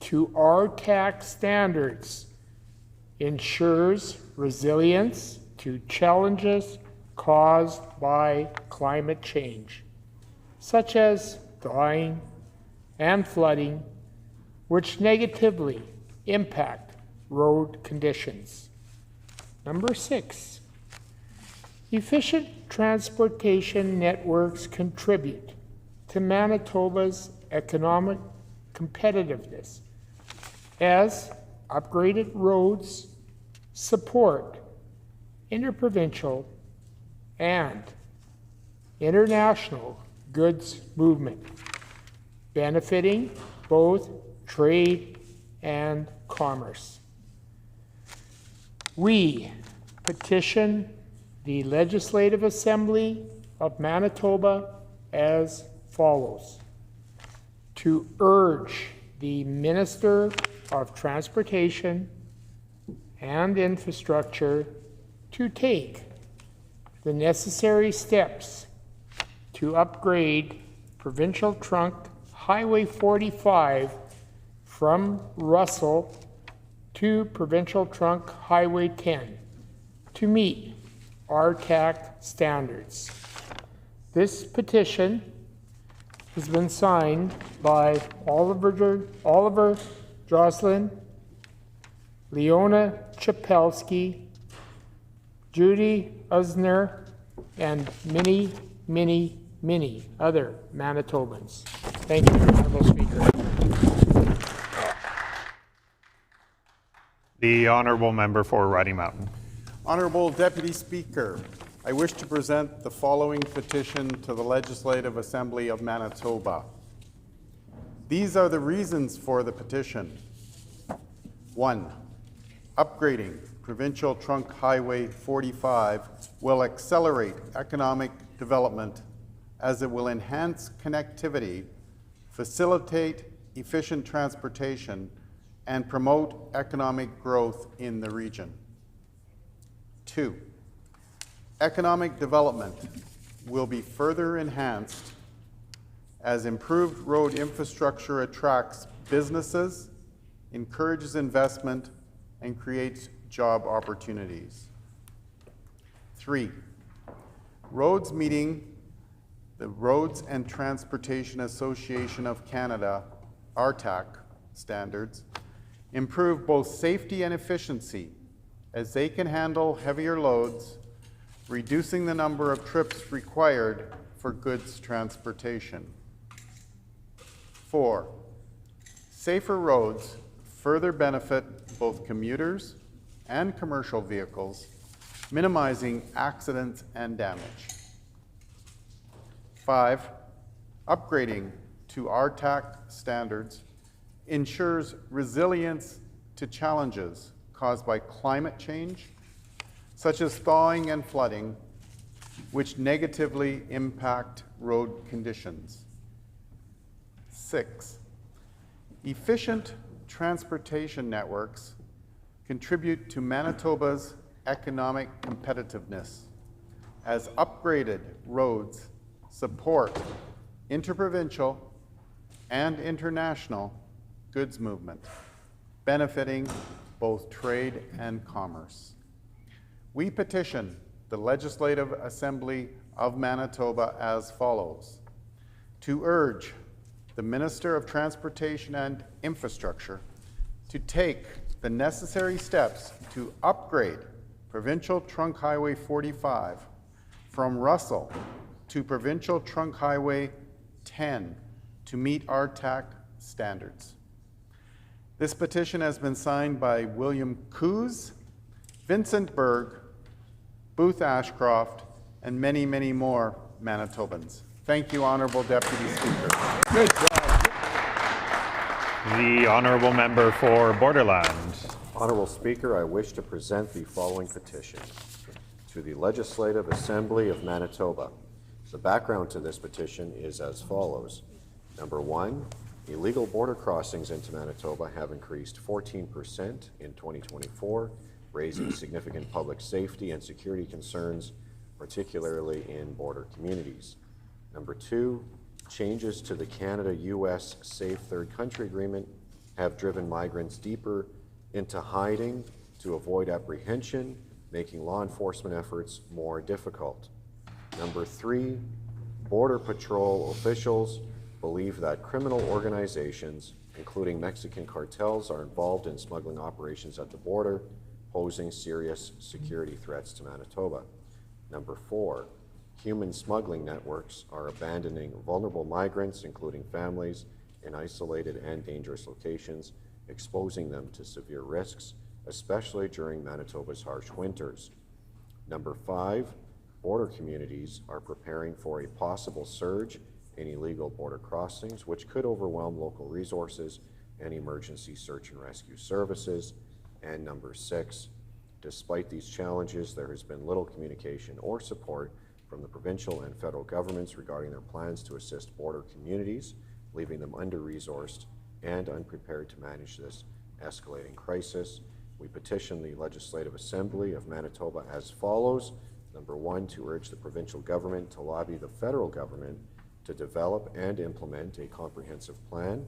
Speaker 11: to RTAC standards ensures resilience to challenges caused by climate change, such as thawing and flooding, which negatively impact road conditions. Number 6, efficient transportation networks contribute to Manitoba's economic competitiveness as upgraded roads support interprovincial and international goods movement, benefiting both trade and commerce. We petition the Legislative Assembly of Manitoba as follows: to urge the Minister of Transportation and Infrastructure to take the necessary steps to upgrade Provincial Trunk Highway 45 from Russell to Provincial Trunk Highway 10 to meet RTAC standards. This petition has been signed by Oliver Jocelyn, Leona Chapelski, Judy Usner, and many, many, many other Manitobans. Thank you, Honourable Speaker.
Speaker 2: The Honourable Member for Riding Mountain.
Speaker 7: Honourable Deputy Speaker, I wish to present the following petition to the Legislative Assembly of Manitoba. These are the reasons for the petition. 1. Upgrading Provincial Trunk Highway 45 will accelerate economic development as it will enhance connectivity, facilitate efficient transportation, and promote economic growth in the region. 2. Economic development will be further enhanced as improved road infrastructure attracts businesses, encourages investment, and creates job opportunities. 3. Roads meeting the Roads and Transportation Association of Canada, RTAC, standards improve both safety and efficiency as they can handle heavier loads, reducing the number of trips required for goods transportation. 4. Safer roads further benefit both commuters and commercial vehicles, minimizing accidents and damage. 5. Upgrading to RTAC standards ensures resilience to challenges caused by climate change, such as thawing and flooding, which negatively impact road conditions. 6. Efficient transportation networks contribute to Manitoba's economic competitiveness as upgraded roads support interprovincial and international goods movement, benefiting both trade and commerce. We petition the Legislative Assembly of Manitoba as follows: to urge the Minister of Transportation and Infrastructure to take the necessary steps to upgrade Provincial Trunk Highway 45 from Russell to Provincial Trunk Highway 10 to meet RTAC standards. This petition has been signed by William Coos, Vincent Berg, Booth Ashcroft, and many, many more Manitobans. Thank you, Honourable Deputy Speaker.
Speaker 9: Good job.
Speaker 2: The honourable member for Borderland.
Speaker 10: Honourable Speaker, I wish to present the following petition to the Legislative Assembly of Manitoba. The background to this petition is as follows. Number one, illegal border crossings into Manitoba have increased 14% in 2024, raising significant public safety and security concerns, particularly in border communities. Number two, changes to the Canada-US Safe Third Country Agreement have driven migrants deeper into hiding to avoid apprehension, making law enforcement efforts more difficult. Number three, Border Patrol officials believe that criminal organizations, including Mexican cartels, are involved in smuggling operations at the border, posing serious security threats to Manitoba. Number four, human smuggling networks are abandoning vulnerable migrants, including families, in isolated and dangerous locations, exposing them to severe risks, especially during Manitoba's harsh winters. Number five, border communities are preparing for a possible surge in illegal border crossings, which could overwhelm local resources and emergency search and rescue services. And number six, despite these challenges, there has been little communication or support from the provincial and federal governments regarding their plans to assist border communities, leaving them under-resourced and unprepared to manage this escalating crisis. We petition the Legislative Assembly of Manitoba as follows. Number one, to urge the provincial government to lobby the federal government to develop and implement a comprehensive plan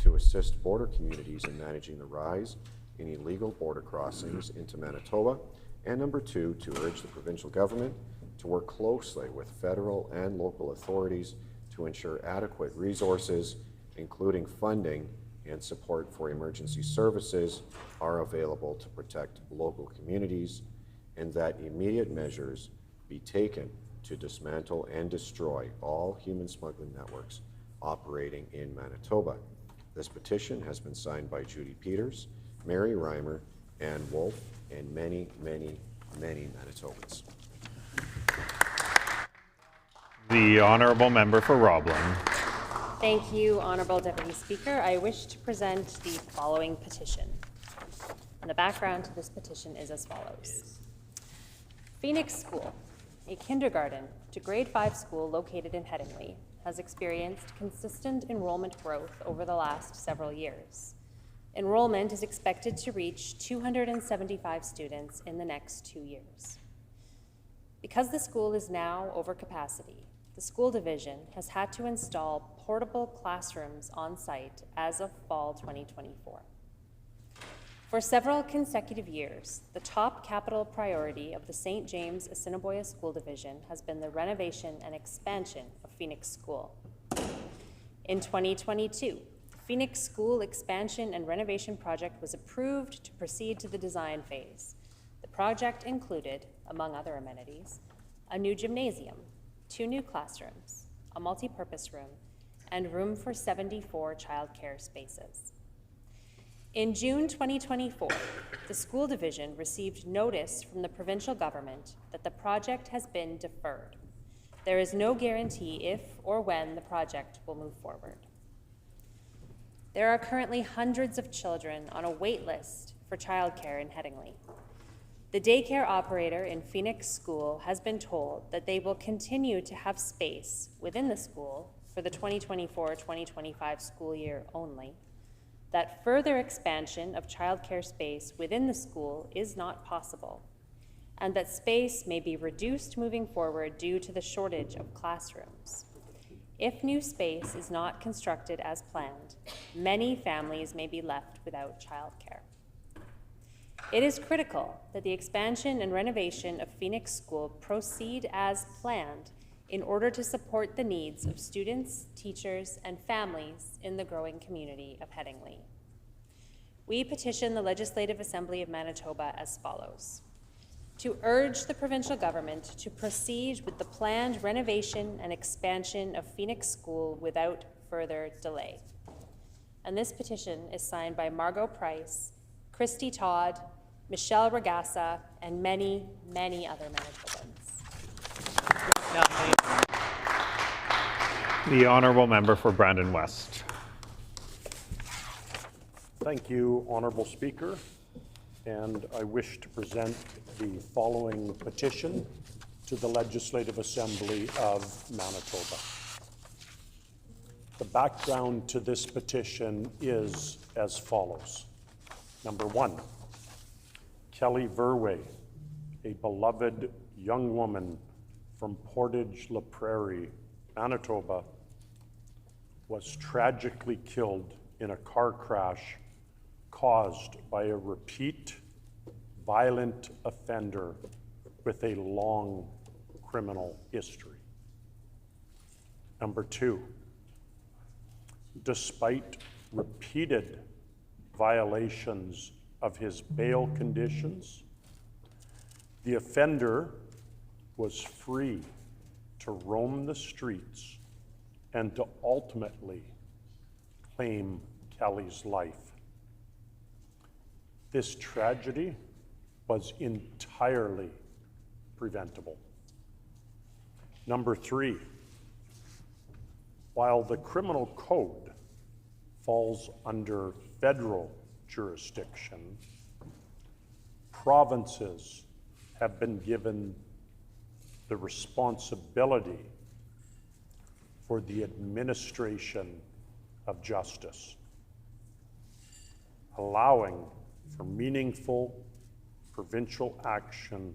Speaker 10: to assist border communities in managing the rise in illegal border crossings into Manitoba. And number two, to urge the provincial government to work closely with federal and local authorities to ensure adequate resources, including funding and support for emergency services, are available to protect local communities, and that immediate measures be taken to dismantle and destroy all human smuggling networks operating in Manitoba. This petition has been signed by Judy Peters, Mary Reimer, Ann Wolfe, and many, many, many Manitobans.
Speaker 2: The honourable member for Roblin.
Speaker 20: Thank you, Honourable Deputy Speaker. I wish to present the following petition. And the background to this petition is as follows. Phoenix School, a kindergarten to grade 5 school located in Headingley, has experienced consistent enrollment growth over the last several years. Enrollment is expected to reach 275 students in the next 2 years. Because the school is now over capacity, the school division has had to install portable classrooms on site as of fall 2024. For several consecutive years, the top capital priority of the St. James Assiniboia School Division has been the renovation and expansion of Phoenix School. In 2022, the Phoenix School expansion and renovation project was approved to proceed to the design phase. The project included, among other amenities, a new gymnasium, 2 new classrooms, a multi-purpose room, and room for 74 childcare spaces. In June 2024, the school division received notice from the provincial government that the project has been deferred. There is no guarantee if or when the project will move forward. There are currently hundreds of children on a wait list for childcare in Headingley. The daycare operator in Phoenix School has been told that they will continue to have space within the school for the 2024-2025 school year only, that further expansion of childcare space within the school is not possible, and that space may be reduced moving forward due to the shortage of classrooms. If new space is not constructed as planned, many families may be left without childcare. It is critical that the expansion and renovation of Phoenix School proceed as planned in order to support the needs of students, teachers, and families in the growing community of Headingley. We petition the Legislative Assembly of Manitoba as follows. To urge the provincial government to proceed with the planned renovation and expansion of Phoenix School without further delay. And this petition is signed by Margot Price, Christy Todd, Michelle Ragassa, and many, many other Manitobans.
Speaker 2: The honourable member for Brandon West.
Speaker 12: Thank you, Honourable Speaker, and I wish to present the following petition to the Legislative Assembly of Manitoba. The background to this petition is as follows. Number one, Kelly Verway, a beloved young woman from Portage-La Prairie, Manitoba, was tragically killed in a car crash caused by a repeat violent offender with a long criminal history. Number two, despite repeated violations of his bail conditions, the offender was free to roam the streets and to ultimately claim Kelly's life. This tragedy was entirely preventable. Number three, while the criminal code falls under federal jurisdiction, provinces have been given the responsibility for the administration of justice, allowing for meaningful provincial action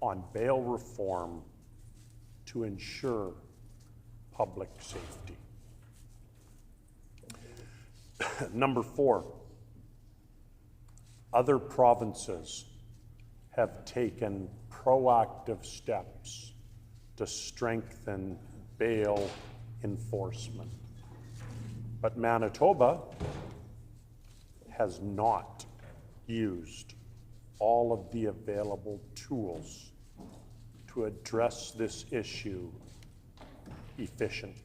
Speaker 12: on bail reform to ensure public safety. Number four, other provinces have taken proactive steps to strengthen bail enforcement. But Manitoba has not used all of the available tools to address this issue efficiently.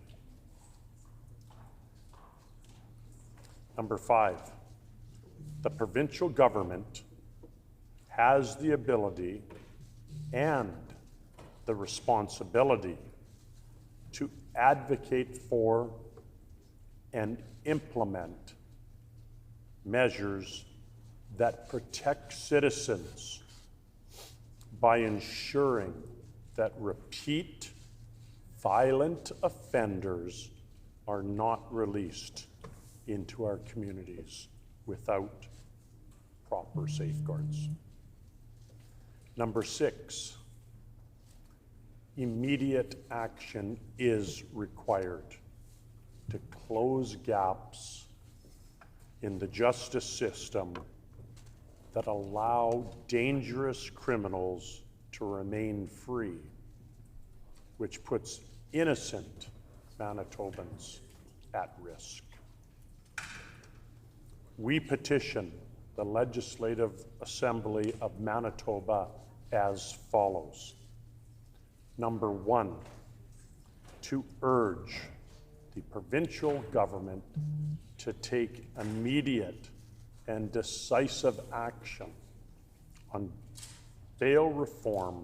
Speaker 12: Number five, the provincial government has the ability and the responsibility to advocate for and implement measures that protect citizens by ensuring that repeat violent offenders are not released into our communities without proper safeguards. Number six, immediate action is required to close gaps in the justice system that allow dangerous criminals to remain free, which puts innocent Manitobans at risk. We petition the Legislative Assembly of Manitoba as follows. Number one, to urge the provincial government to take immediate and decisive action on bail reform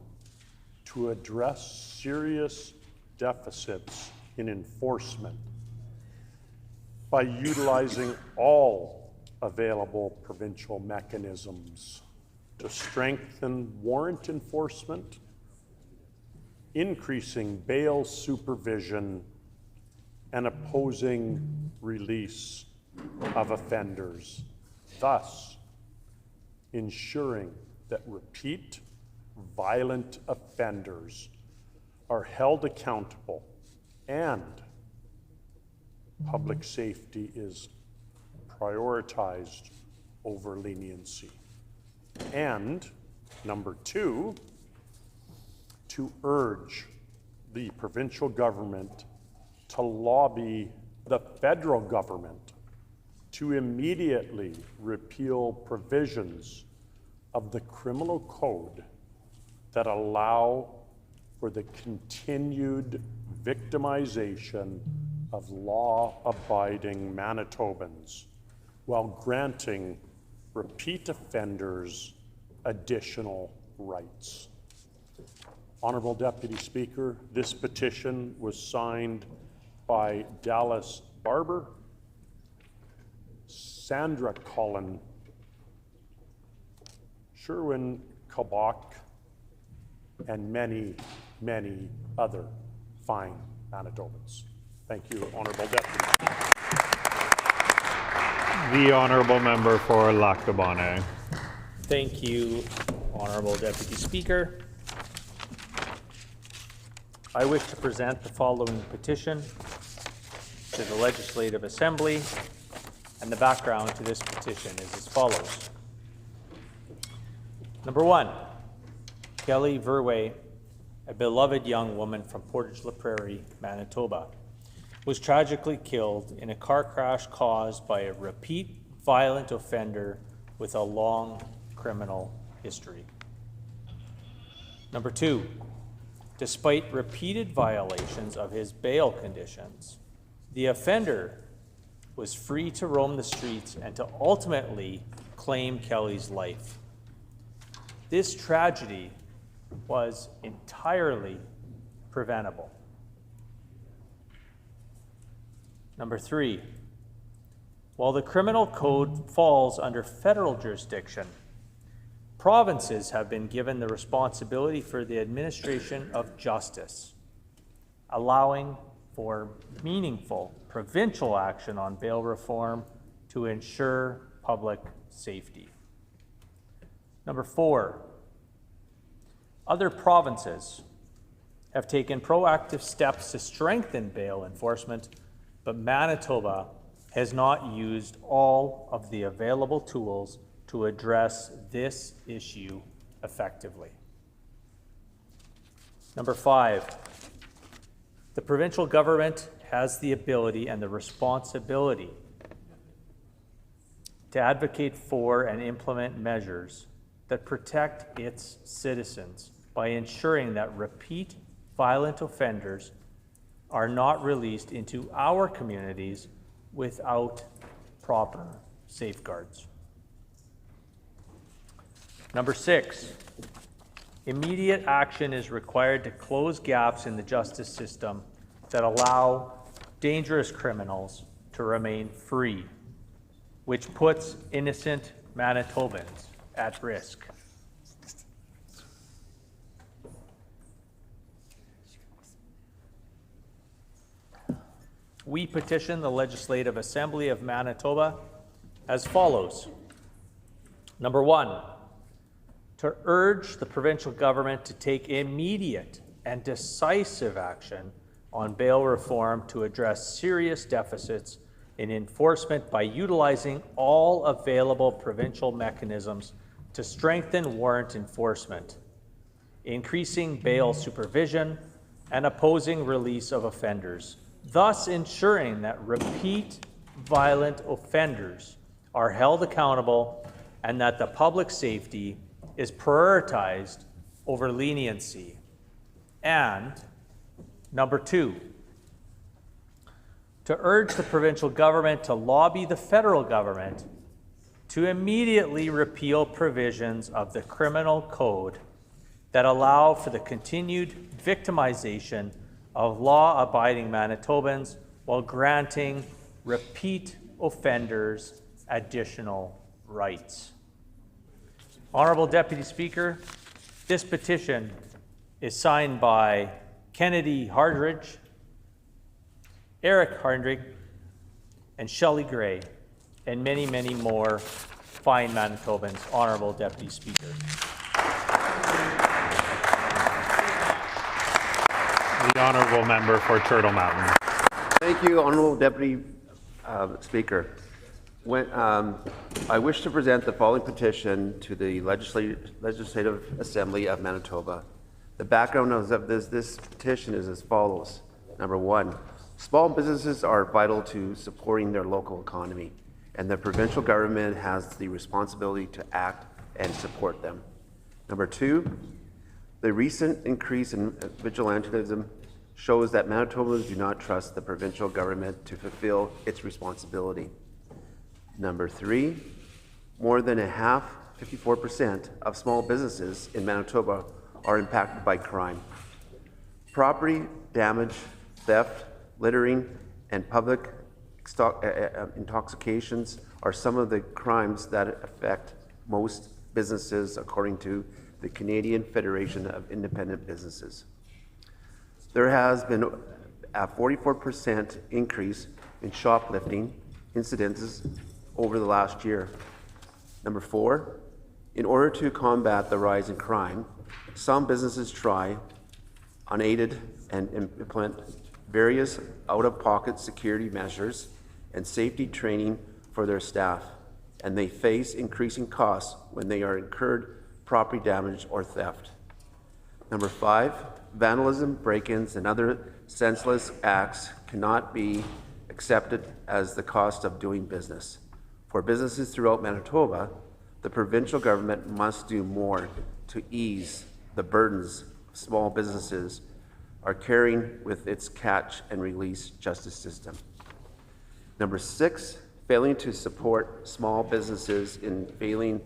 Speaker 12: to address serious deficits in enforcement by utilizing all available provincial mechanisms to strengthen warrant enforcement, increasing bail supervision, and opposing release of offenders, thus ensuring that repeat violent offenders are held accountable and public safety is prioritized over leniency. And number two, to urge the provincial government to lobby the federal government to immediately repeal provisions of the criminal code that allow for the continued victimization of law-abiding Manitobans while granting repeat offenders additional rights. Honorable Deputy Speaker, this petition was signed by Dallas Barber, Sandra Cullen, Sherwin Kabak, and many, many other fine Manitobans. Thank you, Honourable Deputy.
Speaker 2: The Honourable Member for Lac du Bonnet.
Speaker 14: Thank you, Honourable Deputy Speaker. I wish to present the following petition to the Legislative Assembly, and the background to this petition is as follows. Number one, Kelly Verwey, a beloved young woman from Portage la Prairie, Manitoba, was tragically killed in a car crash caused by a repeat violent offender with a long criminal history. Number two, despite repeated violations of his bail conditions, the offender was free to roam the streets and to ultimately claim Kelly's life. This tragedy was entirely preventable. Number three, while the criminal code falls under federal jurisdiction, provinces have been given the responsibility for the administration of justice, allowing for meaningful provincial action on bail reform to ensure public safety. Number four, other provinces have taken proactive steps to strengthen bail enforcement, but Manitoba has not used all of the available tools to address this issue effectively. Number five, the provincial government has the ability and the responsibility to advocate for and implement measures that protect its citizens by ensuring that repeat violent offenders are not released into our communities without proper safeguards. Number six, immediate action is required to close gaps in the justice system that allow dangerous criminals to remain free, which puts innocent Manitobans at risk. We petition the Legislative Assembly of Manitoba as follows. Number one, to urge the provincial government to take immediate and decisive action on bail reform to address serious deficits in enforcement by utilizing all available provincial mechanisms to strengthen warrant enforcement, increasing bail supervision, and opposing release of offenders, thus ensuring that repeat violent offenders are held accountable and that the public safety is prioritized over leniency. And number two, to urge the provincial government to lobby the federal government to immediately repeal provisions of the criminal code that allow for the continued victimization of law-abiding Manitobans while granting repeat offenders additional rights. Honourable Deputy Speaker, this petition is signed by Kennedy Hardridge, Eric Hardridge, and Shelley Gray, and many, many more fine Manitobans. Honourable Deputy Speaker.
Speaker 2: The Honourable Member for Turtle Mountain.
Speaker 17: Thank you, Honourable Deputy Speaker. I wish to present the following petition to the Legislative Assembly of Manitoba. The background of this petition is as follows. Number one, small businesses are vital to supporting their local economy, and the provincial government has the responsibility to act and support them. Number two, the recent increase in vigilantism shows that Manitobans do not trust the provincial government to fulfill its responsibility. Number three, more than a half, 54% of small businesses in Manitoba are impacted by crime. Property damage, theft, littering, and public intoxications are some of the crimes that affect most businesses, according to the Canadian Federation of Independent Businesses. There has been a 44% increase in shoplifting incidences over the last year. Number 4, in order to combat the rise in crime, some businesses try, unaided, and implement various out-of-pocket security measures and safety training for their staff, and they face increasing costs when they are incurred property damage or theft. Number 5, vandalism, break-ins, and other senseless acts cannot be accepted as the cost of doing business. For businesses throughout Manitoba, the provincial government must do more to ease the burdens small businesses are carrying with its catch and release justice system. Number 6, failing to support small businesses in failing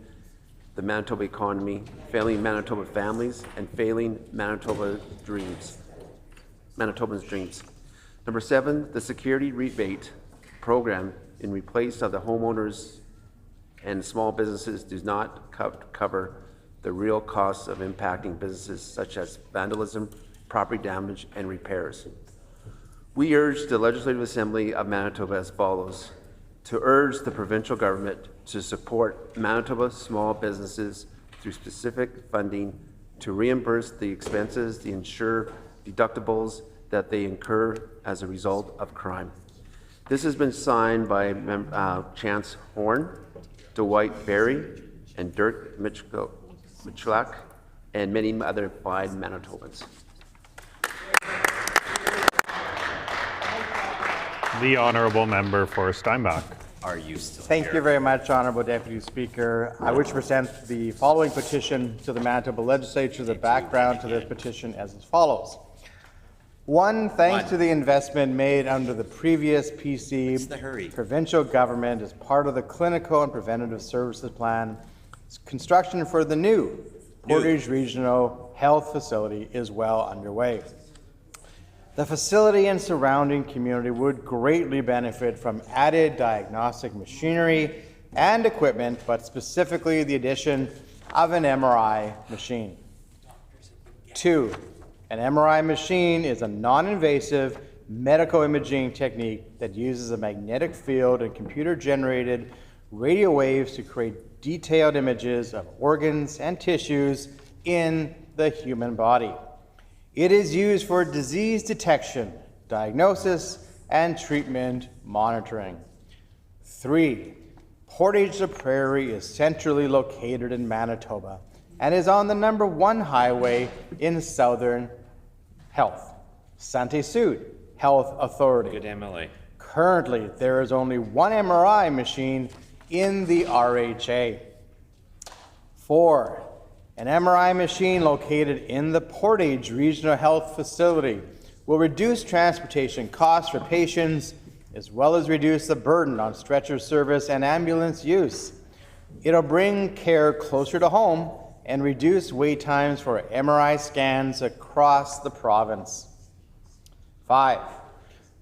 Speaker 17: the Manitoba economy, failing Manitoba families, and failing Manitoba's dreams. Number 7, the security rebate program in replace of the homeowners and small businesses does not cover the real costs of impacting businesses such as vandalism, property damage, and repairs. We urge the Legislative Assembly of Manitoba as follows: to urge the provincial government to support Manitoba small businesses through specific funding to reimburse the expenses, the insured deductibles that they incur as a result of crime. This has been signed by Chance Horn, Dwight Berry, and Dirk Michalak, and many other fine Manitobans.
Speaker 2: The honourable member for Steinbach.
Speaker 13: Are you still
Speaker 18: Thank
Speaker 13: here?
Speaker 18: you very much, Honourable Deputy Speaker. I wish to present the following petition to the Manitoba Legislature. The background to this petition as follows. 1, thanks to the investment made under the previous PC provincial government as part of the Clinical and Preventative Services Plan, construction for the new Portage Regional Health Facility is well underway. The facility and surrounding community would greatly benefit from added diagnostic machinery and equipment, but specifically the addition of an MRI machine. 2, an MRI machine is a non-invasive medical imaging technique that uses a magnetic field and computer-generated radio waves to create detailed images of organs and tissues in the human body. It is used for disease detection, diagnosis, and treatment monitoring. 3, Portage la Prairie is centrally located in Manitoba and is on the number 1 highway in Southern Health, Sante Sud Health Authority.
Speaker 13: Good MLA.
Speaker 18: Currently, there is only 1 MRI machine in the RHA. 4, an MRI machine located in the Portage Regional Health Facility will reduce transportation costs for patients as well as reduce the burden on stretcher service and ambulance use. It'll bring care closer to home and reduce wait times for MRI scans across the province. 5,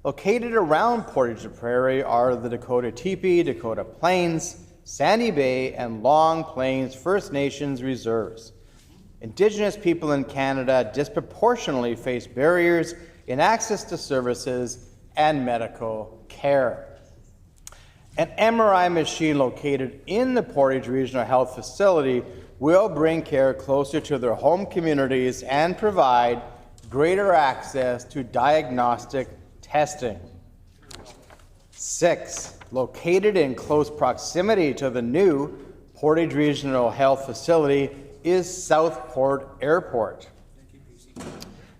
Speaker 18: located around Portage la Prairie are the Dakota Teepee, Dakota Plains, Sandy Bay, and Long Plains First Nations reserves. Indigenous people in Canada disproportionately face barriers in access to services and medical care. An MRI machine located in the Portage Regional Health Facility will bring care closer to their home communities and provide greater access to diagnostic testing. 6, located in close proximity to the new Portage Regional Health Facility is Southport Airport.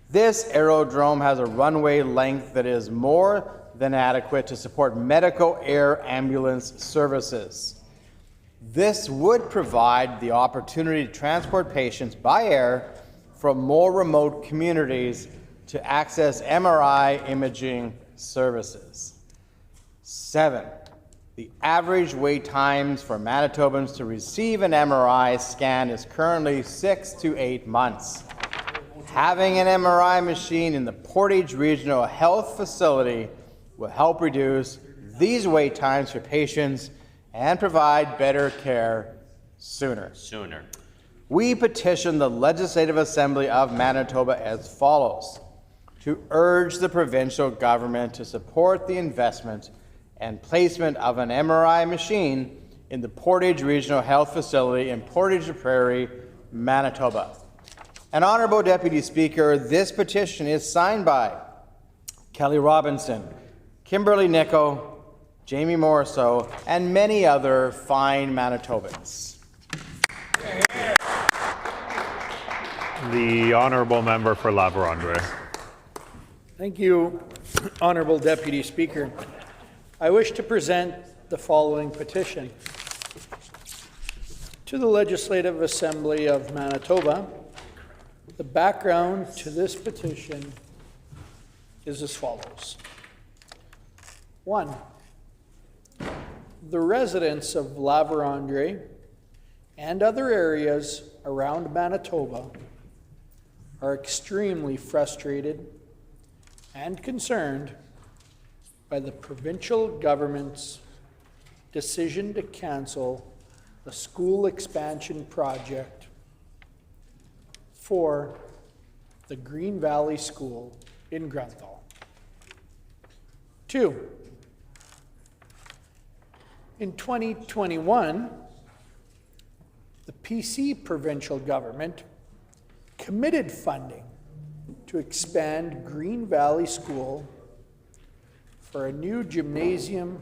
Speaker 18: This aerodrome has a runway length that is more than adequate to support medical air ambulance services. This would provide the opportunity to transport patients by air from more remote communities to access MRI imaging services. 7, the average wait times for Manitobans to receive an MRI scan is currently 6 to 8 months. Having an MRI machine in the Portage Regional Health Facility will help reduce these wait times for patients and provide better care sooner. We petition the Legislative Assembly of Manitoba as follows: to urge the provincial government to support the investment and placement of an MRI machine in the Portage Regional Health Facility in Portage la Prairie, Manitoba. And Honourable Deputy Speaker, this petition is signed by Kelly Robinson, Kimberly Nickel, Jamie Morrisseau, and many other fine Manitobans.
Speaker 2: The honourable member for La Vérendrye.
Speaker 16: Thank you, Honourable Deputy Speaker. I wish to present the following petition to the Legislative Assembly of Manitoba. The background to this petition is as follows. 1. The residents of La Vérendrye and other areas around Manitoba are extremely frustrated and concerned by the provincial government's decision to cancel the school expansion project for the Green Valley School in Grunthal. 2. In 2021, the PC provincial government committed funding to expand Green Valley School for a new gymnasium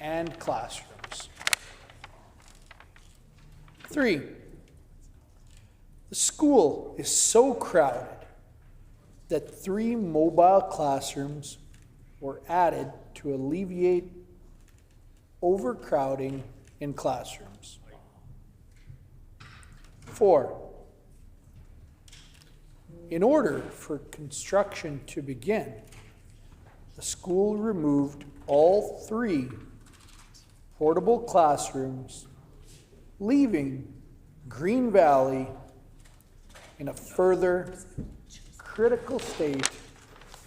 Speaker 16: and classrooms. 3. The school is so crowded that 3 mobile classrooms were added to alleviate overcrowding in classrooms. 4. In order for construction to begin, the school removed all 3 portable classrooms, leaving Green Valley in a further critical state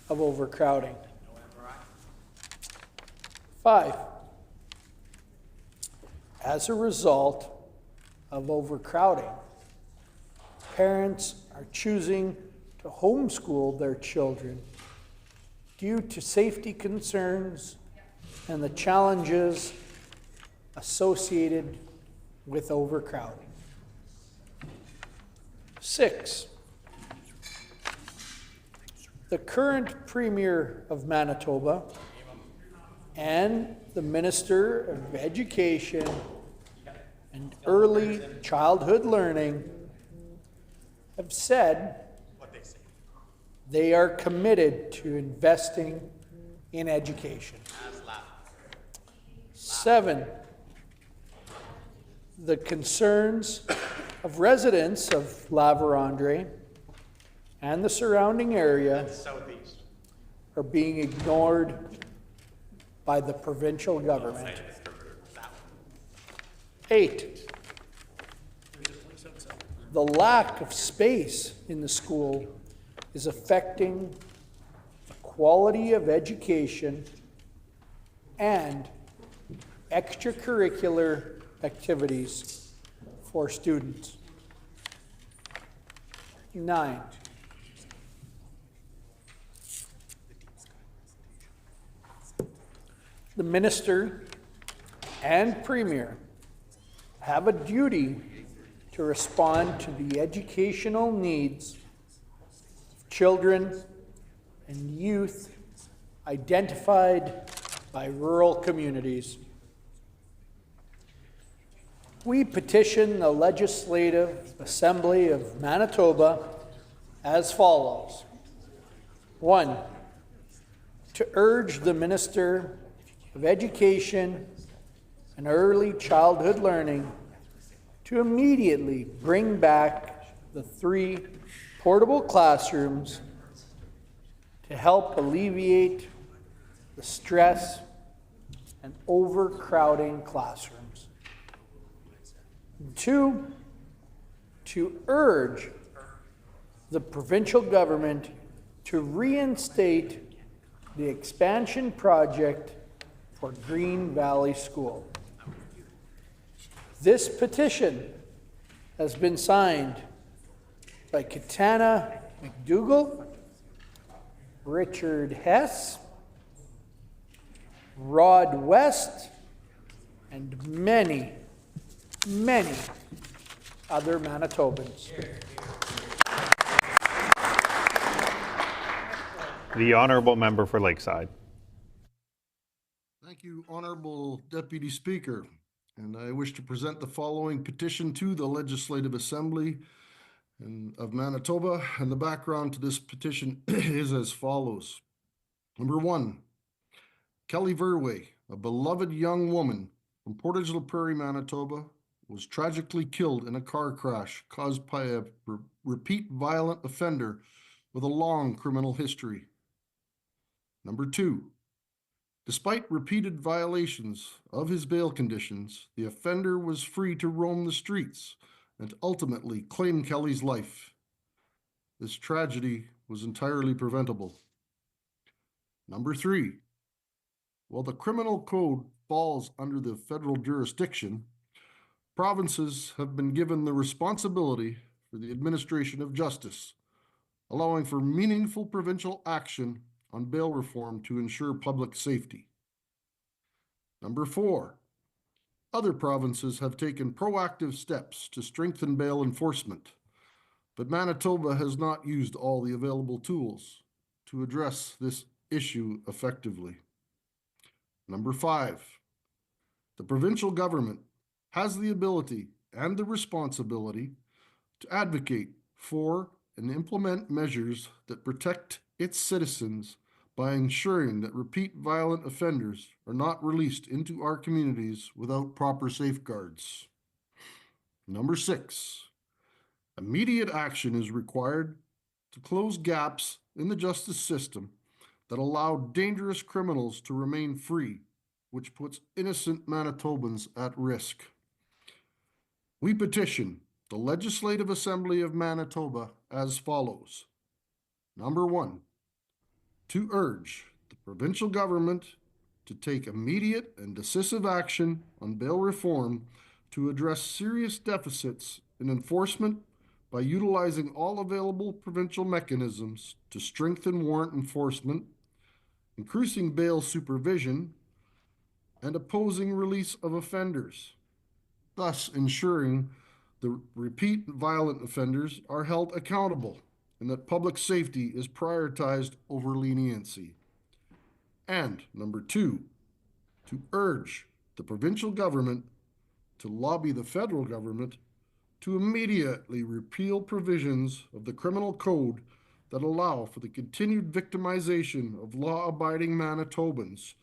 Speaker 16: of overcrowding. 5. As a result of overcrowding, parents are choosing to homeschool their children due to safety concerns and the challenges associated with overcrowding. 6. The current Premier of Manitoba and the Minister of Education and Early Childhood Learning have said they are committed to investing in education. 7. The concerns of residents of La Vérendrye and the surrounding area are being ignored by the provincial government. 8. The lack of space in the school is affecting the quality of education and extracurricular activities for students. 9. The Minister and Premier have a duty to respond to the educational needs of children and youth identified by rural communities. We petition the Legislative Assembly of Manitoba as follows. 1. To urge the Minister of Education and Early Childhood Learning to immediately bring back the 3 portable classrooms to help alleviate the stress and overcrowding classrooms. 2, to urge the provincial government to reinstate the expansion project for Green Valley School. This petition has been signed by Katana McDougall, Richard Hess, Rod West, and many, many other Manitobans.
Speaker 2: The honourable member for Lakeside.
Speaker 19: Thank you, Honourable Deputy Speaker. And I wish to present the following petition to the Legislative Assembly of Manitoba. And the background to this petition is as follows. Number 1, Kelly Verway, a beloved young woman from Portage la Prairie, Manitoba, was tragically killed in a car crash caused by a repeat violent offender with a long criminal history. Number 2, despite repeated violations of his bail conditions, the offender was free to roam the streets and ultimately claim Kelly's life. This tragedy was entirely preventable. Number 3, while the criminal code falls under the federal jurisdiction, provinces have been given the responsibility for the administration of justice, allowing for meaningful provincial action on bail reform to ensure public safety. Number 4, other provinces have taken proactive steps to strengthen bail enforcement, but Manitoba has not used all the available tools to address this issue effectively. Number 5, the provincial government has the ability and the responsibility to advocate for and implement measures that protect its citizens by ensuring that repeat violent offenders are not released into our communities without proper safeguards. Number 6, immediate action is required to close gaps in the justice system that allow dangerous criminals to remain free, which puts innocent Manitobans at risk. We petition the Legislative Assembly of Manitoba as follows. Number 1, to urge the provincial government to take immediate and decisive action on bail reform to address serious deficits in enforcement by utilizing all available provincial mechanisms to strengthen warrant enforcement, increasing bail supervision, and opposing release of offenders, thus ensuring the repeat violent offenders are held accountable and that public safety is prioritized over leniency. And number 2, to urge the provincial government to lobby the federal government to immediately repeal provisions of the criminal code that allow for the continued victimization of law-abiding Manitobans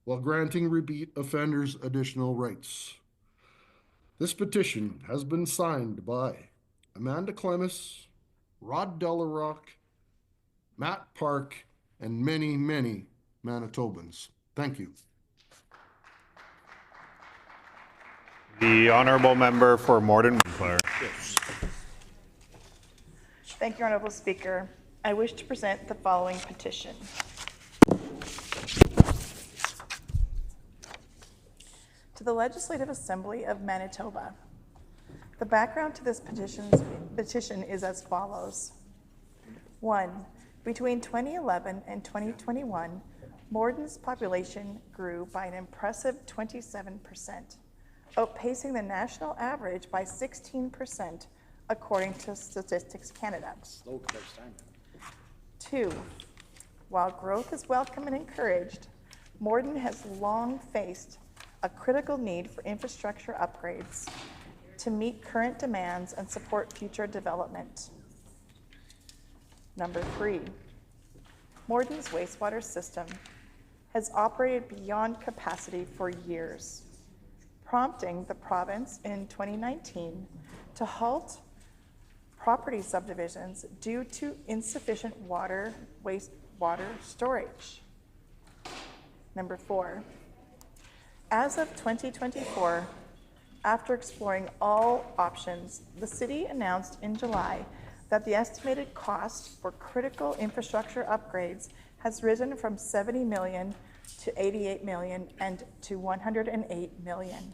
Speaker 19: while granting repeat offenders additional rights. This petition has been signed by Amanda Clemis, Rod Delarock, Matt Park, and many, many Manitobans. Thank you.
Speaker 2: The honourable member for Morden Winkler.
Speaker 21: Yes. Thank you, Honourable Speaker. I wish to present the following petition. To the Legislative Assembly of Manitoba. The background to this petition is as follows. 1. Between 2011 and 2021, Morden's population grew by an impressive 27%, outpacing the national average by 16%, according to Statistics Canada. 2. While growth is welcome and encouraged, Morden has long faced a critical need for infrastructure upgrades to meet current demands and support future development. Number 3, Morden's wastewater system has operated beyond capacity for years, prompting the province in 2019 to halt property subdivisions due to insufficient wastewater storage. Number 4, as of 2024, after exploring all options, the city announced in July that the estimated cost for critical infrastructure upgrades has risen from $70 million to $88 million and to $108 million.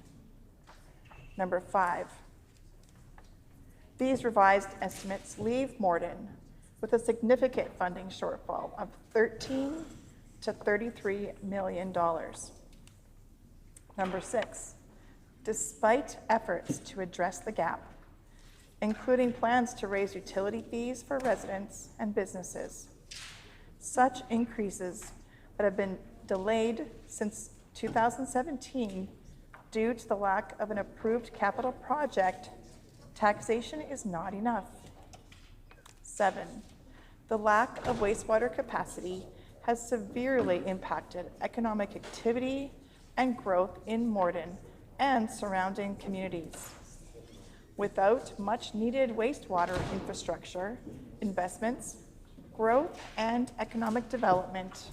Speaker 21: Number 5. These revised estimates leave Morden with a significant funding shortfall of $13 to $33 million. Number 6. Despite efforts to address the gap, including plans to raise utility fees for residents and businesses, such increases that have been delayed since 2017 due to the lack of an approved capital project, taxation is not enough. 7. The lack of wastewater capacity has severely impacted economic activity and growth in Morden and surrounding communities. Without much needed wastewater infrastructure, investments, growth, and economic development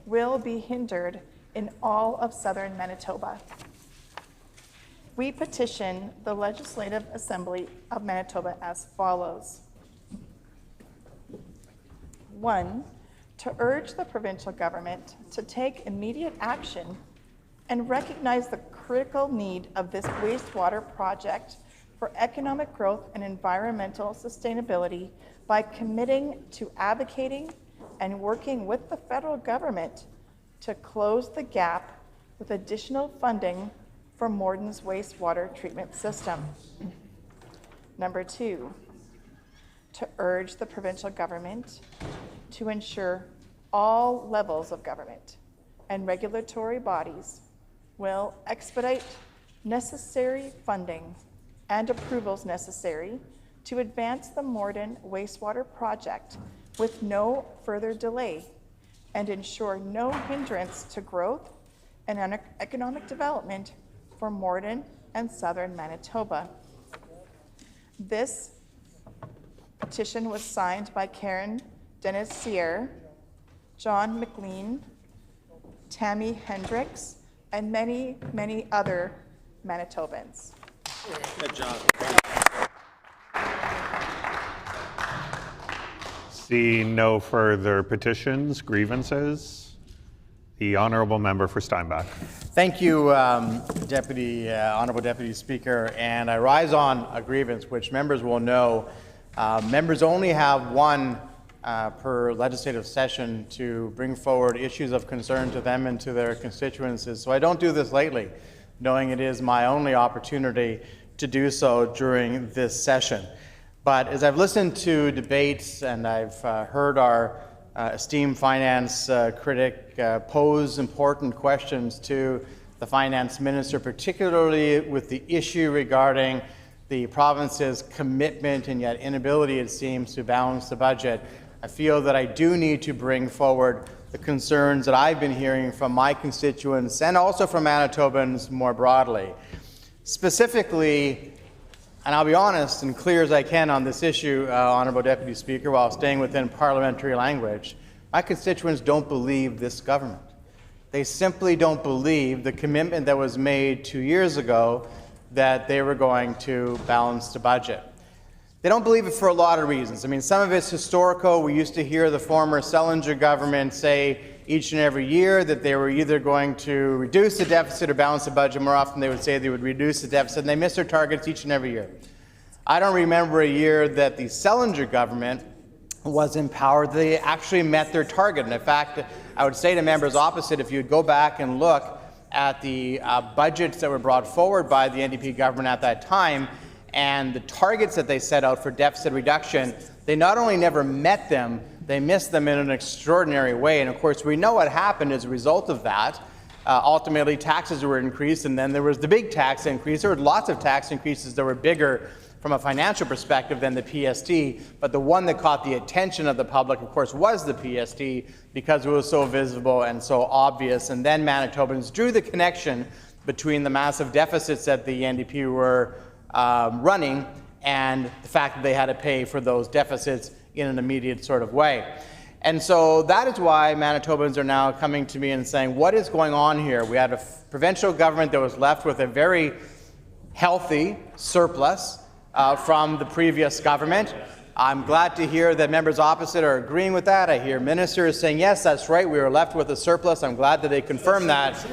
Speaker 21: will be hindered in all of southern Manitoba. We petition the Legislative Assembly of Manitoba as follows. 1, to urge the provincial government to take immediate action and recognize the critical need of this wastewater project for economic growth and environmental sustainability by committing to advocating and working with the federal government to close the gap with additional funding for Morden's wastewater treatment system. Number 2, to urge the provincial government to ensure all levels of government and regulatory bodies will expedite necessary funding and approvals necessary to advance the Morden wastewater project with no further delay and ensure no hindrance to growth and economic development for Morden and southern Manitoba. This petition was signed by Karen Dennis-Sierre, John McLean, Tammy Hendricks, and many, many other Manitobans.
Speaker 18: Good job.
Speaker 2: See no further petitions, grievances. The honourable member for Steinbach.
Speaker 18: Thank you, Honourable Deputy Speaker. And I rise on a grievance, which members will know. Members only have one per legislative session to bring forward issues of concern to them and to their constituencies. So I don't do this lightly, knowing it is my only opportunity to do so during this session. But as I've listened to debates and I've heard our esteemed finance critic pose important questions to the finance minister, particularly with the issue regarding the province's commitment and yet inability, it seems, to balance the budget, I feel that I do need to bring forward the concerns that I've been hearing from my constituents and also from Manitobans more broadly. Specifically, and I'll be honest and clear as I can on this issue, Honourable Deputy Speaker, while staying within parliamentary language, my constituents don't believe this government. They simply don't believe the commitment that was made 2 years ago that they were going to balance the budget. They don't believe it for a lot of reasons. I mean, some of it's historical. We used to hear the former Sellinger government say each and every year that they were either going to reduce the deficit or balance the budget. More often they would say they would reduce the deficit, and they missed their targets each and every year. I don't remember a year that the Sellinger government was in power. They actually met their target. And in fact, I would say to members opposite, if you'd go back and look at the budgets that were brought forward by the NDP government at that time, and the targets that they set out for deficit reduction, they not only never met them, they missed them in an extraordinary way. And of course, we know what happened as a result of that. Ultimately, taxes were increased, and then there was the big tax increase. There were lots of tax increases that were bigger from a financial perspective than the PST, but the one that caught the attention of the public, of course, was the PST because it was so visible and so obvious. And then Manitobans drew the connection between the massive deficits that the NDP were running and the fact that they had to pay for those deficits in an immediate sort of way. And so that is why Manitobans are now coming to me and saying, what is going on here? We had a provincial government that was left with a very healthy surplus from the previous government. I'm glad to hear that members opposite are agreeing with that. I hear ministers saying, yes, that's right, we were left with a surplus. I'm glad that they confirmed that.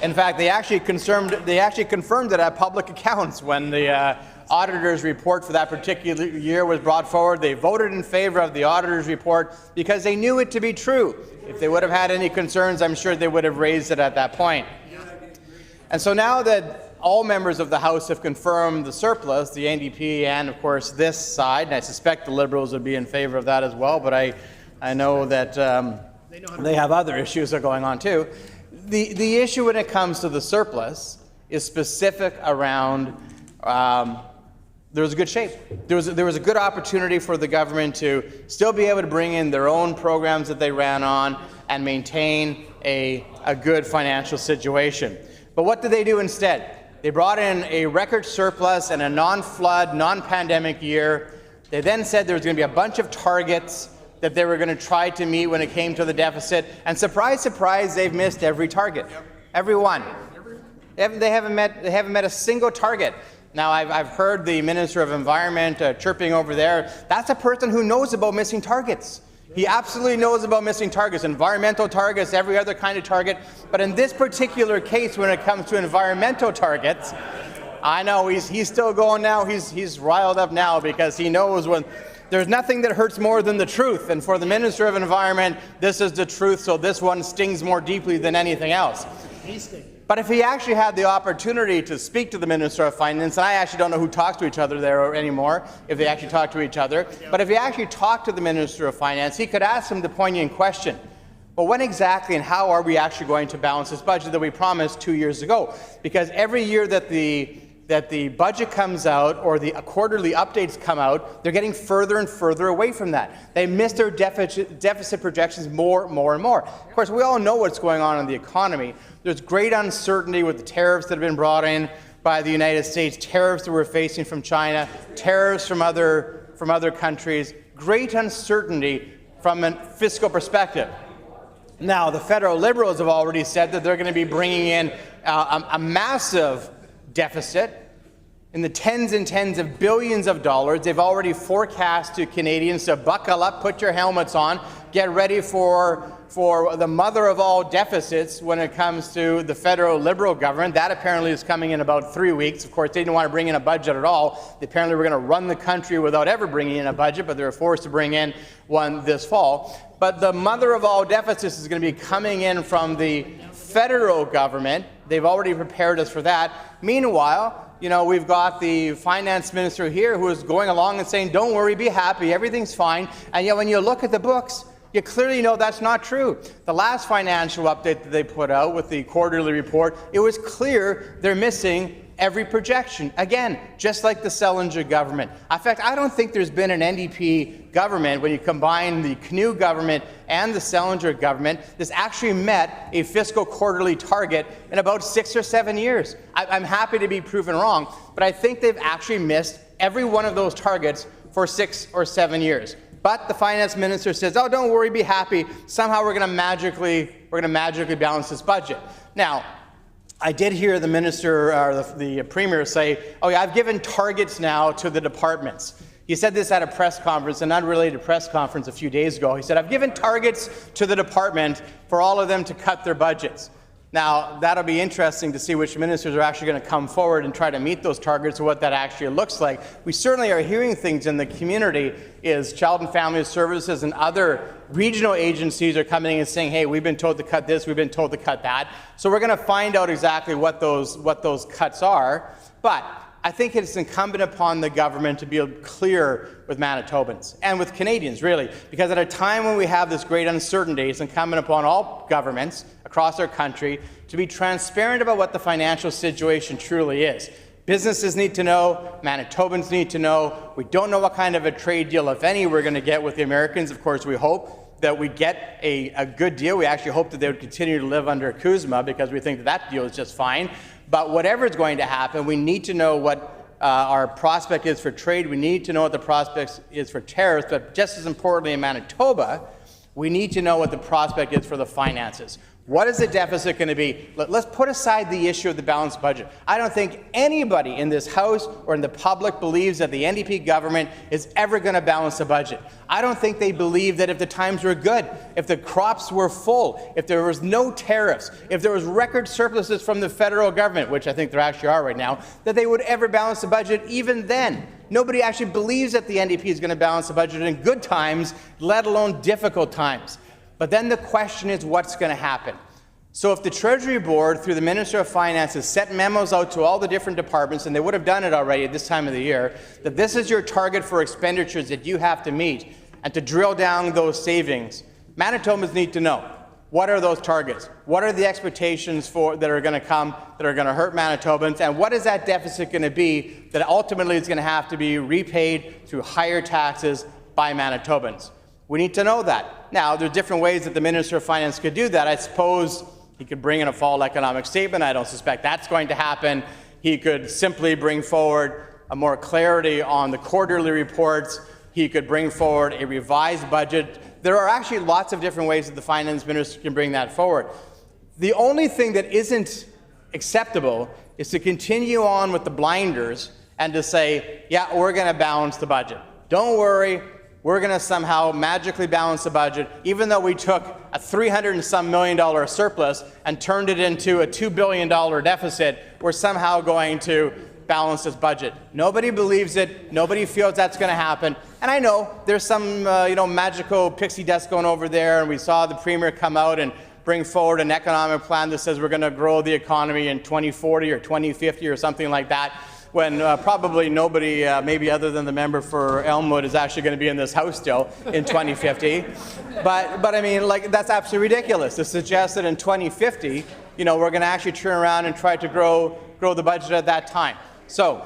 Speaker 18: In fact, they actually confirmed it at public accounts when the auditor's report for that particular year was brought forward. They voted in favor of the auditor's report because they knew it to be true. If they would have had any concerns, I'm sure they would have raised it at that point. And so now that all members of the House have confirmed the surplus, the NDP and, of course, this side, and I suspect the Liberals would be in favor of that as well, but I know that they have other issues that are going on too. The issue when it comes to the surplus is specific around there was a good shape. There was a good opportunity for the government to still be able to bring in their own programs that they ran on and maintain a good financial situation. But what did they do instead? They brought in a record surplus and a non-flood, non-pandemic year. They then said there was going to be a bunch of targets that they were going to try to meet when it came to the deficit. And surprise, surprise, they've missed every target. Every one. They haven't met a single target. Now, I've heard the Minister of Environment chirping over there. That's a person who knows about missing targets. He absolutely knows about missing targets, environmental targets, every other kind of target. But in this particular case, when it comes to environmental targets, I know he's still going now. He's riled up now because he knows when there's nothing that hurts more than the truth. And for the Minister of Environment, this is the truth, so this one stings more deeply than anything else. But if he actually had the opportunity to speak to the Minister of Finance, and I actually don't know who talks to each other there anymore, if they actually talk to each other, but if he actually talked to the Minister of Finance, he could ask him the poignant question, well, when exactly and how are we actually going to balance this budget that we promised 2 years ago? Because every year that the budget comes out or the quarterly updates come out, they're getting further and further away from that. They miss their deficit projections more and more. Of course, we all know what's going on in the economy. There's great uncertainty with the tariffs that have been brought in by the United States, tariffs that we're facing from China, tariffs from other countries, great uncertainty from a fiscal perspective. Now, the federal Liberals have already said that they're going to be bringing in a massive deficit in the tens and tens of billions of dollars. They've already forecast to Canadians to buckle up, put your helmets on, get ready for the mother of all deficits when it comes to the federal Liberal government. That apparently is coming in about 3 weeks. Of course, they didn't want to bring in a budget at all. They apparently were going to run the country without ever bringing in a budget, but they were forced to bring in one this fall. But the mother of all deficits is going to be coming in from the federal government. They've already prepared us for that. Meanwhile, we've got the finance minister here who is going along and saying, don't worry, be happy, everything's fine. And yet when you look at the books, you clearly know that's not true. The last financial update that they put out with the quarterly report, it was clear they're missing every projection. Again, just like the Selinger government. In fact, I don't think there's been an NDP government, when you combine the Canoe government and the Selinger government, that's actually met a fiscal quarterly target in about 6 or 7 years. I'm happy to be proven wrong, but I think they've actually missed every one of those targets for 6 or 7 years. But the finance minister says, oh, don't worry, be happy. Somehow we're going to magically balance this budget. Now, I did hear the minister, or the premier say, oh yeah, I've given targets now to the departments. He said this at a press conference, an unrelated press conference a few days ago. He said, I've given targets to the department for all of them to cut their budgets. Now, that'll be interesting to see which ministers are actually going to come forward and try to meet those targets and what that actually looks like. We certainly are hearing things in the community is Child and Family Services and other regional agencies are coming in and saying, hey, we've been told to cut this, we've been told to cut that. So we're going to find out exactly what those cuts are. But I think it's incumbent upon the government to be clear with Manitobans and with Canadians, really, because at a time when we have this great uncertainty, it's incumbent upon all governments across our country to be transparent about what the financial situation truly is. Businesses need to know, Manitobans need to know. We don't know what kind of a trade deal, if any, we're going to get with the Americans. Of course, we hope that we get a good deal. We actually hope that they would continue to live under CUSMA because we think that deal is just fine. But whatever is going to happen, we need to know what our prospect is for trade. We need to know what the prospect is for tariffs. But just as importantly in Manitoba, We need to know what the prospect is for the finances. What is the deficit going to be? Let's put aside the issue of the balanced budget. I don't think anybody in this House or in the public believes that the NDP government is ever going to balance the budget. I don't think they believe that if the times were good, if the crops were full, if there was no tariffs, if there was record surpluses from the federal government, which I think there actually are right now, that they would ever balance the budget even then. Nobody actually believes that the NDP is going to balance the budget in good times, let alone difficult times. But then the question is, what's going to happen? So if the Treasury Board, through the Minister of Finance, has sent memos out to all the different departments, and they would have done it already at this time of the year, that this is your target for expenditures that you have to meet, and to drill down those savings, Manitobans need to know, what are those targets? What are the expectations that are going to come, that are going to hurt Manitobans? And what is that deficit going to be that ultimately is going to have to be repaid through higher taxes by Manitobans? We need to know that. Now, there are different ways that the Minister of Finance could do that. I suppose he could bring in a fall economic statement. I don't suspect that's going to happen. He could simply bring forward a more clarity on the quarterly reports. He could bring forward a revised budget. There are actually lots of different ways that the Finance Minister can bring that forward. The only thing that isn't acceptable is to continue on with the blinders and to say, yeah, we're going to balance the budget. Don't worry. We're going to somehow magically balance the budget, even though we took a $300 and some million surplus and turned it into a $2 billion deficit. We're somehow going to balance this budget. Nobody believes it. Nobody feels that's going to happen. And I know there's some magical pixie dust going over there, and we saw the Premier come out and bring forward an economic plan that says we're going to grow the economy in 2040 or 2050 or something like that, when probably nobody, maybe other than the member for Elmwood, is actually going to be in this House still in 2050. But I mean, like, that's absolutely ridiculous to suggest that in 2050, we're going to actually turn around and try to grow the budget at that time. So,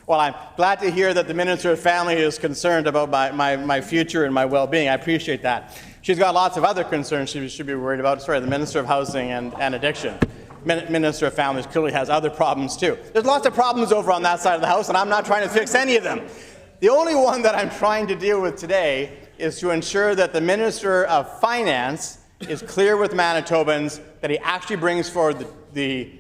Speaker 18: well, I'm glad to hear that the Minister of Family is concerned about my future and my well-being. I appreciate that. She's got lots of other concerns she should be worried about. Sorry, the Minister of Housing and Addiction. Minister of Families clearly has other problems too. There's lots of problems over on that side of the House, and I'm not trying to fix any of them. The only one that I'm trying to deal with today is to ensure that the Minister of Finance is clear with Manitobans, that he actually brings forward the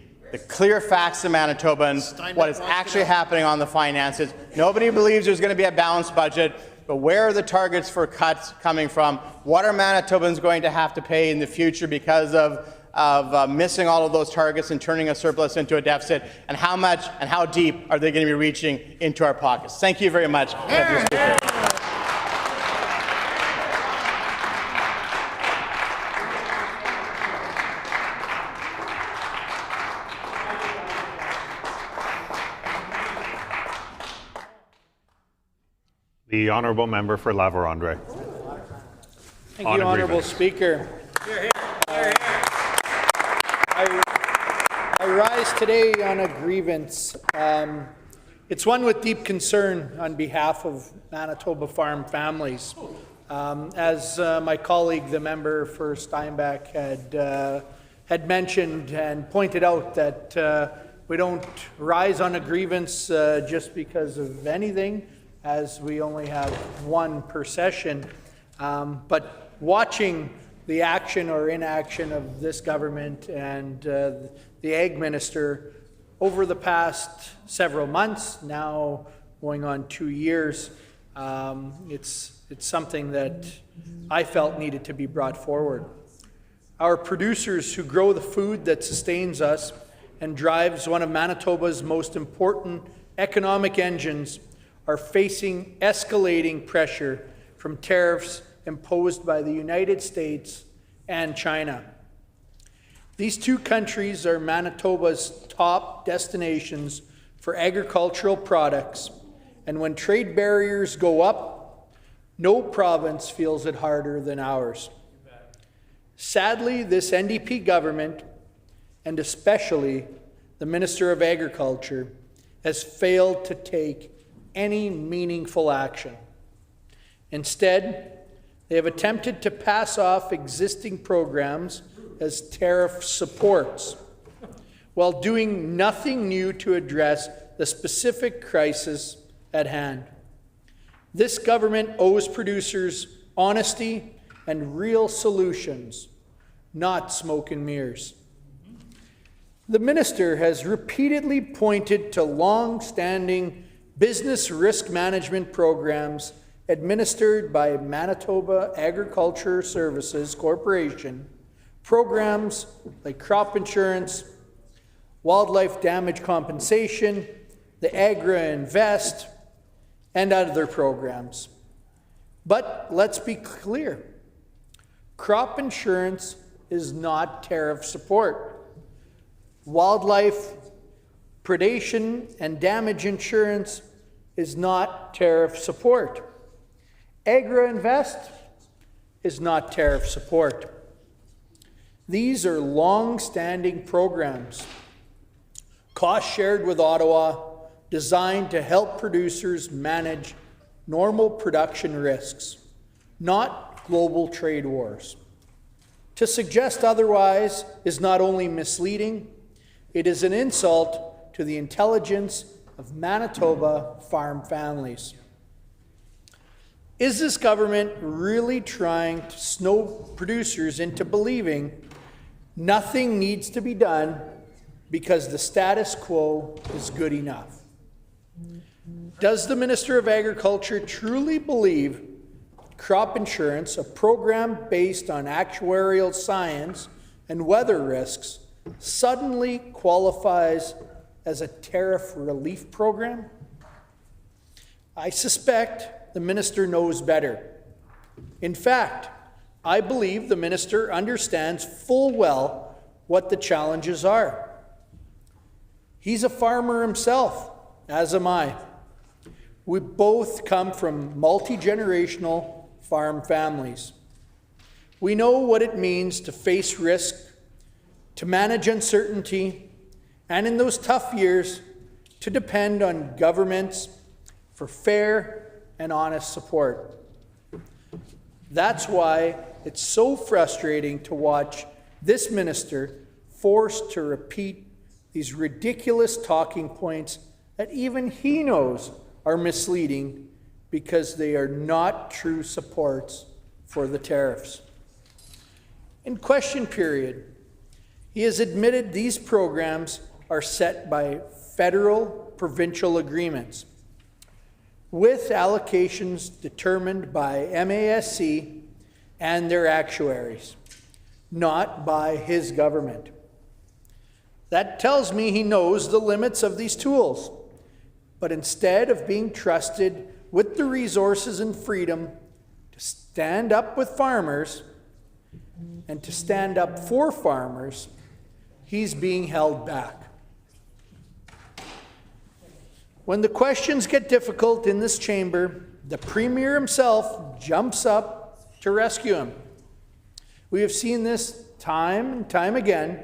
Speaker 18: clear facts to Manitobans, what is actually happening on the finances. Nobody believes there's going to be a balanced budget, but where are the targets for cuts coming from? What are Manitobans going to have to pay in the future because of missing all of those targets and turning a surplus into a deficit, and how much and how deep are they going to be reaching into our pockets? Thank you very much.
Speaker 2: The honourable member for La Vérendrye.
Speaker 16: Thank you, Honourable Speaker. I rise today on a grievance. It's one with deep concern on behalf of Manitoba farm families. As my colleague, the member for Steinbach, had mentioned and pointed out, that we don't rise on a grievance just because of anything, as we only have one per session. But watching the action or inaction of this government and the Ag Minister over the past several months, now going on 2 years, it's something that I felt needed to be brought forward. Our producers who grow the food that sustains us and drives one of Manitoba's most important economic engines are facing escalating pressure from tariffs imposed by the United States and China. These two countries are Manitoba's top destinations for agricultural products, and when trade barriers go up, no province feels it harder than ours. Sadly, this NDP government, and especially the Minister of Agriculture, has failed to take any meaningful action. Instead, they have attempted to pass off existing programs as tariff supports, while doing nothing new to address the specific crisis at hand. This government owes producers honesty and real solutions, not smoke and mirrors. The minister has repeatedly pointed to long-standing business risk management programs administered by Manitoba Agriculture Services Corporation, programs like crop insurance, wildlife damage compensation, the Agra Invest, and other programs. But let's be clear, crop insurance is not tariff support. Wildlife predation and damage insurance is not tariff support. Agra Invest is not tariff support. These are long-standing programs, cost shared with Ottawa, designed to help producers manage normal production risks, not global trade wars. To suggest otherwise is not only misleading, it is an insult to the intelligence of Manitoba farm families. Is this government really trying to snow producers into believing nothing needs to be done because the status quo is good enough? Does the Minister of Agriculture truly believe crop insurance, a program based on actuarial science and weather risks, suddenly qualifies as a tariff relief program? I suspect the minister knows better. In fact, I believe the minister understands full well what the challenges are. He's a farmer himself, as am I. We both come from multi-generational farm families. We know what it means to face risk, to manage uncertainty, and in those tough years, to depend on governments for fair and honest support. That's why it's so frustrating to watch this minister forced to repeat these ridiculous talking points that even he knows are misleading because they are not true supports for the tariffs. In question period, he has admitted these programs are set by federal provincial agreements with allocations determined by MASC and their actuaries, not by his government. That tells me he knows the limits of these tools, but instead of being trusted with the resources and freedom to stand up with farmers and to stand up for farmers, he's being held back. When the questions get difficult in this chamber, the Premier himself jumps up to rescue him. We have seen this time and time again,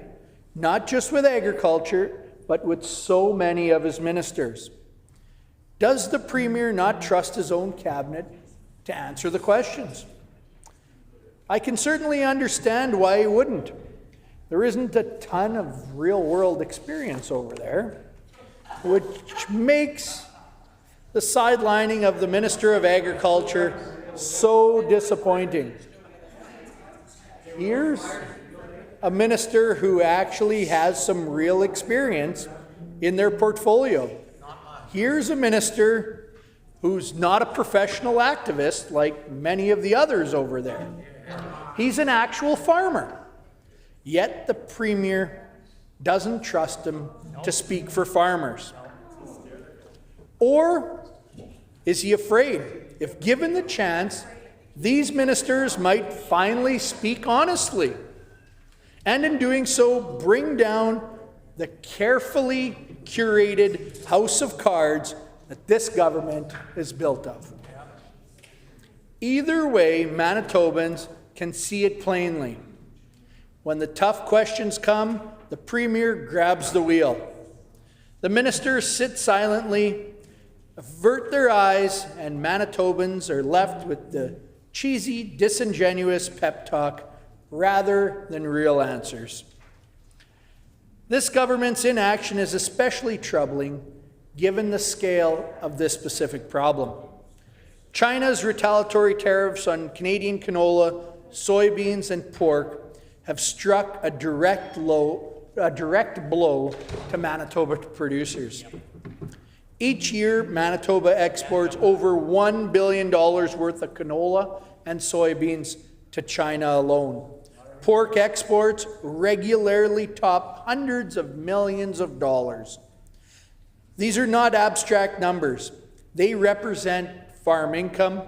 Speaker 16: not just with agriculture, but with so many of his ministers. Does the Premier not trust his own cabinet to answer the questions? I can certainly understand why he wouldn't. There isn't a ton of real-world experience over there, which makes the sidelining of the Minister of Agriculture so disappointing. Here's a minister who actually has some real experience in their portfolio. Here's a minister who's not a professional activist like many of the others over there. He's an actual farmer. Yet the Premier doesn't trust him to speak for farmers. Or is he afraid, if given the chance, these ministers might finally speak honestly, and in doing so bring down the carefully curated house of cards that this government is built of? Either way, Manitobans can see it plainly. When the tough questions come, the Premier grabs the wheel. The ministers sit silently, avert their eyes, and Manitobans are left with the cheesy, disingenuous pep talk rather than real answers. This government's inaction is especially troubling given the scale of this specific problem. China's retaliatory tariffs on Canadian canola, soybeans, and pork have struck a direct blow to Manitoba producers. Each year, Manitoba exports over $1 billion worth of canola and soybeans to China alone. Pork exports regularly top hundreds of millions of dollars. These are not abstract numbers. They represent farm income,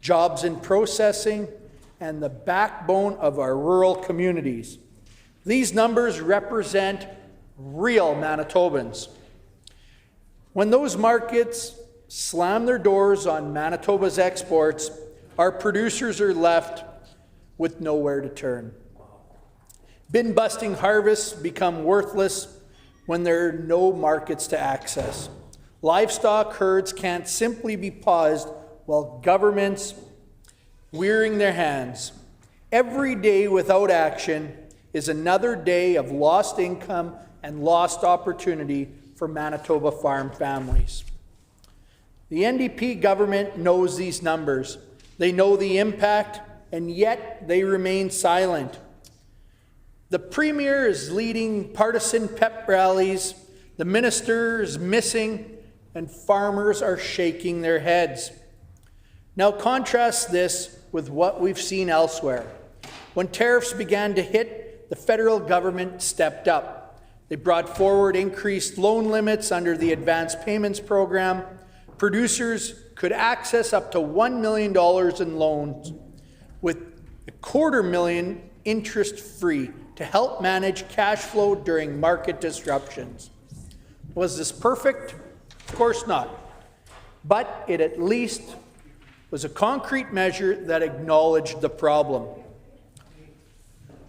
Speaker 16: jobs in processing, and the backbone of our rural communities. These numbers represent real Manitobans. When those markets slam their doors on Manitoba's exports, our producers are left with nowhere to turn. Bin-busting harvests become worthless when there are no markets to access. Livestock herds can't simply be paused while governments wearing their hands. Every day without action is another day of lost income and lost opportunity for Manitoba farm families. The NDP government knows these numbers. They know the impact, and yet they remain silent. The Premier is leading partisan pep rallies, the Minister is missing, and farmers are shaking their heads. Now contrast this with what we've seen elsewhere. When tariffs began to hit, the federal government stepped up. They brought forward increased loan limits under the Advance Payments Program. Producers could access up to $1 million in loans with $250,000 interest-free to help manage cash flow during market disruptions. Was this perfect? Of course not. But it at least was a concrete measure that acknowledged the problem.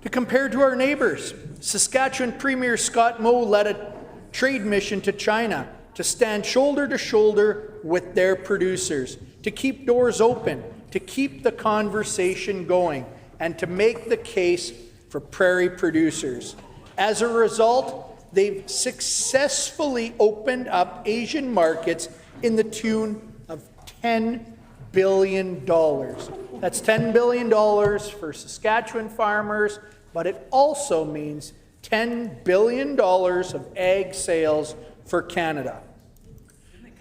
Speaker 16: To compare to our neighbors, Saskatchewan Premier Scott Moe led a trade mission to China to stand shoulder to shoulder with their producers, to keep doors open, to keep the conversation going, and to make the case for prairie producers. As a result, they've successfully opened up Asian markets in the tune of $10 billion. That's $10 billion for Saskatchewan farmers, but it also means $10 billion of ag sales for Canada.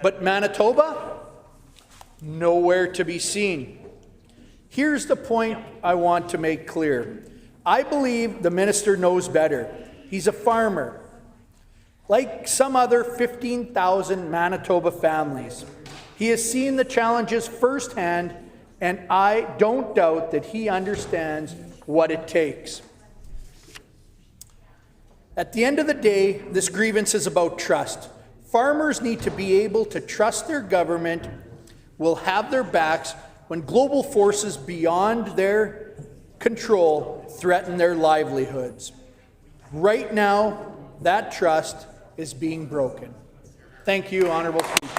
Speaker 16: But Manitoba, nowhere to be seen. Here's the point I want to make clear. I believe the minister knows better. He's a farmer, like some other 15,000 Manitoba families. He has seen the challenges firsthand, and I don't doubt that he understands what it takes. At the end of the day, this grievance is about trust. Farmers need to be able to trust their government will have their backs when global forces beyond their control threaten their livelihoods. Right now, that trust is being broken. Thank you, Honourable Speaker.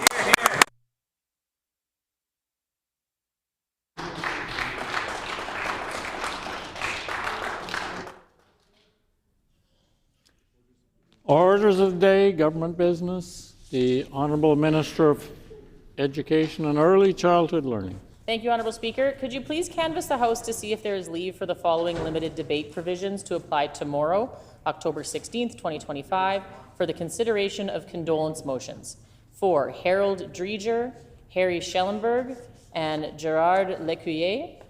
Speaker 1: Orders of the day, government business. The Honourable Minister of Education and Early Childhood Learning.
Speaker 4: Thank you, Honourable Speaker. Could you please canvass the House to see if there is leave for the following limited debate provisions to apply tomorrow, October 16th, 2025, for the consideration of condolence motions for Harold Dreger, Harry Schellenberg, and Gerard Lecuyer.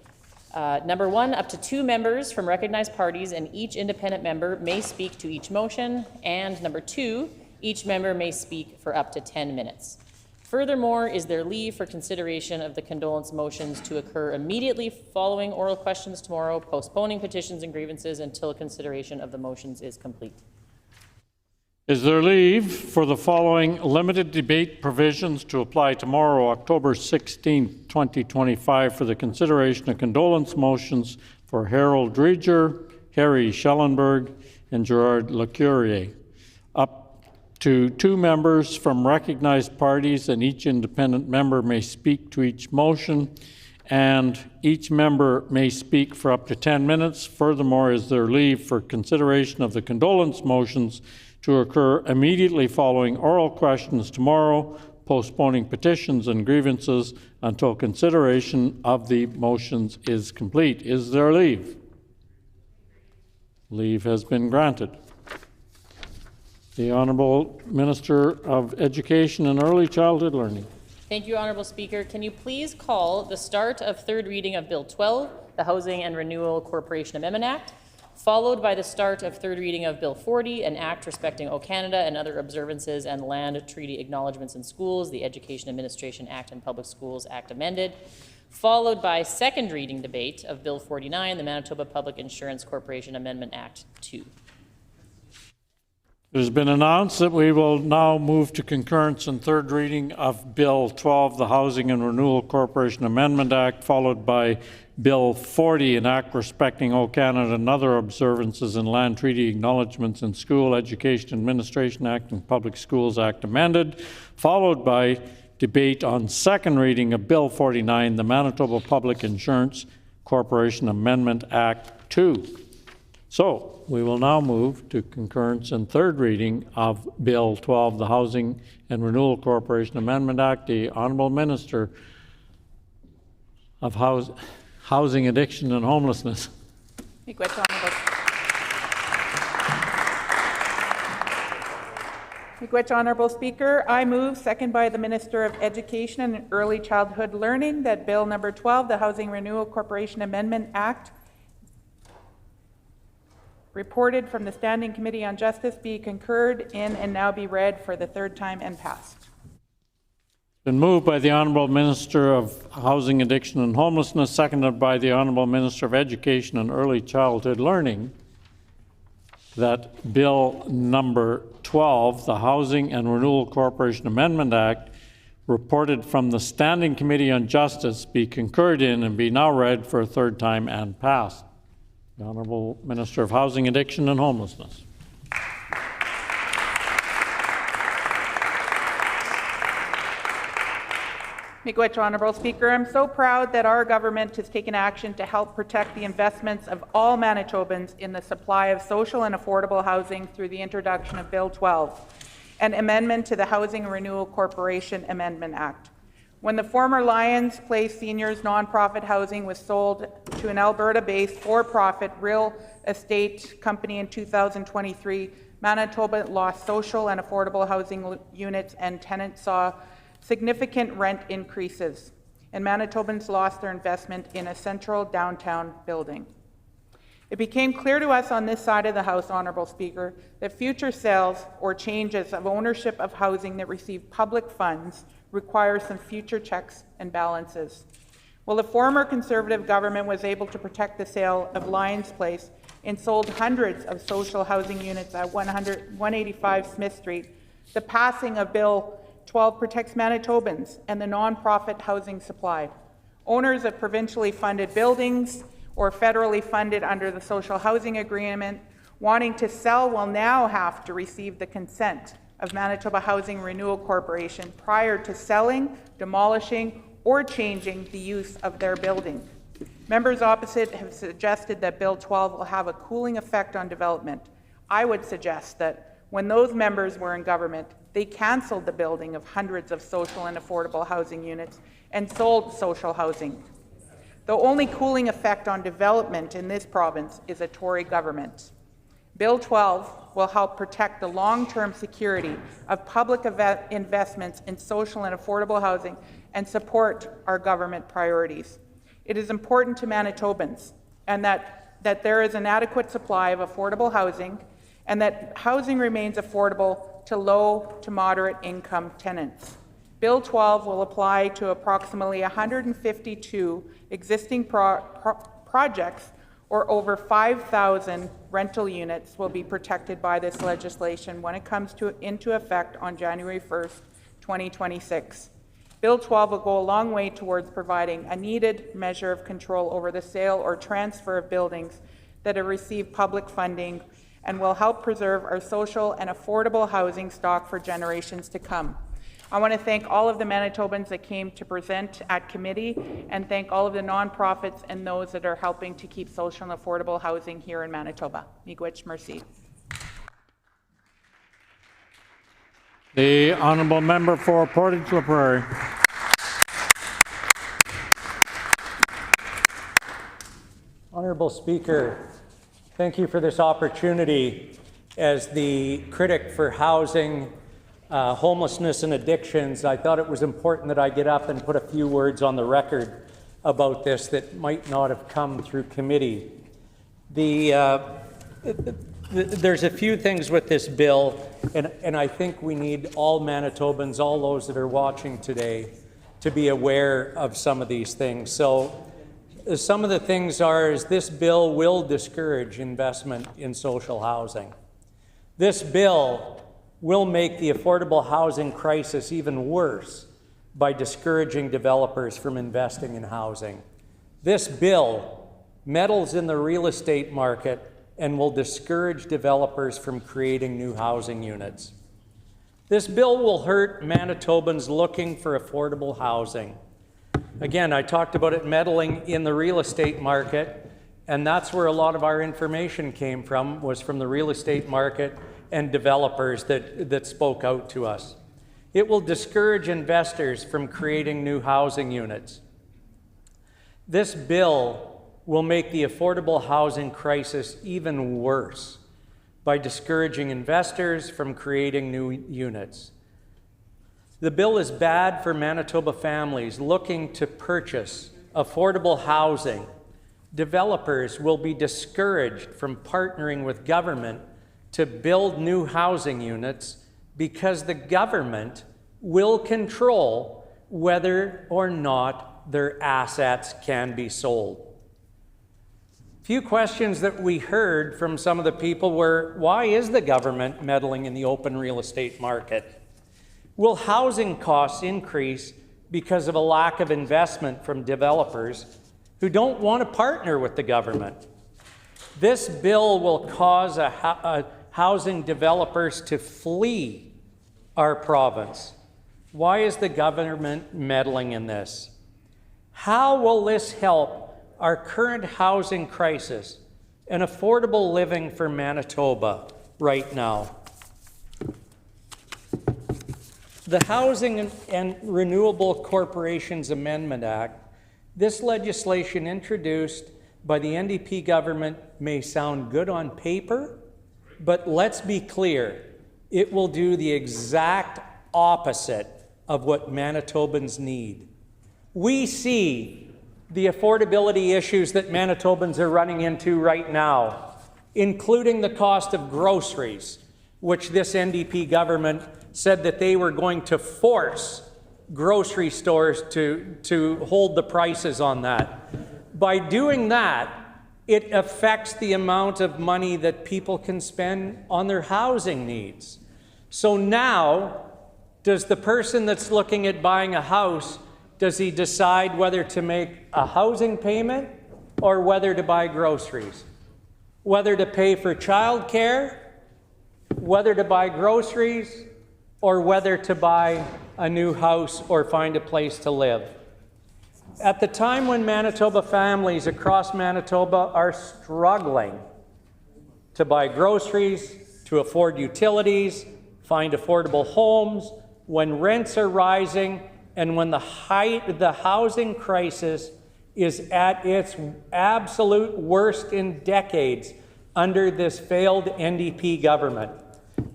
Speaker 4: Number one, up to 2 members from recognized parties and each independent member may speak to each motion. And number 2, each member may speak for up to 10 minutes. Furthermore, is there leave for consideration of the condolence motions to occur immediately following oral questions tomorrow, postponing petitions and grievances until consideration of the motions is complete?
Speaker 1: Is there leave for the following limited debate provisions to apply tomorrow, October 16, 2025, for the consideration of condolence motions for Harold Dreger, Harry Schellenberg, and Gerard Lecuyer? Up to 2 members from recognized parties and each independent member may speak to each motion, and each member may speak for up to 10 minutes. Furthermore, is there leave for consideration of the condolence motions to occur immediately following oral questions tomorrow, postponing petitions and grievances until consideration of the motions is complete. Is there leave? Leave has been granted. The Honourable Minister of Education and Early Childhood Learning.
Speaker 4: Thank you, Honourable Speaker. Can you please call the start of third reading of Bill 12, the Housing and Renewal Corporation Amendment Act, followed by the start of third reading of Bill 40, an act respecting O Canada and other observances and land treaty acknowledgements in schools, the Education Administration Act and Public Schools Act amended, followed by second reading debate of Bill 49, the Manitoba Public Insurance Corporation Amendment Act 2.
Speaker 1: It has been announced that we will now move to concurrence and third reading of Bill 12, the Housing and Renewal Corporation Amendment Act, followed by Bill 40, an act respecting O Canada and other observances and land treaty acknowledgements in School Education Administration Act and Public Schools Act amended, followed by debate on second reading of Bill 49, the Manitoba Public Insurance Corporation Amendment Act 2. So, we will now move to concurrence and third reading of Bill 12, the Housing and Renewal Corporation Amendment Act. The Honourable Minister of Housing, Addiction and Homelessness.
Speaker 8: Miigwech, Honourable Speaker. I move, second by the Minister of Education and Early Childhood Learning, that Bill number 12, the Housing Renewal Corporation Amendment Act, reported from the Standing Committee on Justice, be concurred in and now be read for the third time and passed.
Speaker 1: Been moved by the Honourable Minister of Housing, Addiction and Homelessness, seconded by the Honourable Minister of Education and Early Childhood Learning, that Bill number 12, the Housing and Renewal Corporation Amendment Act, reported from the Standing Committee on Justice, be concurred in and be now read for a third time and passed. The Honourable Minister of Housing, Addiction and Homelessness.
Speaker 8: Miigwech, Honourable Speaker. I'm so proud that our government has taken action to help protect the investments of all Manitobans in the supply of social and affordable housing through the introduction of Bill 12, an amendment to the Housing Renewal Corporation Amendment Act. When the former Lions Place Seniors nonprofit housing was sold to an Alberta-based for-profit real estate company in 2023, Manitoba lost social and affordable housing units and tenants saw significant rent increases, and Manitobans lost their investment in a central downtown building. It became clear to us on this side of the House, Honourable Speaker, that future sales or changes of ownership of housing that receive public funds require some future checks and balances. Well, the former Conservative government was able to protect the sale of Lions Place and sold hundreds of social housing units at 185 Smith Street. The passing of Bill 12 protects Manitobans and the nonprofit housing supply. Owners of provincially funded buildings or federally funded under the social housing agreement wanting to sell will now have to receive the consent of Manitoba Housing Renewal Corporation prior to selling, demolishing, or changing the use of their building. Members opposite have suggested that Bill 12 will have a cooling effect on development. I would suggest that when those members were in government, they cancelled the building of hundreds of social and affordable housing units and sold social housing. The only cooling effect on development in this province is a Tory government. Bill 12 will help protect the long-term security of public investments in social and affordable housing and support our government priorities. It is important to Manitobans and that there is an adequate supply of affordable housing and that housing remains affordable to low to moderate income tenants. Bill 12 will apply to approximately 152 existing projects, or over 5,000 rental units will be protected by this legislation when it comes into effect on January 1st, 2026. Bill 12 will go a long way towards providing a needed measure of control over the sale or transfer of buildings that have received public funding and will help preserve our social and affordable housing stock for generations to come. I want to thank all of the Manitobans that came to present at committee and thank all of the nonprofits and those that are helping to keep social and affordable housing here in Manitoba. Miigwech, merci.
Speaker 1: The honourable member for Portage La Prairie.
Speaker 14: Honourable Speaker, thank you for this opportunity. As the critic for housing, homelessness and addictions, I thought it was important that I get up and put a few words on the record about this that might not have come through committee. There's a few things with this bill, and I think we need all Manitobans, all those that are watching today, to be aware of some of these things. So some of the things is this bill will discourage investment in social housing. This bill will make the affordable housing crisis even worse by discouraging developers from investing in housing. This bill meddles in the real estate market and will discourage developers from creating new housing units. This bill will hurt Manitobans looking for affordable housing. Again, I talked about it meddling in the real estate market, and that's where a lot of our information came from, was from the real estate market and developers that spoke out to us. It will discourage investors from creating new housing units. This bill will make the affordable housing crisis even worse by discouraging investors from creating new units. The bill is bad for Manitoba families looking to purchase affordable housing. Developers will be discouraged from partnering with government to build new housing units because the government will control whether or not their assets can be sold. Few questions that we heard from some of the people were, why is the government meddling in the open real estate market? Will housing costs increase because of a lack of investment from developers who don't want to partner with the government? This bill will cause housing developers to flee our province. Why is the government meddling in this? How will this help our current housing crisis and affordable living for Manitoba right now? The Housing and Renewable Corporations Amendment Act, this legislation introduced by the NDP government may sound good on paper, but let's be clear, it will do the exact opposite of what Manitobans need. We see the affordability issues that Manitobans are running into right now, including the cost of groceries, which this NDP government said that they were going to force grocery stores to hold the prices on that. By doing that, it affects the amount of money that people can spend on their housing needs. So now, does the person that's looking at buying a house, does he decide whether to make a housing payment or whether to buy groceries? Whether to pay for childcare, whether to buy groceries, or whether to buy a new house or find a place to live? At the time when Manitoba families across Manitoba are struggling to buy groceries, to afford utilities, find affordable homes, when rents are rising, and when the housing crisis is at its absolute worst in decades under this failed NDP government.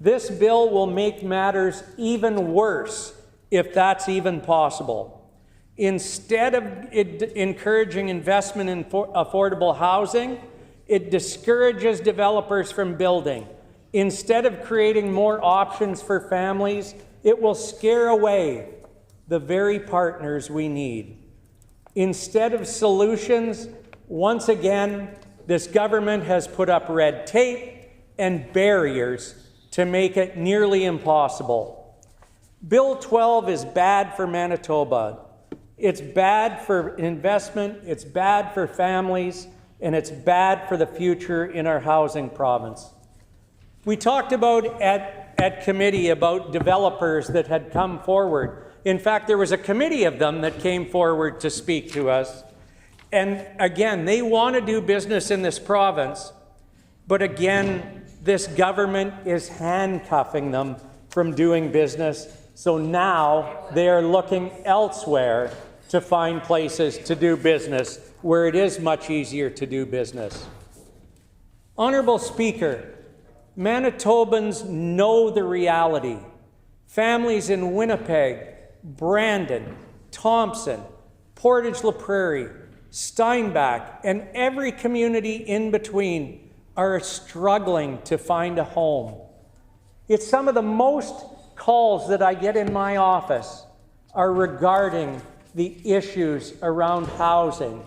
Speaker 14: This bill will make matters even worse, if that's even possible. Instead of encouraging investment in affordable housing, it discourages developers from building. Instead of creating more options for families, it will scare away the very partners we need. Instead of solutions, once again, this government has put up red tape and barriers to make it nearly impossible. Bill 12 is bad for Manitoba. It's bad for investment, it's bad for families, and it's bad for the future in our housing province. We talked about at committee about developers that had come forward. In fact, there was a committee of them that came forward to speak to us. And again, they want to do business in this province, but again, this government is handcuffing them from doing business. So now they are looking elsewhere to find places to do business where it is much easier to do business. Honorable Speaker, Manitobans know the reality. Families in Winnipeg, Brandon, Thompson, Portage La Prairie, Steinbach, and every community in between are struggling to find a home. It's some of the most calls that I get in my office are regarding the issues around housing.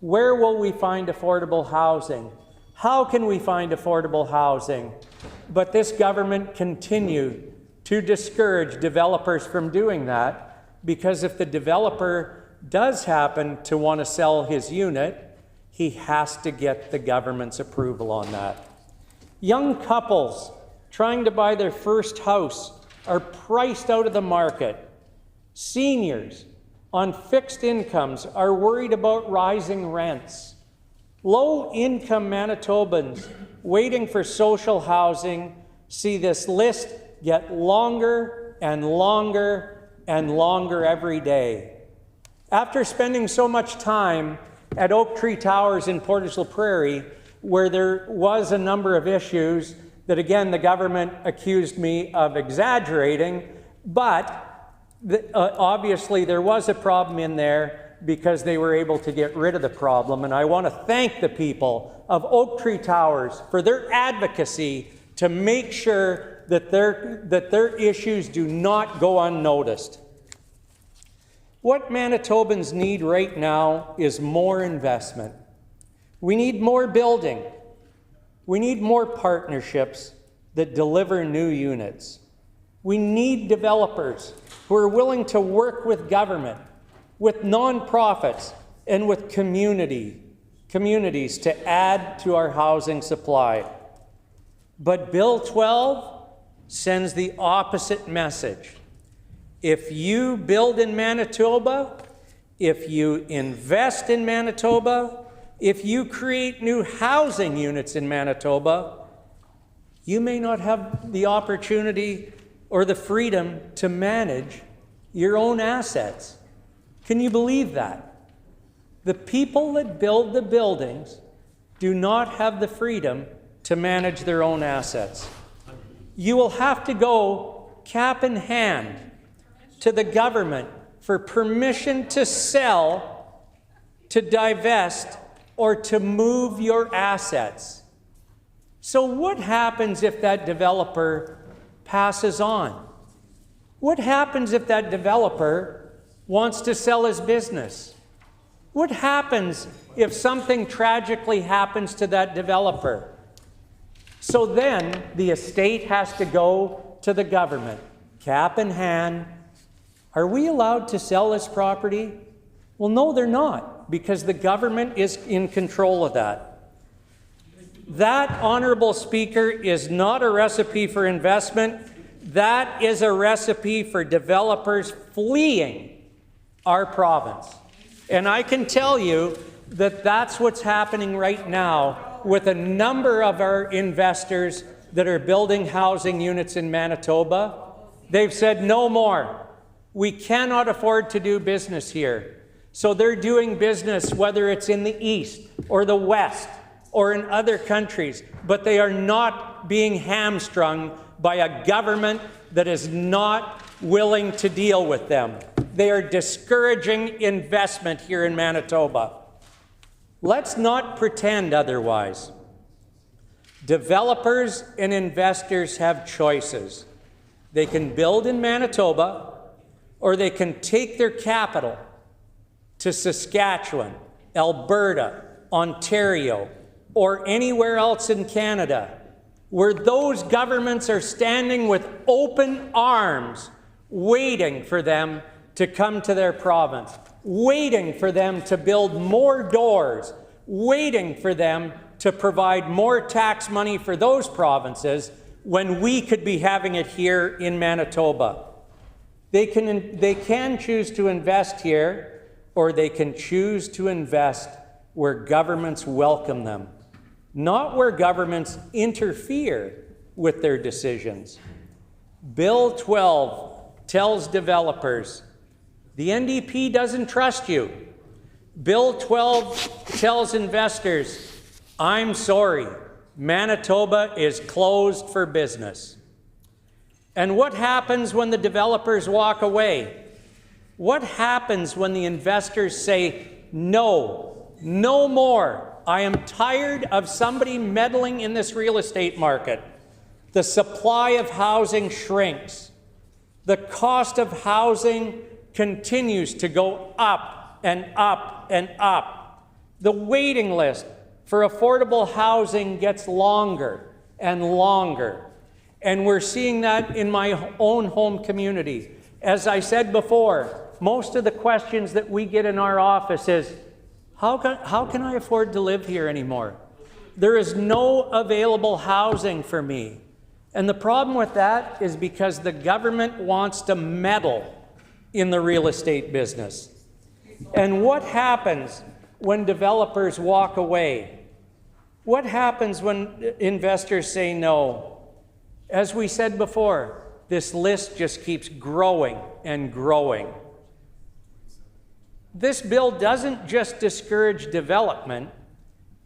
Speaker 14: Where will we find affordable housing? How can we find affordable housing? But this government continued to discourage developers from doing that, because if the developer does happen to want to sell his unit, he has to get the government's approval on that. Young couples trying to buy their first house are priced out of the market. Seniors on fixed incomes are worried about rising rents. Low-income Manitobans waiting for social housing see this list get longer and longer and longer every day. After spending so much time at Oak Tree Towers in Portage La Prairie, where there was a number of issues that, again, the government accused me of exaggerating, but obviously there was a problem in there because they were able to get rid of the problem. And I want to thank the people of Oak Tree Towers for their advocacy to make sure that their issues do not go unnoticed. What Manitobans need right now is more investment. We need more building. We need more partnerships that deliver new units. We need developers who are willing to work with government, with nonprofits, and with communities to add to our housing supply. But Bill 12 sends the opposite message. If you build in Manitoba, if you invest in Manitoba, if you create new housing units in Manitoba, you may not have the opportunity or the freedom to manage your own assets. Can you believe that? The people that build the buildings do not have the freedom to manage their own assets. You will have to go cap in hand to the government for permission to sell, to divest, or to move your assets. So what happens if that developer passes on? What happens if that developer wants to sell his business? What happens if something tragically happens to that developer? So then the estate has to go to the government, cap in hand. Are we allowed to sell this property? Well, no, they're not, because the government is in control of that. That, Honorable Speaker, is not a recipe for investment. That is a recipe for developers fleeing our province. And I can tell you that that's what's happening right now with a number of our investors that are building housing units in Manitoba. They've said no more. We cannot afford to do business here. So they're doing business, whether it's in the East or the West or in other countries, but they are not being hamstrung by a government that is not willing to deal with them. They are discouraging investment here in Manitoba. Let's not pretend otherwise. Developers and investors have choices. They can build in Manitoba, or they can take their capital to Saskatchewan, Alberta, Ontario, or anywhere else in Canada, where those governments are standing with open arms, waiting for them to come to their province, waiting for them to build more doors, waiting for them to provide more tax money for those provinces when we could be having it here in Manitoba. They can choose to invest here, or they can choose to invest where governments welcome them, not where governments interfere with their decisions. Bill 12 tells developers, the NDP doesn't trust you. Bill 12 tells investors, I'm sorry, Manitoba is closed for business. And what happens when the developers walk away? What happens when the investors say, no, no more? I am tired of somebody meddling in this real estate market. The supply of housing shrinks. The cost of housing continues to go up and up and up. The waiting list for affordable housing gets longer and longer. And we're seeing that in my own home community. As I said before, most of the questions that we get in our office is, how can I afford to live here anymore? There is no available housing for me. And the problem with that is because the government wants to meddle in the real estate business. And what happens when developers walk away? What happens when investors say no? As we said before, this list just keeps growing and growing. This bill doesn't just discourage development,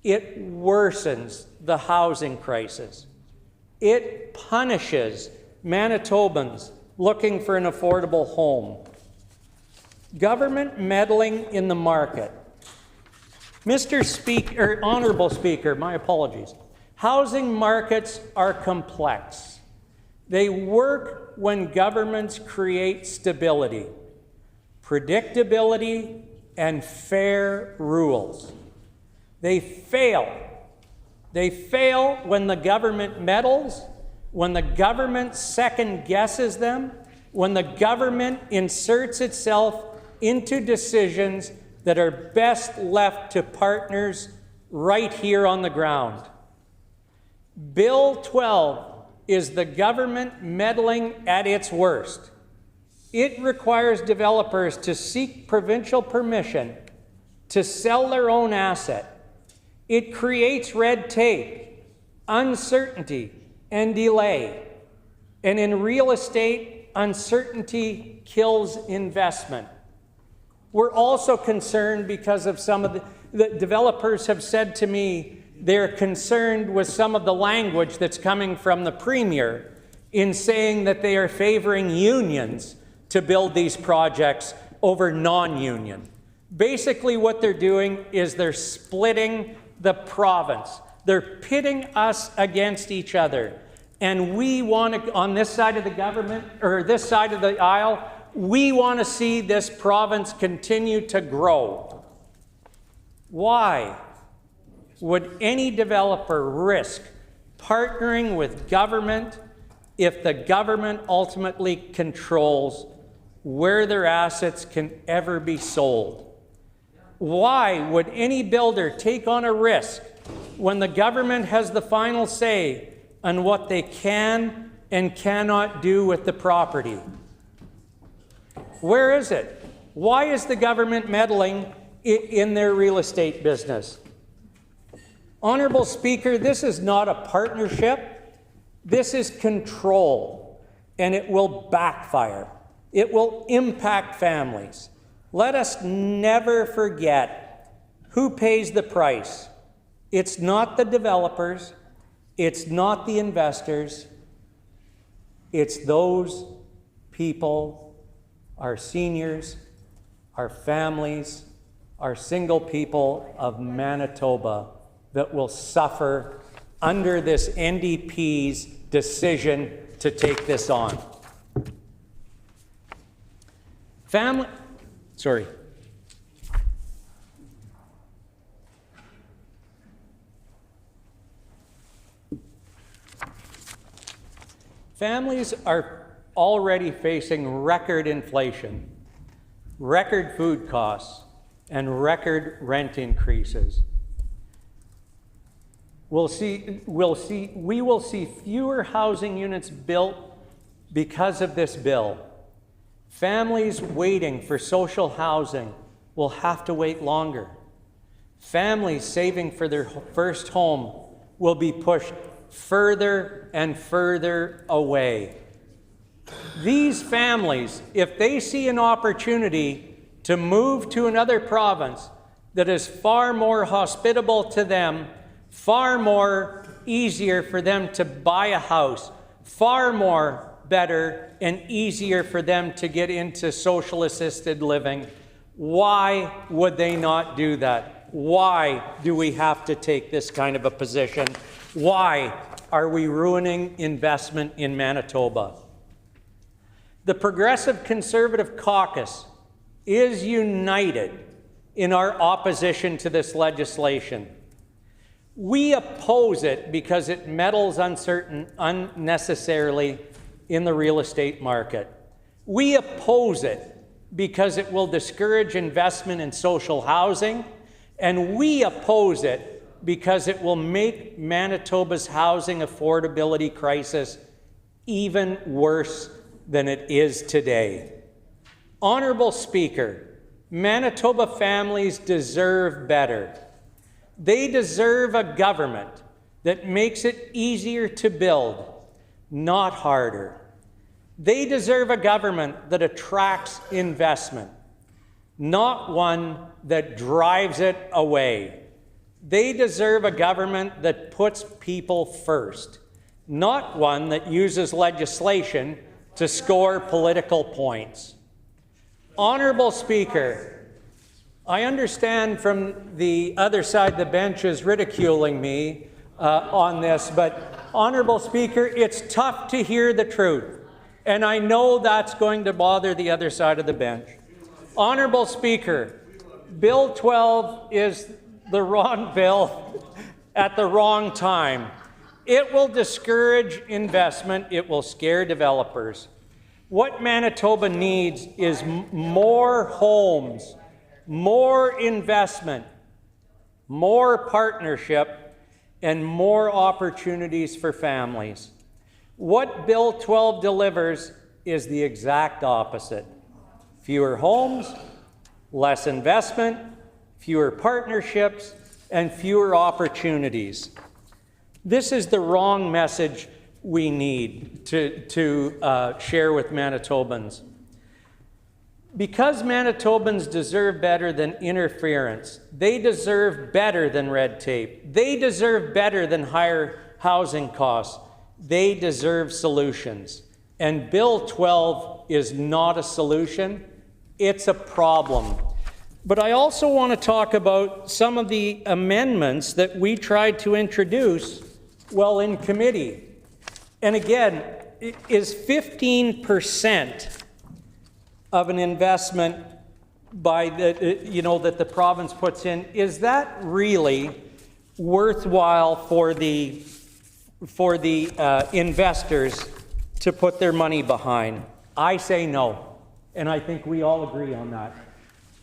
Speaker 14: it worsens the housing crisis. It punishes Manitobans looking for an affordable home. Government meddling in the market. Mr. Speaker, Honorable Speaker, my apologies. Housing markets are complex. They work when governments create stability, predictability, and fair rules. They fail. They fail when the government meddles, when the government second guesses them, when the government inserts itself into decisions that are best left to partners right here on the ground. Bill 12 is the government meddling at its worst. It requires developers to seek provincial permission to sell their own asset. It creates red tape, uncertainty, and delay. And in real estate, uncertainty kills investment. We're also concerned because of some of the developers have said to me they're concerned with some of the language that's coming from the Premier in saying that they are favoring unions to build these projects over non-union. Basically what they're doing is they're splitting the province. They're pitting us against each other. And we want to, on this side of the government, or this side of the aisle, we want to see this province continue to grow. Why would any developer risk partnering with government if the government ultimately controls where their assets can ever be sold? Why would any builder take on a risk when the government has the final say on what they can and cannot do with the property? Where is it? Why is the government meddling in their real estate business? Honorable Speaker, this is not a partnership. This is control, and it will backfire. It will impact families. Let us never forget who pays the price. It's not the developers. It's not the investors. It's those people, our seniors, our families, our single people of Manitoba that will suffer under this NDP's decision to take this on. Families are already facing record inflation, record food costs, and record rent increases. We will see fewer housing units built because of this bill. Families waiting for social housing will have to wait longer. Families saving for their first home will be pushed further and further away. These families, if they see an opportunity to move to another province that is far more hospitable to them, far more easier for them to buy a house, far more better and easier for them to get into social assisted living, why would they not do that? Why do we have to take this kind of a position? Why are we ruining investment in Manitoba? The Progressive Conservative Caucus is united in our opposition to this legislation. We oppose it because it meddles unnecessarily in the real estate market. We oppose it because it will discourage investment in social housing, and we oppose it because it will make Manitoba's housing affordability crisis even worse than it is today. Honourable Speaker, Manitoba families deserve better. They deserve a government that makes it easier to build, not harder. They deserve a government that attracts investment, not one that drives it away. They deserve a government that puts people first, not one that uses legislation to score political points. Honourable Speaker, I understand from the other side the bench is ridiculing me on this, but Honourable Speaker, it's tough to hear the truth, and I know that's going to bother the other side of the bench. Honourable Speaker, Bill 12 is the wrong bill at the wrong time. It will discourage investment. It will scare developers. What Manitoba needs is more homes, more investment, more partnership, and more opportunities for families. What Bill 12 delivers is the exact opposite. Fewer homes, less investment, fewer partnerships, and fewer opportunities. This is the wrong message we need to share with Manitobans. Because Manitobans deserve better than interference, they deserve better than red tape, they deserve better than higher housing costs, they deserve solutions. And Bill 12 is not a solution, it's a problem. But I also want to talk about some of the amendments that we tried to introduce while in committee. And again, is 15% of an investment by the, that the province puts in, is that really worthwhile for the investors to put their money behind? I say no, and I think we all agree on that.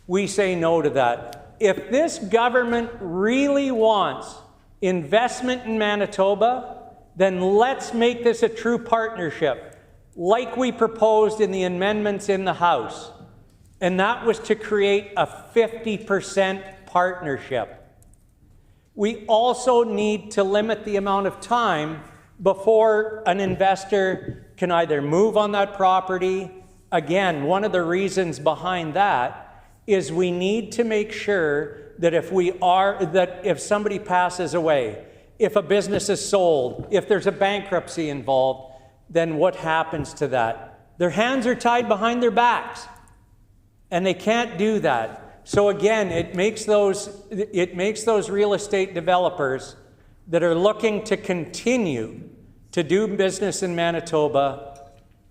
Speaker 14: We say no to that. If this government really wants investment in Manitoba, then let's make this a true partnership, like we proposed in the amendments in the House. And that was to create a 50% partnership. We also need to limit the amount of time before an investor can either move on that property. Again, one of the reasons behind that is we need to make sure that if somebody passes away, if a business is sold, if there's a bankruptcy involved, then what happens to that? Their hands are tied behind their backs, and they can't do that. So again, it makes those real estate developers that are looking to continue to do business in Manitoba,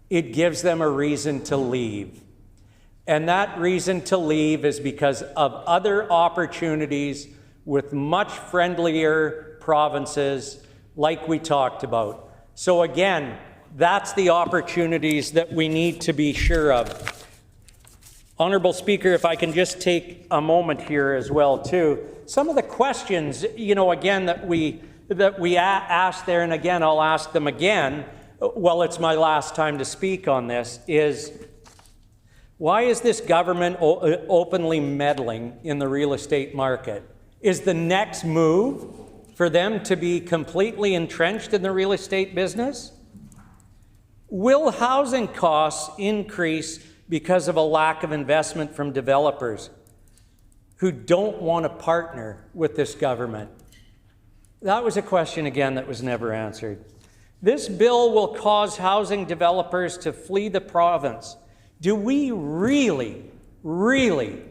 Speaker 14: it gives them a reason to leave. And that reason to leave is because of other opportunities with much friendlier provinces like we talked about. So again, that's the opportunities that we need to be sure of. Honourable Speaker, if I can just take a moment here as well too. Some of the questions, again, that we asked there, and again, I'll ask them again, well, it's my last time to speak on this, is why is this government openly meddling in the real estate market? Is the next move for them to be completely entrenched in the real estate business? Will housing costs increase because of a lack of investment from developers who don't want to partner with this government? That was a question, again, that was never answered. This bill will cause housing developers to flee the province. Do we really, really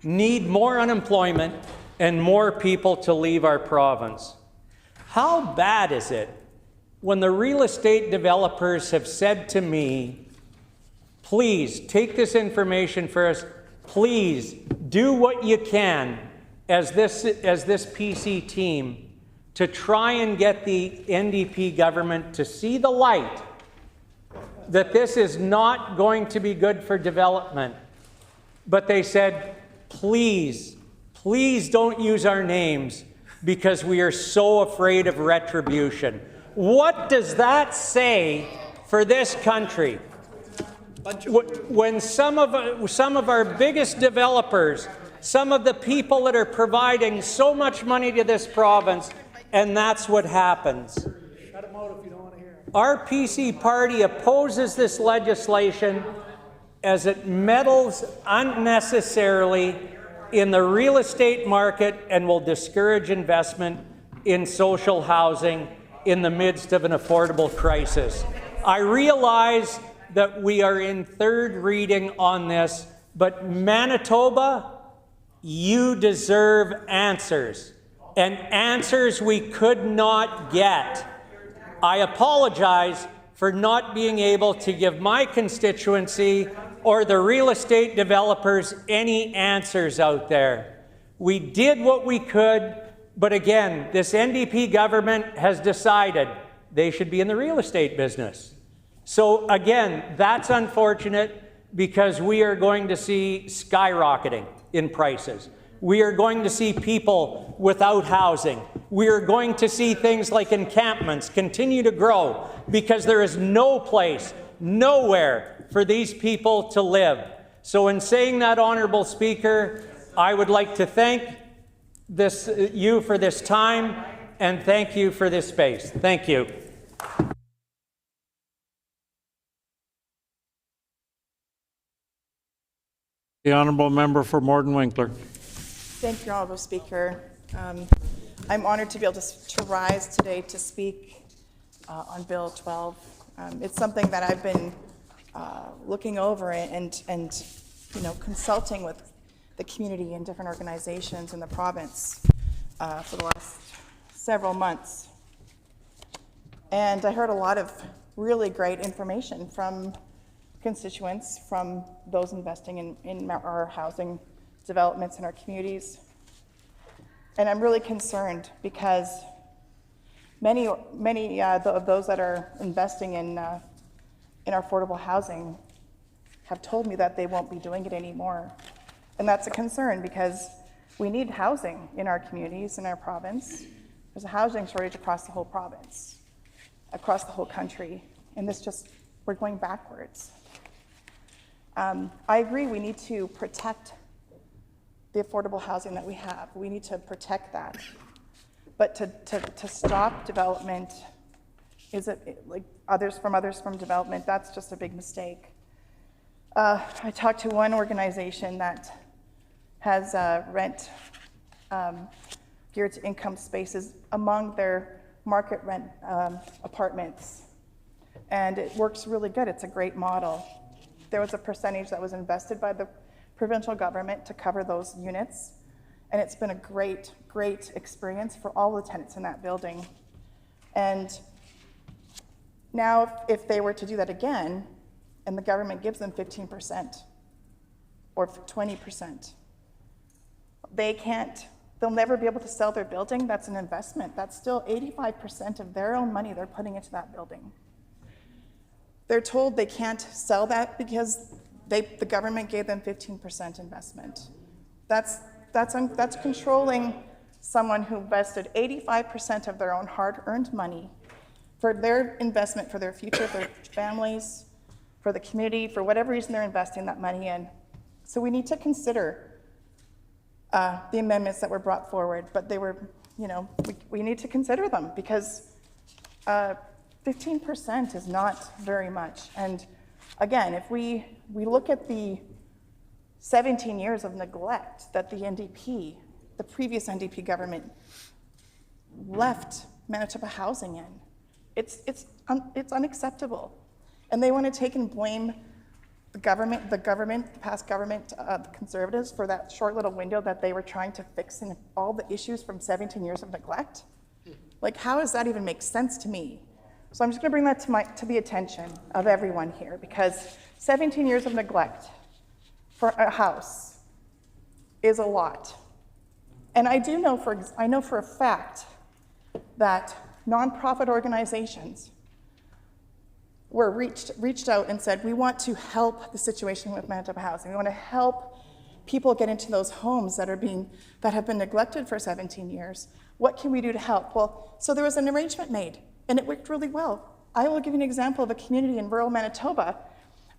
Speaker 14: need more unemployment and more people to leave our province? How bad is it when the real estate developers have said to me, please take this information for us, please do what you can as this PC team to try and get the NDP government to see the light that this is not going to be good for development. But they said, please, please don't use our names because we are so afraid of retribution. What does that say for this country? When some of our biggest developers, some of the people that are providing so much money to this province, and that's what happens.
Speaker 16: Shut them out if you don't want to hear.
Speaker 14: Our PC party opposes this legislation as it meddles unnecessarily in the real estate market and will discourage investment in social housing in the midst of an affordable crisis. I realize that we are in third reading on this, but Manitoba, you deserve answers, and answers we could not get. I apologize for not being able to give my constituency or the real estate developers any answers out there. We did what we could, but again, this NDP government has decided they should be in the real estate business. So again, that's unfortunate because we are going to see skyrocketing in prices. We are going to see people without housing. We are going to see things like encampments continue to grow because there is no place, nowhere for these people to live. So in saying that, Honourable Speaker, I would like to thank you for this time and thank you for this space. Thank you.
Speaker 1: The Honourable Member for Morden Winkler.
Speaker 21: Thank you, Honourable Speaker. I'm honoured to be able to rise today to speak on Bill 12. It's something that I've been looking over and consulting with the community and different organizations in the province for the last several months. And I heard a lot of really great information from constituents, from those investing in our housing developments in our communities. And I'm really concerned because many of those that are investing in our affordable housing have told me that they won't be doing it anymore. And that's a concern because we need housing in our communities, in our province. There's a housing shortage across the whole province, across the whole country, and we're going backwards. I agree we need to protect the affordable housing that we have. We need to protect that. But to stop development, like others from development, that's just a big mistake. I talked to one organization that has rent geared to income spaces among their market rent apartments. And it works really good. It's a great model. There was a percentage that was invested by the provincial government to cover those units. And it's been a great, great experience for all the tenants in that building. And now if they were to do that again, and the government gives them 15% or 20%, they'll never be able to sell their building. That's an investment. That's still 85% of their own money they're putting into that building. They're told they can't sell that because the government gave them 15% investment. That's controlling someone who invested 85% of their own hard-earned money for their investment, for their future, for their families, for the community, for whatever reason they're investing that money in. So we need to consider the amendments that were brought forward, but they were, we need to consider them because 15% is not very much. And again, if we look at the 17 years of neglect that the NDP, the previous NDP government, left Manitoba Housing in, it's unacceptable. And they want to take and blame the past government, the Conservatives, for that short little window that they were trying to fix in all the issues from 17 years of neglect. Like, how does that even make sense to me? So I'm just going to bring that to the attention of everyone here, because 17 years of neglect for a house is a lot. And I know for a fact that nonprofit organizations were reached out and said, we want to help the situation with Manitoba Housing. We want to help people get into those homes that have been neglected for 17 years. What can we do to help? Well, so there was an arrangement made, and it worked really well. I will give you an example of a community in rural Manitoba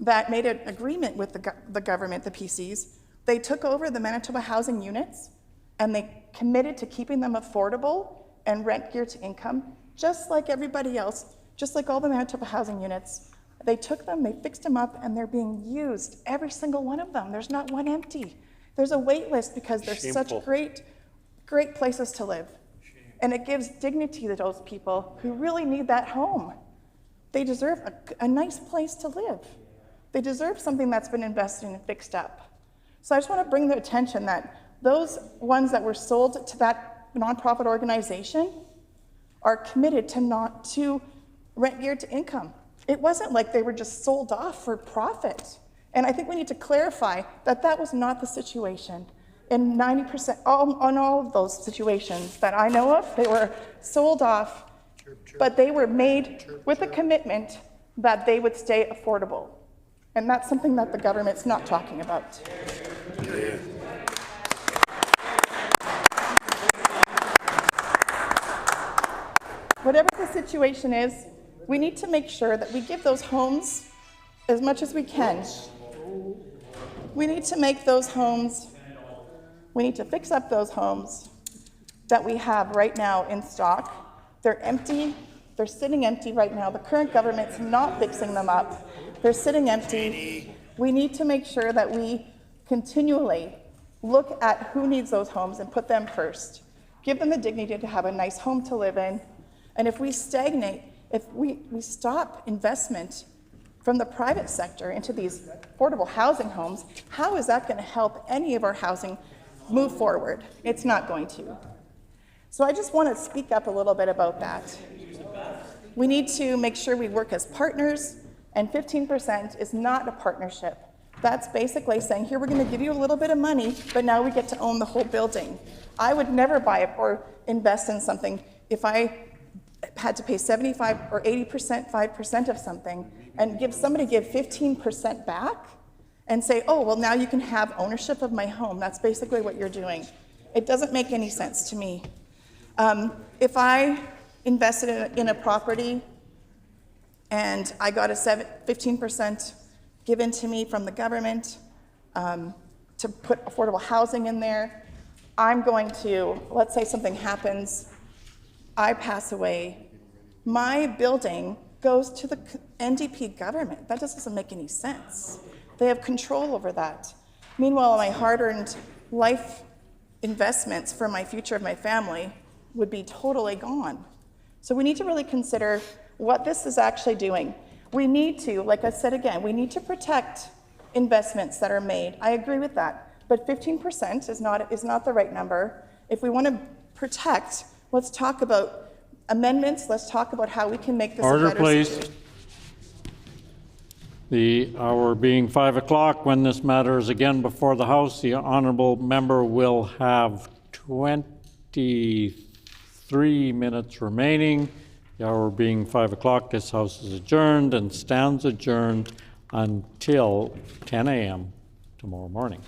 Speaker 21: that made an agreement with the government, the PCs. They took over the Manitoba Housing units, and they committed to keeping them affordable and rent geared to income, just like everybody else, just like all the Manitoba Housing units. They took them, they fixed them up, and they're being used, every single one of them. There's not one empty. There's a wait list because they're such great places to live. And it gives dignity to those people who really need that home. They deserve a nice place to live. They deserve something that's been invested in and fixed up. So I just want to bring the attention that those ones that were sold to that nonprofit organization are committed to rent geared to income. It wasn't like they were just sold off for profit. And I think we need to clarify that that was not the situation. In 90%, on all of those situations that I know of, they were sold off, but they were made with a commitment that they would stay affordable. And that's something that the government's not talking about. Whatever the situation is, we need to make sure that we give those homes as much as we can. We need to make those homes, we need to fix up those homes that we have right now in stock. They're empty, they're sitting empty right now. The current government's not fixing them up. They're sitting empty. We need to make sure that we continually look at who needs those homes and put them first. Give them the dignity to have a nice home to live in. And if we stagnate, if we stop investment from the private sector into these affordable housing homes, how is that going to help any of our housing move forward? It's not going to. So I just want to speak up a little bit about that. We need to make sure we work as partners, and 15% is not a partnership. That's basically saying, here, we're going to give you a little bit of money, but now we get to own the whole building. I would never buy it or invest in something if I had to pay 75 or 80%, 5% of something, and give 15% back and say, oh, well, now you can have ownership of my home. That's basically what you're doing. It doesn't make any sense to me. If I invested in a property and I got a 15% given to me from the government to put affordable housing in there, I'm going to, let's say something happens, I pass away, my building goes to the NDP government. That just doesn't make any sense. They have control over that. Meanwhile, my hard-earned life investments for my future of my family would be totally gone. So we need to really consider what this is actually doing. We need to, like I said again, we need to protect investments that are made. I agree with that. But 15% is not the right number. If we want to protect, let's talk about amendments. Let's talk about how we can make this
Speaker 1: Order,
Speaker 21: a better
Speaker 1: please.
Speaker 21: situation.
Speaker 1: The hour being 5 o'clock, when this matter is again before the House, the honourable member will have 23 minutes remaining. The hour being 5 o'clock, this House is adjourned and stands adjourned until 10 a.m. tomorrow morning.